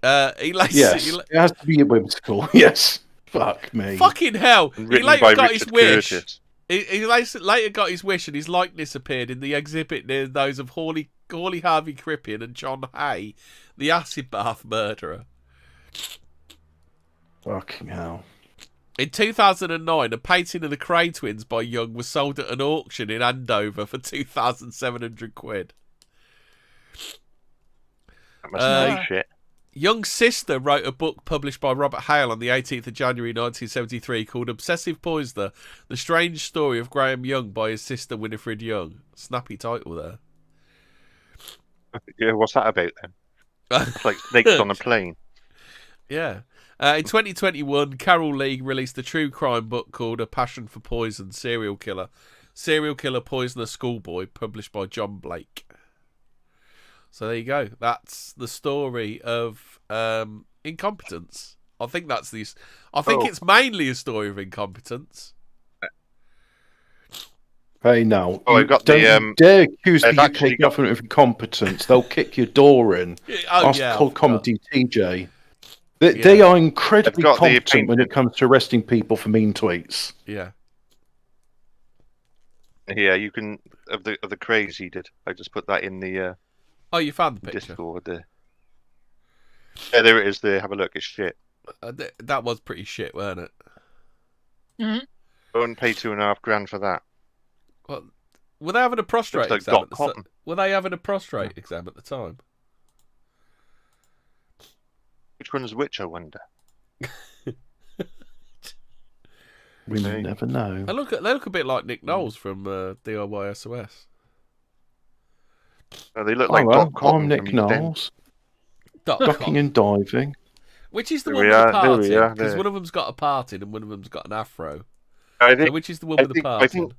Yes, it has to be whimsical. Yes. Fuck me. Fucking hell. He Written later by got his Richard wish. Curtis. He later got his wish and his likeness appeared in the exhibit near those of Hawley Harvey Crippen and John Hay, the acid bath murderer. Fucking hell. In 2009, a painting of the Cray twins by Young was sold at an auction in Andover for £2,700. That must be shit. Young's sister wrote a book published by Robert Hale on the 18th of January 1973 called Obsessive Poisoner, The Strange Story of Graham Young by his sister Winifred Young. Snappy title there. Yeah, what's that about then? It's like snakes on a plane. Yeah. In 2021, Carol Lee released a true crime book called A Passion for Poison, Serial Killer Poisoner Schoolboy, published by John Blake. So there you go. That's the story of incompetence. I think it's mainly a story of incompetence. Hey, now, I got don't dare accuse the UK government of incompetence. They'll kick your door in. Ask Comedy TJ. They are incredibly competent when it comes to arresting people for mean tweets. Yeah. Yeah, you can of the craze he did. I just put that in the. Oh, you found the picture. Discord. Yeah, there it is. There, have a look. It's shit. That was pretty shit, weren't it? Mm-hmm. I wouldn't pay $2,500 for that. Well, were they having a prostrate Like exam? Were they having a prostrate exam at the time? Which one's which, I wonder? We never know. They look a bit like Nick Knowles from DIY SOS. Oh, they look like I'm Nick Knowles. Ducking and diving. Which is the one with the parting? Because one of them's got a parting and one of them's got an afro. Which is the one with the parting? I think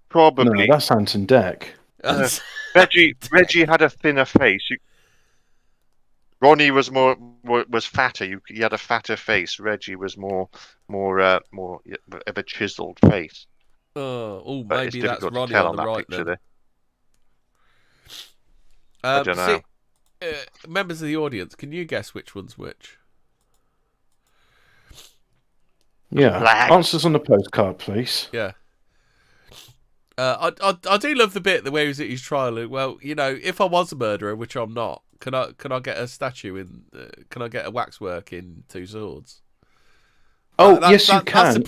probably. No, that's Anton Deck. Reggie had a thinner face. Ronnie was was fatter. He had a fatter face. Reggie was more of a chiseled face. Maybe that's Ronnie on the right then. I don't know. Members of the audience, can you guess which one's which? Yeah. Flag. Answers on the postcard, please. Yeah. I do love the bit where he's at his trial. Well, you know, if I was a murderer, which I'm not, can I get a statue in? Can I get a waxwork in Two Swords? Oh, yes, you can.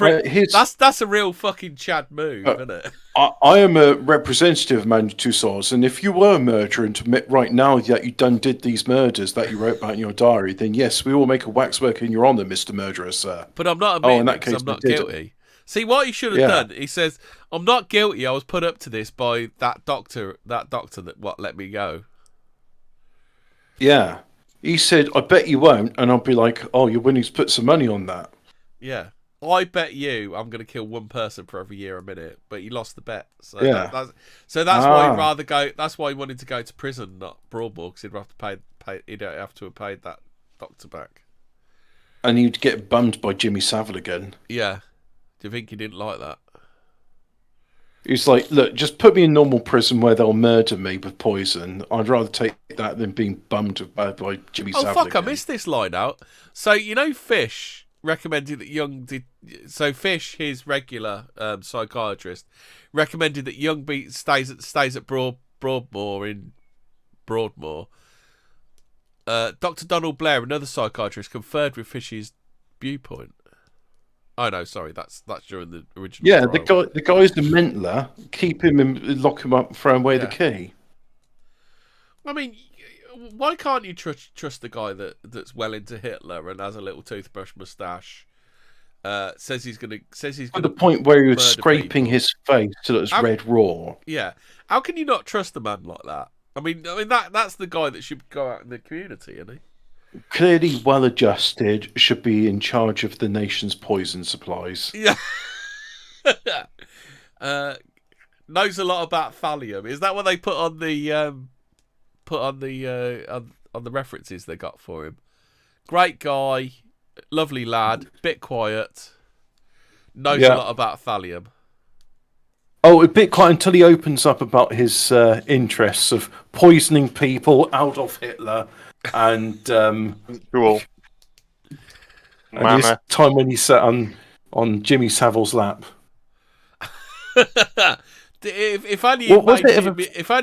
That's a real fucking Chad move, isn't it? I am a representative of Man Two Swords, and if you were a murderer and to admit right now that you did these murders that you wrote about in your diary, then yes, we will make a waxwork in your honour, Mr. Murderer, sir. But I'm not admitting because I'm not guilty. See, what he should have done, he says, I'm not guilty, I was put up to this by that doctor that let me go. Yeah. He said, I bet you won't, and I'll be like, oh, you're willing to put some money on that. Yeah. I bet you I'm going to kill one person for every year a minute, but he lost the bet. So that's why he'd rather go. That's why he wanted to go to prison, not Broadmoor, because he'd have to pay. He'd have to have paid that doctor back. And you'd get bummed by Jimmy Savile again. Yeah. Do you think he didn't like that? He's like, look, just put me in normal prison where they'll murder me with poison. I'd rather take that than being bummed by Jimmy Savile. Oh fuck! Again. I missed this line out. So you know, Fish recommended that Young did. So Fish, his regular psychiatrist, recommended that Young stays at Broadmoor in Broadmoor. Dr. Donald Blair, another psychiatrist, conferred with Fish's viewpoint. Oh no, sorry, that's during the original. Yeah, trial. the guy's the mentler. Keep him and lock him up and throw away the key. I mean, why can't you trust the guy that's well into Hitler and has a little toothbrush moustache? Says he's gonna to the point where he was scraping people. his face till it was red raw. Yeah, how can you not trust a man like that? I mean that's the guy that should go out in the community, isn't he? Clearly well adjusted, should be in charge of the nation's poison supplies. Yeah. Knows a lot about thallium. Is that what they put on the on the references they got for him? Great guy, lovely lad, bit quiet, knows a lot about thallium. Oh, a bit quiet until he opens up about his interests of poisoning people, Adolf Hitler, and cool. And his time when he sat on Jimmy Savile's lap. If only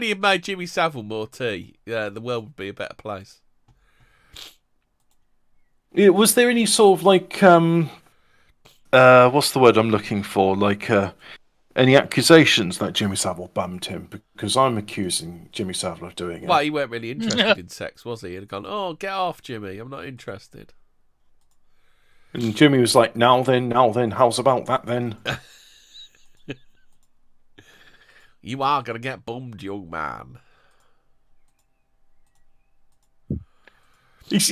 he'd made Jimmy Savile more tea, the world would be a better place. Was there any sort of like what's the word I'm looking for? Like any accusations that Jimmy Savile bummed him? Because I'm accusing Jimmy Savile of doing it. Well, he weren't really interested in sex, was he? He'd have gone, "Oh, get off, Jimmy! I'm not interested." And Jimmy was like, now then, how's about that then? You are going to get bummed, young man. He's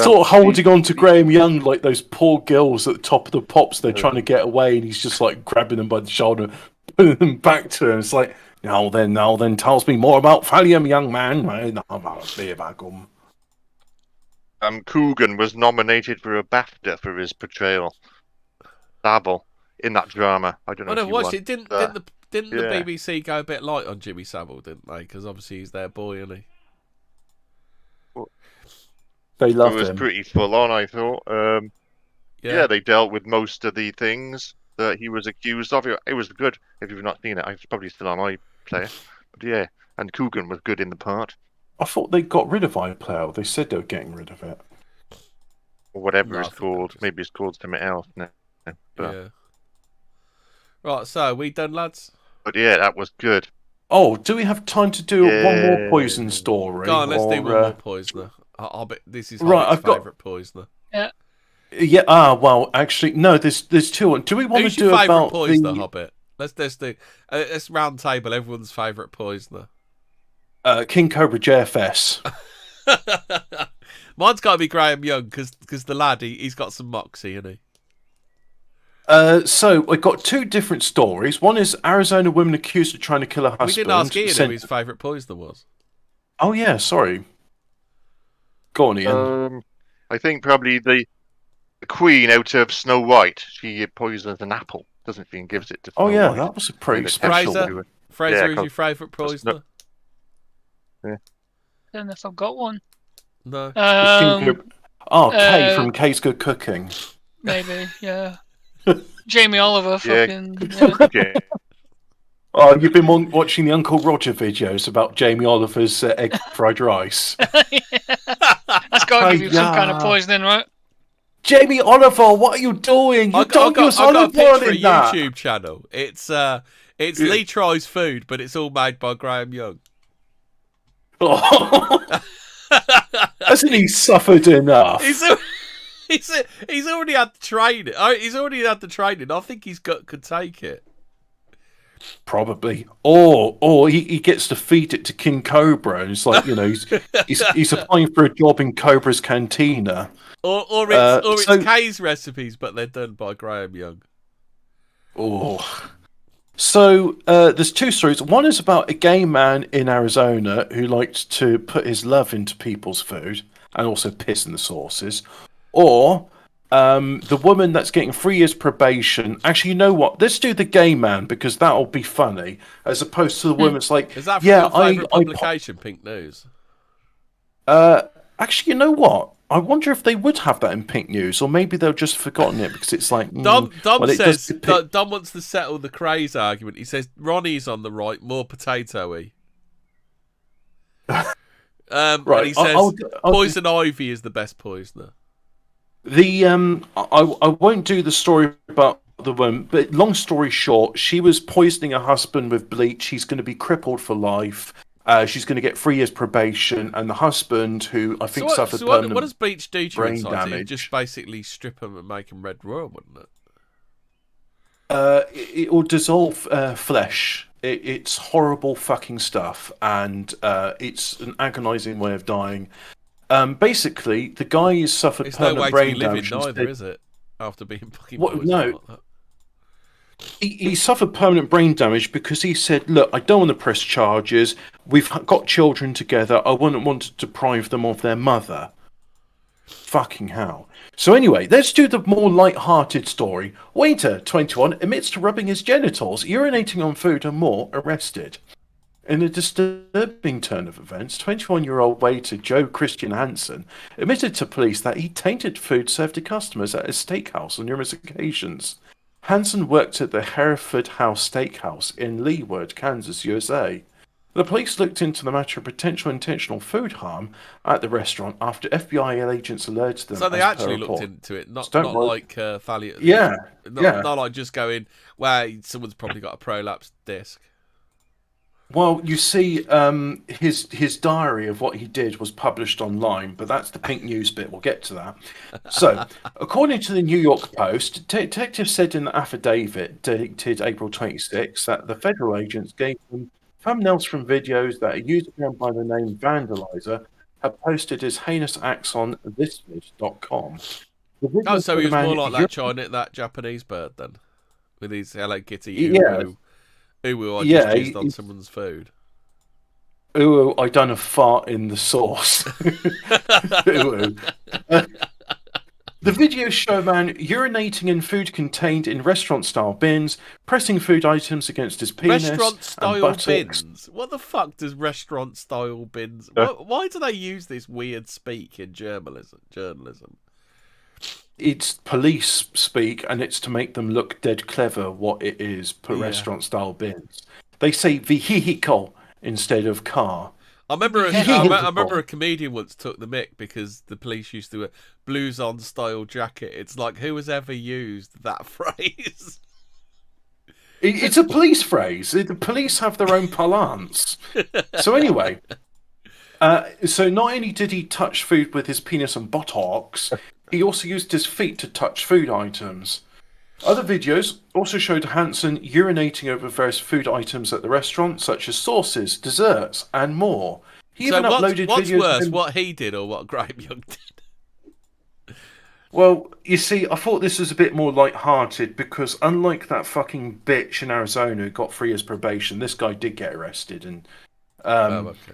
sort of holding on to Graham Young like those poor girls at the top of the pops. They're trying to get away, and he's just like grabbing them by the shoulder, putting them back to him. It's like, now then, tells me more about thallium, young man. Coogan was nominated for a BAFTA for his portrayal. Savile in that drama. I don't know. I watched it. Didn't the BBC go a bit light on Jimmy Savile? Didn't they? Because obviously he's their boy, isn't he? They loved him. It was pretty full on, I thought. Yeah, they dealt with most of the things that he was accused of. It was good. If you've not seen it, it's probably still on iPlayer. But yeah, and Coogan was good in the part. I thought they got rid of iPlayer. They said they were getting rid of it. Or whatever it's called. Maybe it's called something else now. But... yeah. Right, so we done, lads? But yeah, that was good. Oh, do we have time to do one more poison story? Go on, let's do one more poisoner. This is I've favourite poisoner. Yeah. Yeah. Well, actually, no. There's two. Do we want to do about poisoner, Hobbit? Let's round table everyone's favourite poisoner. King Cobra JFS. Mine's got to be Graham Young because the lad he's got some moxie, isn't he? So I got two different stories. One is Arizona woman accused of trying to kill her husband. We didn't ask Ian who his favourite poisoner was. Oh yeah, sorry. Go on, Ian. I think probably the queen out of Snow White. She poisons an apple, doesn't she, and gives it to Snow White. That was a pretty special. Fraser is your favourite poisoner? I don't know if I've got one. No. Kay from Kay's Good Cooking. Maybe, yeah. Jamie Oliver, Yeah. fucking. Yeah. Oh, you've been watching the Uncle Roger videos about Jamie Oliver's egg fried rice. That's got to give you some kind of Hiya. poisoning, right? Jamie Oliver, what are you doing? You don't use I got a olive picture oil for a in that. YouTube channel. It's Lee Tries Food, but it's all made by Graham Young. Oh. Hasn't he suffered enough? He's already had the training. He's already had the training. I think his gut could take it. Probably. Or he gets to feed it to King Cobra, and it's like, he's applying for a job in Cobra's cantina. Or it's Kay's recipes, but they're done by Graham Young. Oh. So there's two stories. One is about a gay man in Arizona who liked to put his love into people's food and also piss in the sauces. Or the woman that's getting 3 years probation. Actually, you know what? Let's do the gay man because that'll be funny, as opposed to the woman that's like, is that from your favourite publication, Pink News? Actually, you know what? I wonder if they would have that in Pink News, or maybe they've just forgotten it because it's like. Dom says Dom wants to settle the craze argument. He says Ronnie's on the right, more potatoey. Right. And he says poison ivy is the best poisoner. I won't do the story about the woman, but long story short, she was poisoning her husband with bleach. He's going to be crippled for life. She's going to get 3 years probation, and the husband, who I think suffered permanent what does bleach do to brain inside? damage. It just basically strip them and make them red raw, wouldn't it? It will dissolve flesh. It's horrible fucking stuff, and it's an agonising way of dying. Basically, the guy has suffered permanent brain damage. It's no way to be living neither, is it? After being fucking poisoned like that. He suffered permanent brain damage because he said, look, I don't want to press charges. We've got children together. I wouldn't want to deprive them of their mother. Fucking hell. So anyway, let's do the more light-hearted story. Waiter, 21, admits to rubbing his genitals, urinating on food and more, arrested. In a disturbing turn of events, 21-year-old waiter Joe Christian Hansen admitted to police that he tainted food served to customers at his steakhouse on numerous occasions. Hansen worked at the Hereford House Steakhouse in Leeward, Kansas, USA. The police looked into the matter of potential intentional food harm at the restaurant after FBI agents alerted them. So they actually looked into it, not like Thalia. Yeah, not like just going, well, someone's probably got a prolapsed disc. Well, you see, his diary of what he did was published online, but that's the Pink News bit. We'll get to that. So, according to the New York Post, detectives said in the affidavit dated April 26 that the federal agents gave them thumbnails from videos that a user by the name Vandalizer had posted his heinous acts on thisvid.com. Oh, so he was more like that Japanese bird then, with his Hello Kitty. Ooh, I just jizzed on someone's food. Ooh, I done a fart in the sauce. Ooh. The videos show a man urinating in food contained in restaurant-style bins, pressing food items against his penis. Restaurant-style bins? What the fuck does restaurant-style bins... Why do they use this weird speak in journalism? It's police speak, and it's to make them look dead clever what it is, restaurant-style bins. They say vehicle instead of car. I remember a comedian once took the mick because the police used to blues on style jacket. It's like, who has ever used that phrase? It's a police phrase. The police have their own parlance. So anyway, so not only did he touch food with his penis and buttocks, he also used his feet to touch food items. Other videos also showed Hansen urinating over various food items at the restaurant, such as sauces, desserts, and more. He even uploaded what's videos. What's worse, what he did or what Graham Young did? Well, you see, I thought this was a bit more light-hearted because unlike that fucking bitch in Arizona who got 3 years probation, this guy did get arrested. And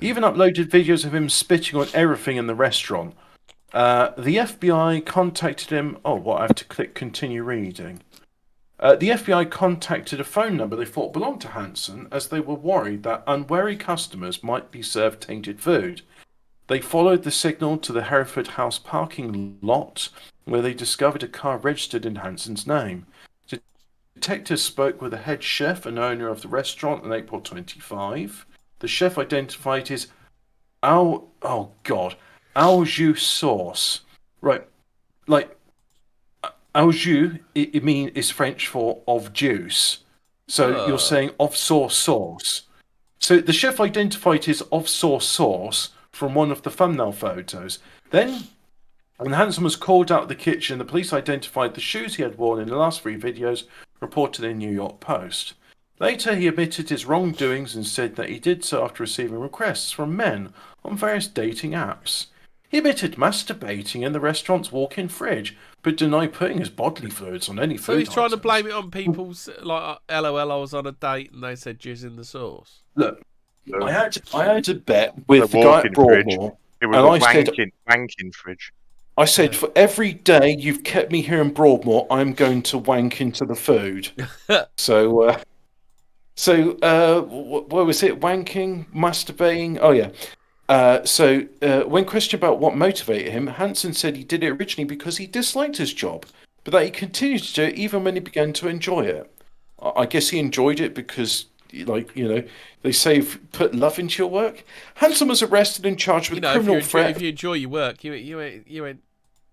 he even uploaded videos of him spitting on everything in the restaurant. The FBI contacted him. I have to click continue reading. The FBI contacted a phone number they thought belonged to Hansen as they were worried that unwary customers might be served tainted food. They followed the signal to the Hereford House parking lot where they discovered a car registered in Hansen's name. Detectives spoke with the head chef and owner of the restaurant on April 25. The chef identified his au jus sauce. Right, like au jus, it is French for of juice. So you're saying of sauce. So the chef identified his of sauce from one of the thumbnail photos. Then, when Hansen was called out of the kitchen, the police identified the shoes he had worn in the last 3 videos, reported in the New York Post. Later, he admitted his wrongdoings and said that he did so after receiving requests from men on various dating apps. He admitted masturbating in the restaurant's walk-in fridge, but denied putting his bodily fluids on any food. So he's trying to items. blame it on people's like, LOL, I was on a date and they said jizz in the sauce. Look, I had a bet with the guy at Broadmoor, It was and a I said, wanking fridge. I said, for every day you've kept me here in Broadmoor, I'm going to wank into the food. So, what was it? Wanking, masturbating? Oh yeah. When questioned about what motivated him, Hansen said he did it originally because he disliked his job, but that he continued to do it even when he began to enjoy it. I guess he enjoyed it because, like, you know, they say put love into your work. Hansen was arrested and charged with criminal threat. If you enjoy your work, you ain't.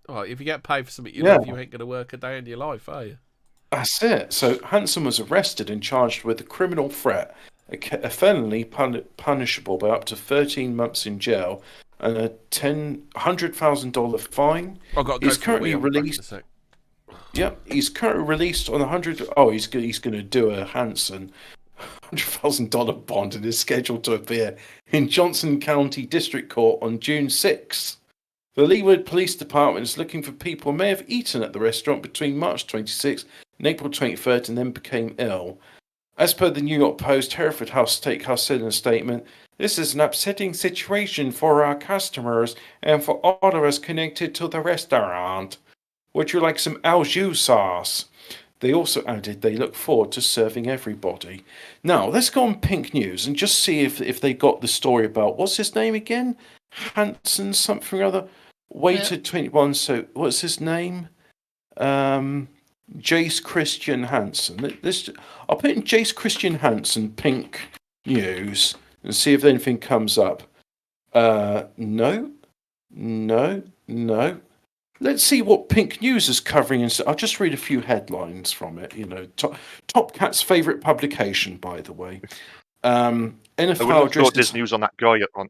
Well, if you get paid for something you love, you ain't going to work a day in your life, are you? That's it. So Hansen was arrested and charged with a criminal threat, a felony punishable by up to 13 months in jail and a $100,000 fine. He's currently released. Yep, he's currently released on 100. Oh, he's going to do a Hansen $100,000 bond and is scheduled to appear in Johnson County District Court on June 6th. The Leawood Police Department is looking for people who may have eaten at the restaurant between March 26th and April 23rd and then became ill. As per the New York Post, Hereford House Steakhouse said in a statement, "This is an upsetting situation for our customers and for all of us connected to the restaurant. Would you like some au jus sauce?" They also added they look forward to serving everybody. Now, let's go on Pink News and just see if they got the story about, what's his name again? Hansen something or other? Waiter 21, so what's his name? Jace Christian Hansen. I'll put in Jace Christian Hansen Pink News and see if anything comes up. No. Let's see what Pink News is covering. I'll just read a few headlines from it. You know, Top Cat's favourite publication, by the way. I would have thought this news on that guy on.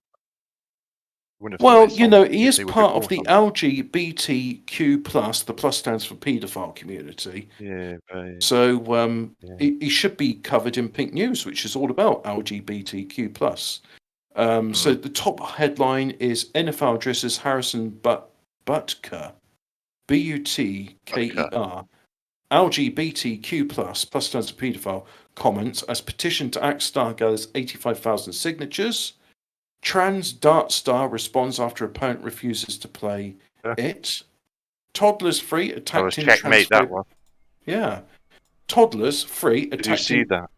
Well, you know, he is part of the LGBTQ+, the plus stands for paedophile community. Yeah. So he should be covered in Pink News, which is all about LGBTQ+. So the top headline is NFL addresses Harrison Butker, Butker, LGBTQ+, plus stands for paedophile, comments as petition to act star gathers 85,000 signatures. Trans Dart Star responds after opponent refuses to play it. Toddlers free attacked in checkmate that one. Yeah. Toddlers free attacked. Did you see that?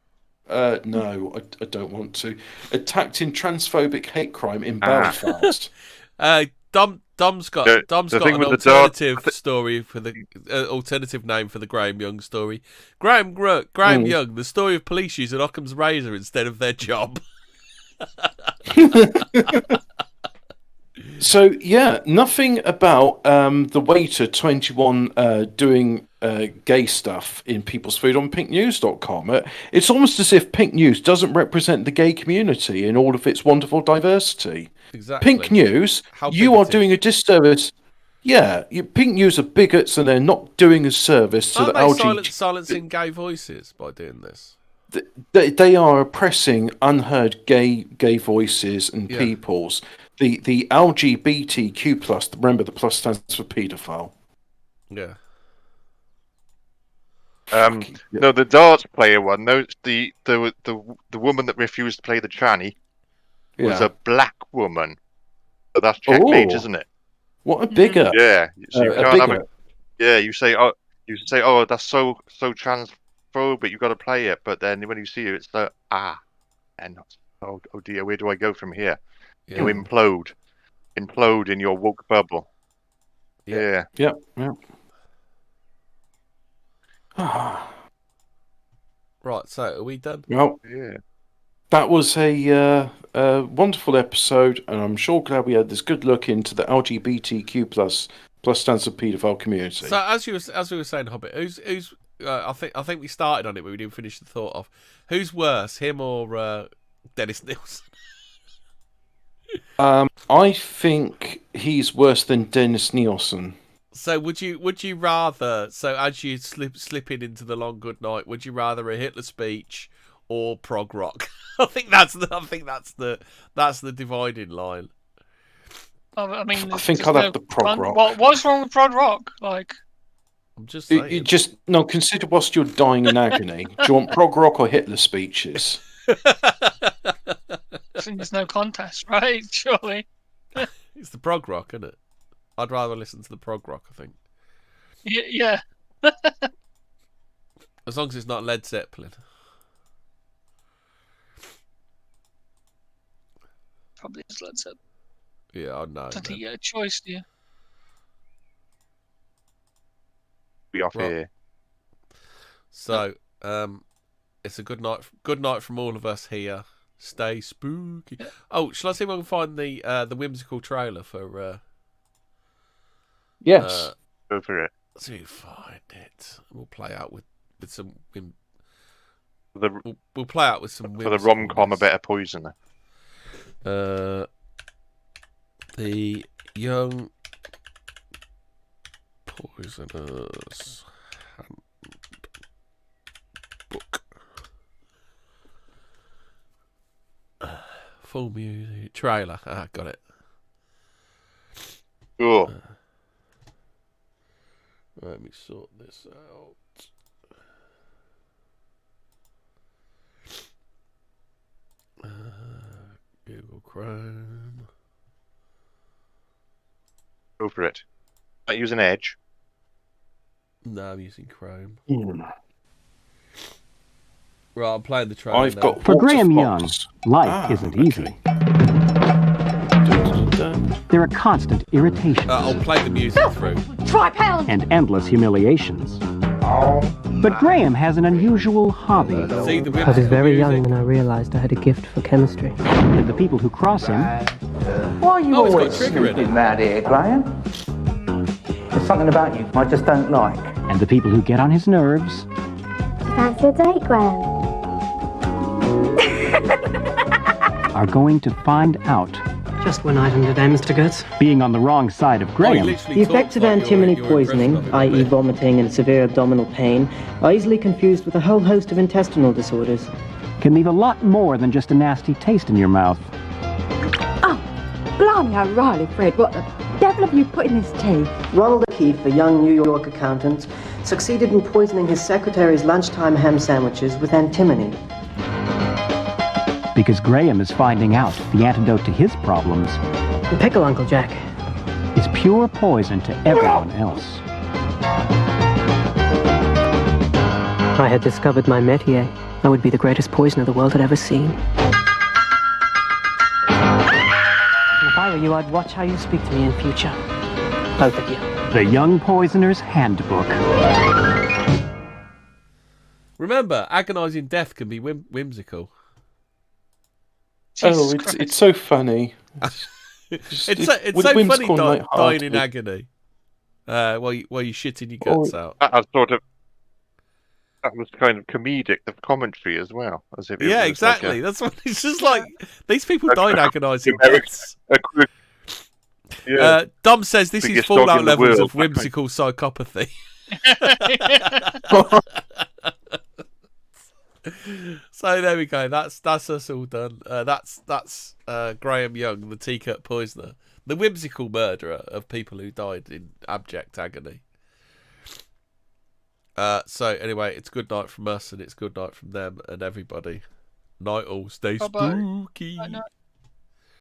No, I don't want to. Attacked in transphobic hate crime in Belfast. Dom's got an alternative story for the alternative name for the Graham Young story. Graham Young, the story of police using Occam's razor instead of their job. So yeah, nothing about the waiter 21 doing gay stuff in people's food on pinknews.com. It's almost as if Pink News doesn't represent the gay community in all of its wonderful diversity. Exactly. Pink News, you are doing a disservice. Yeah, Pink News are bigots and they're not doing a service to the LGBT. Silencing gay voices by doing this. They are oppressing unheard gay voices and peoples. The LGBTQ plus, remember the plus stands for paedophile. Yeah. No, the darts player one. No, the woman that refused to play the tranny was a black woman. So that's checkmate, isn't it? What a bigger. Yeah. So you can't have it. Yeah, you say, oh, that's so transphobic. You got to play it, but then when you see it, it's and oh dear, where do I go from here? You implode in your woke bubble. Yeah. Right, so are we done? Well, Yeah. that was a wonderful episode, and I'm sure glad we had this good look into the LGBTQ plus stands for paedophile community. So as we were saying, Hobbit, who's I think we started on it, but we didn't finish the thought off. Who's worse, him or Dennis Nielsen? I think he's worse than Dennis Nielsen. So would you rather? So as you slipping into the long good night, would you rather a Hitler speech or prog rock? I think that's the dividing line. I mean, I think I'd have the prog rock. What's wrong with prog rock? Like, I'm just saying. You just consider whilst you're dying in agony. Do you want prog rock or Hitler speeches? I think there's no contest, right? Surely. It's the prog rock, isn't it? I'd rather listen to the prog rock, I think. Yeah. As long as it's not Led Zeppelin. Probably is Led Zeppelin. Yeah, I know. I don't think you get a choice, do you? Be off Well, here. So, it's a good night from all of us here. Stay spooky. Yeah. Oh, shall I see if I can find the whimsical trailer for? Yes. Go for it. Let's see if we find it. We'll play out with some. The We'll play out with some. for the rom-com, a better poisoner. The young poisoners book. Full music trailer. Got it. Oh, Let me sort this out. Google Chrome. go for it. Not using Edge. No, I'm using Chrome. Mm. Right, I'm playing the trailer. I've now. got For Graham Waterfox. Young, life isn't easy. There are constant irritations I'll play the music through. and endless humiliations. But Graham has an unusual hobby, See the I was very music? young when I realized I had a gift for chemistry. and the people who cross him Why are you Oh, it's got always trigger in it. snooping round here, Graham? There's something about you I just don't like. and the people who get on his nerves Fancy a date, Graham? are going to find out. Just one item today, Mr. Goetz. Being on the wrong side of Oh, he Graham literally The effects talks of like antimony your poisoning, impression of him, i.e. mate. vomiting and severe abdominal pain, are easily confused with a whole host of intestinal disorders. can leave a lot more than just a nasty taste in your mouth. Blimey, O'Reilly, Fred, what the devil have you put in this tea? Ronald O'Keefe, a young New York accountant, succeeded in poisoning his secretary's lunchtime ham sandwiches with antimony. Because Graham is finding out the antidote to his problems The pickle, Uncle Jack. is pure poison to everyone else. If I had discovered my métier, I would be the greatest poisoner the world had ever seen. If I were you, I'd watch how you speak to me in future. Both of you. The Young Poisoner's Handbook. Remember, agonising death can be whimsical. Oh, Jesus it's so funny. It's Just- so, it's with so funny whimsical dying in lighthearted. agony. While you shitting your guts out. That was kind of comedic, the commentary as well, as if it Yeah, was exactly. Like That's what it's just like. These people die in agonising American- deaths. yeah. Dom says this is Biggest dog fallout in the levels world. of whimsical psychopathy. So there we go. That's us all done. That's Graham Young, the teacup poisoner, the whimsical murderer of people who died in abject agony. So anyway, it's good night from us, and it's good night from them and everybody. Night all. Stay Bye-bye. spooky. Night, night.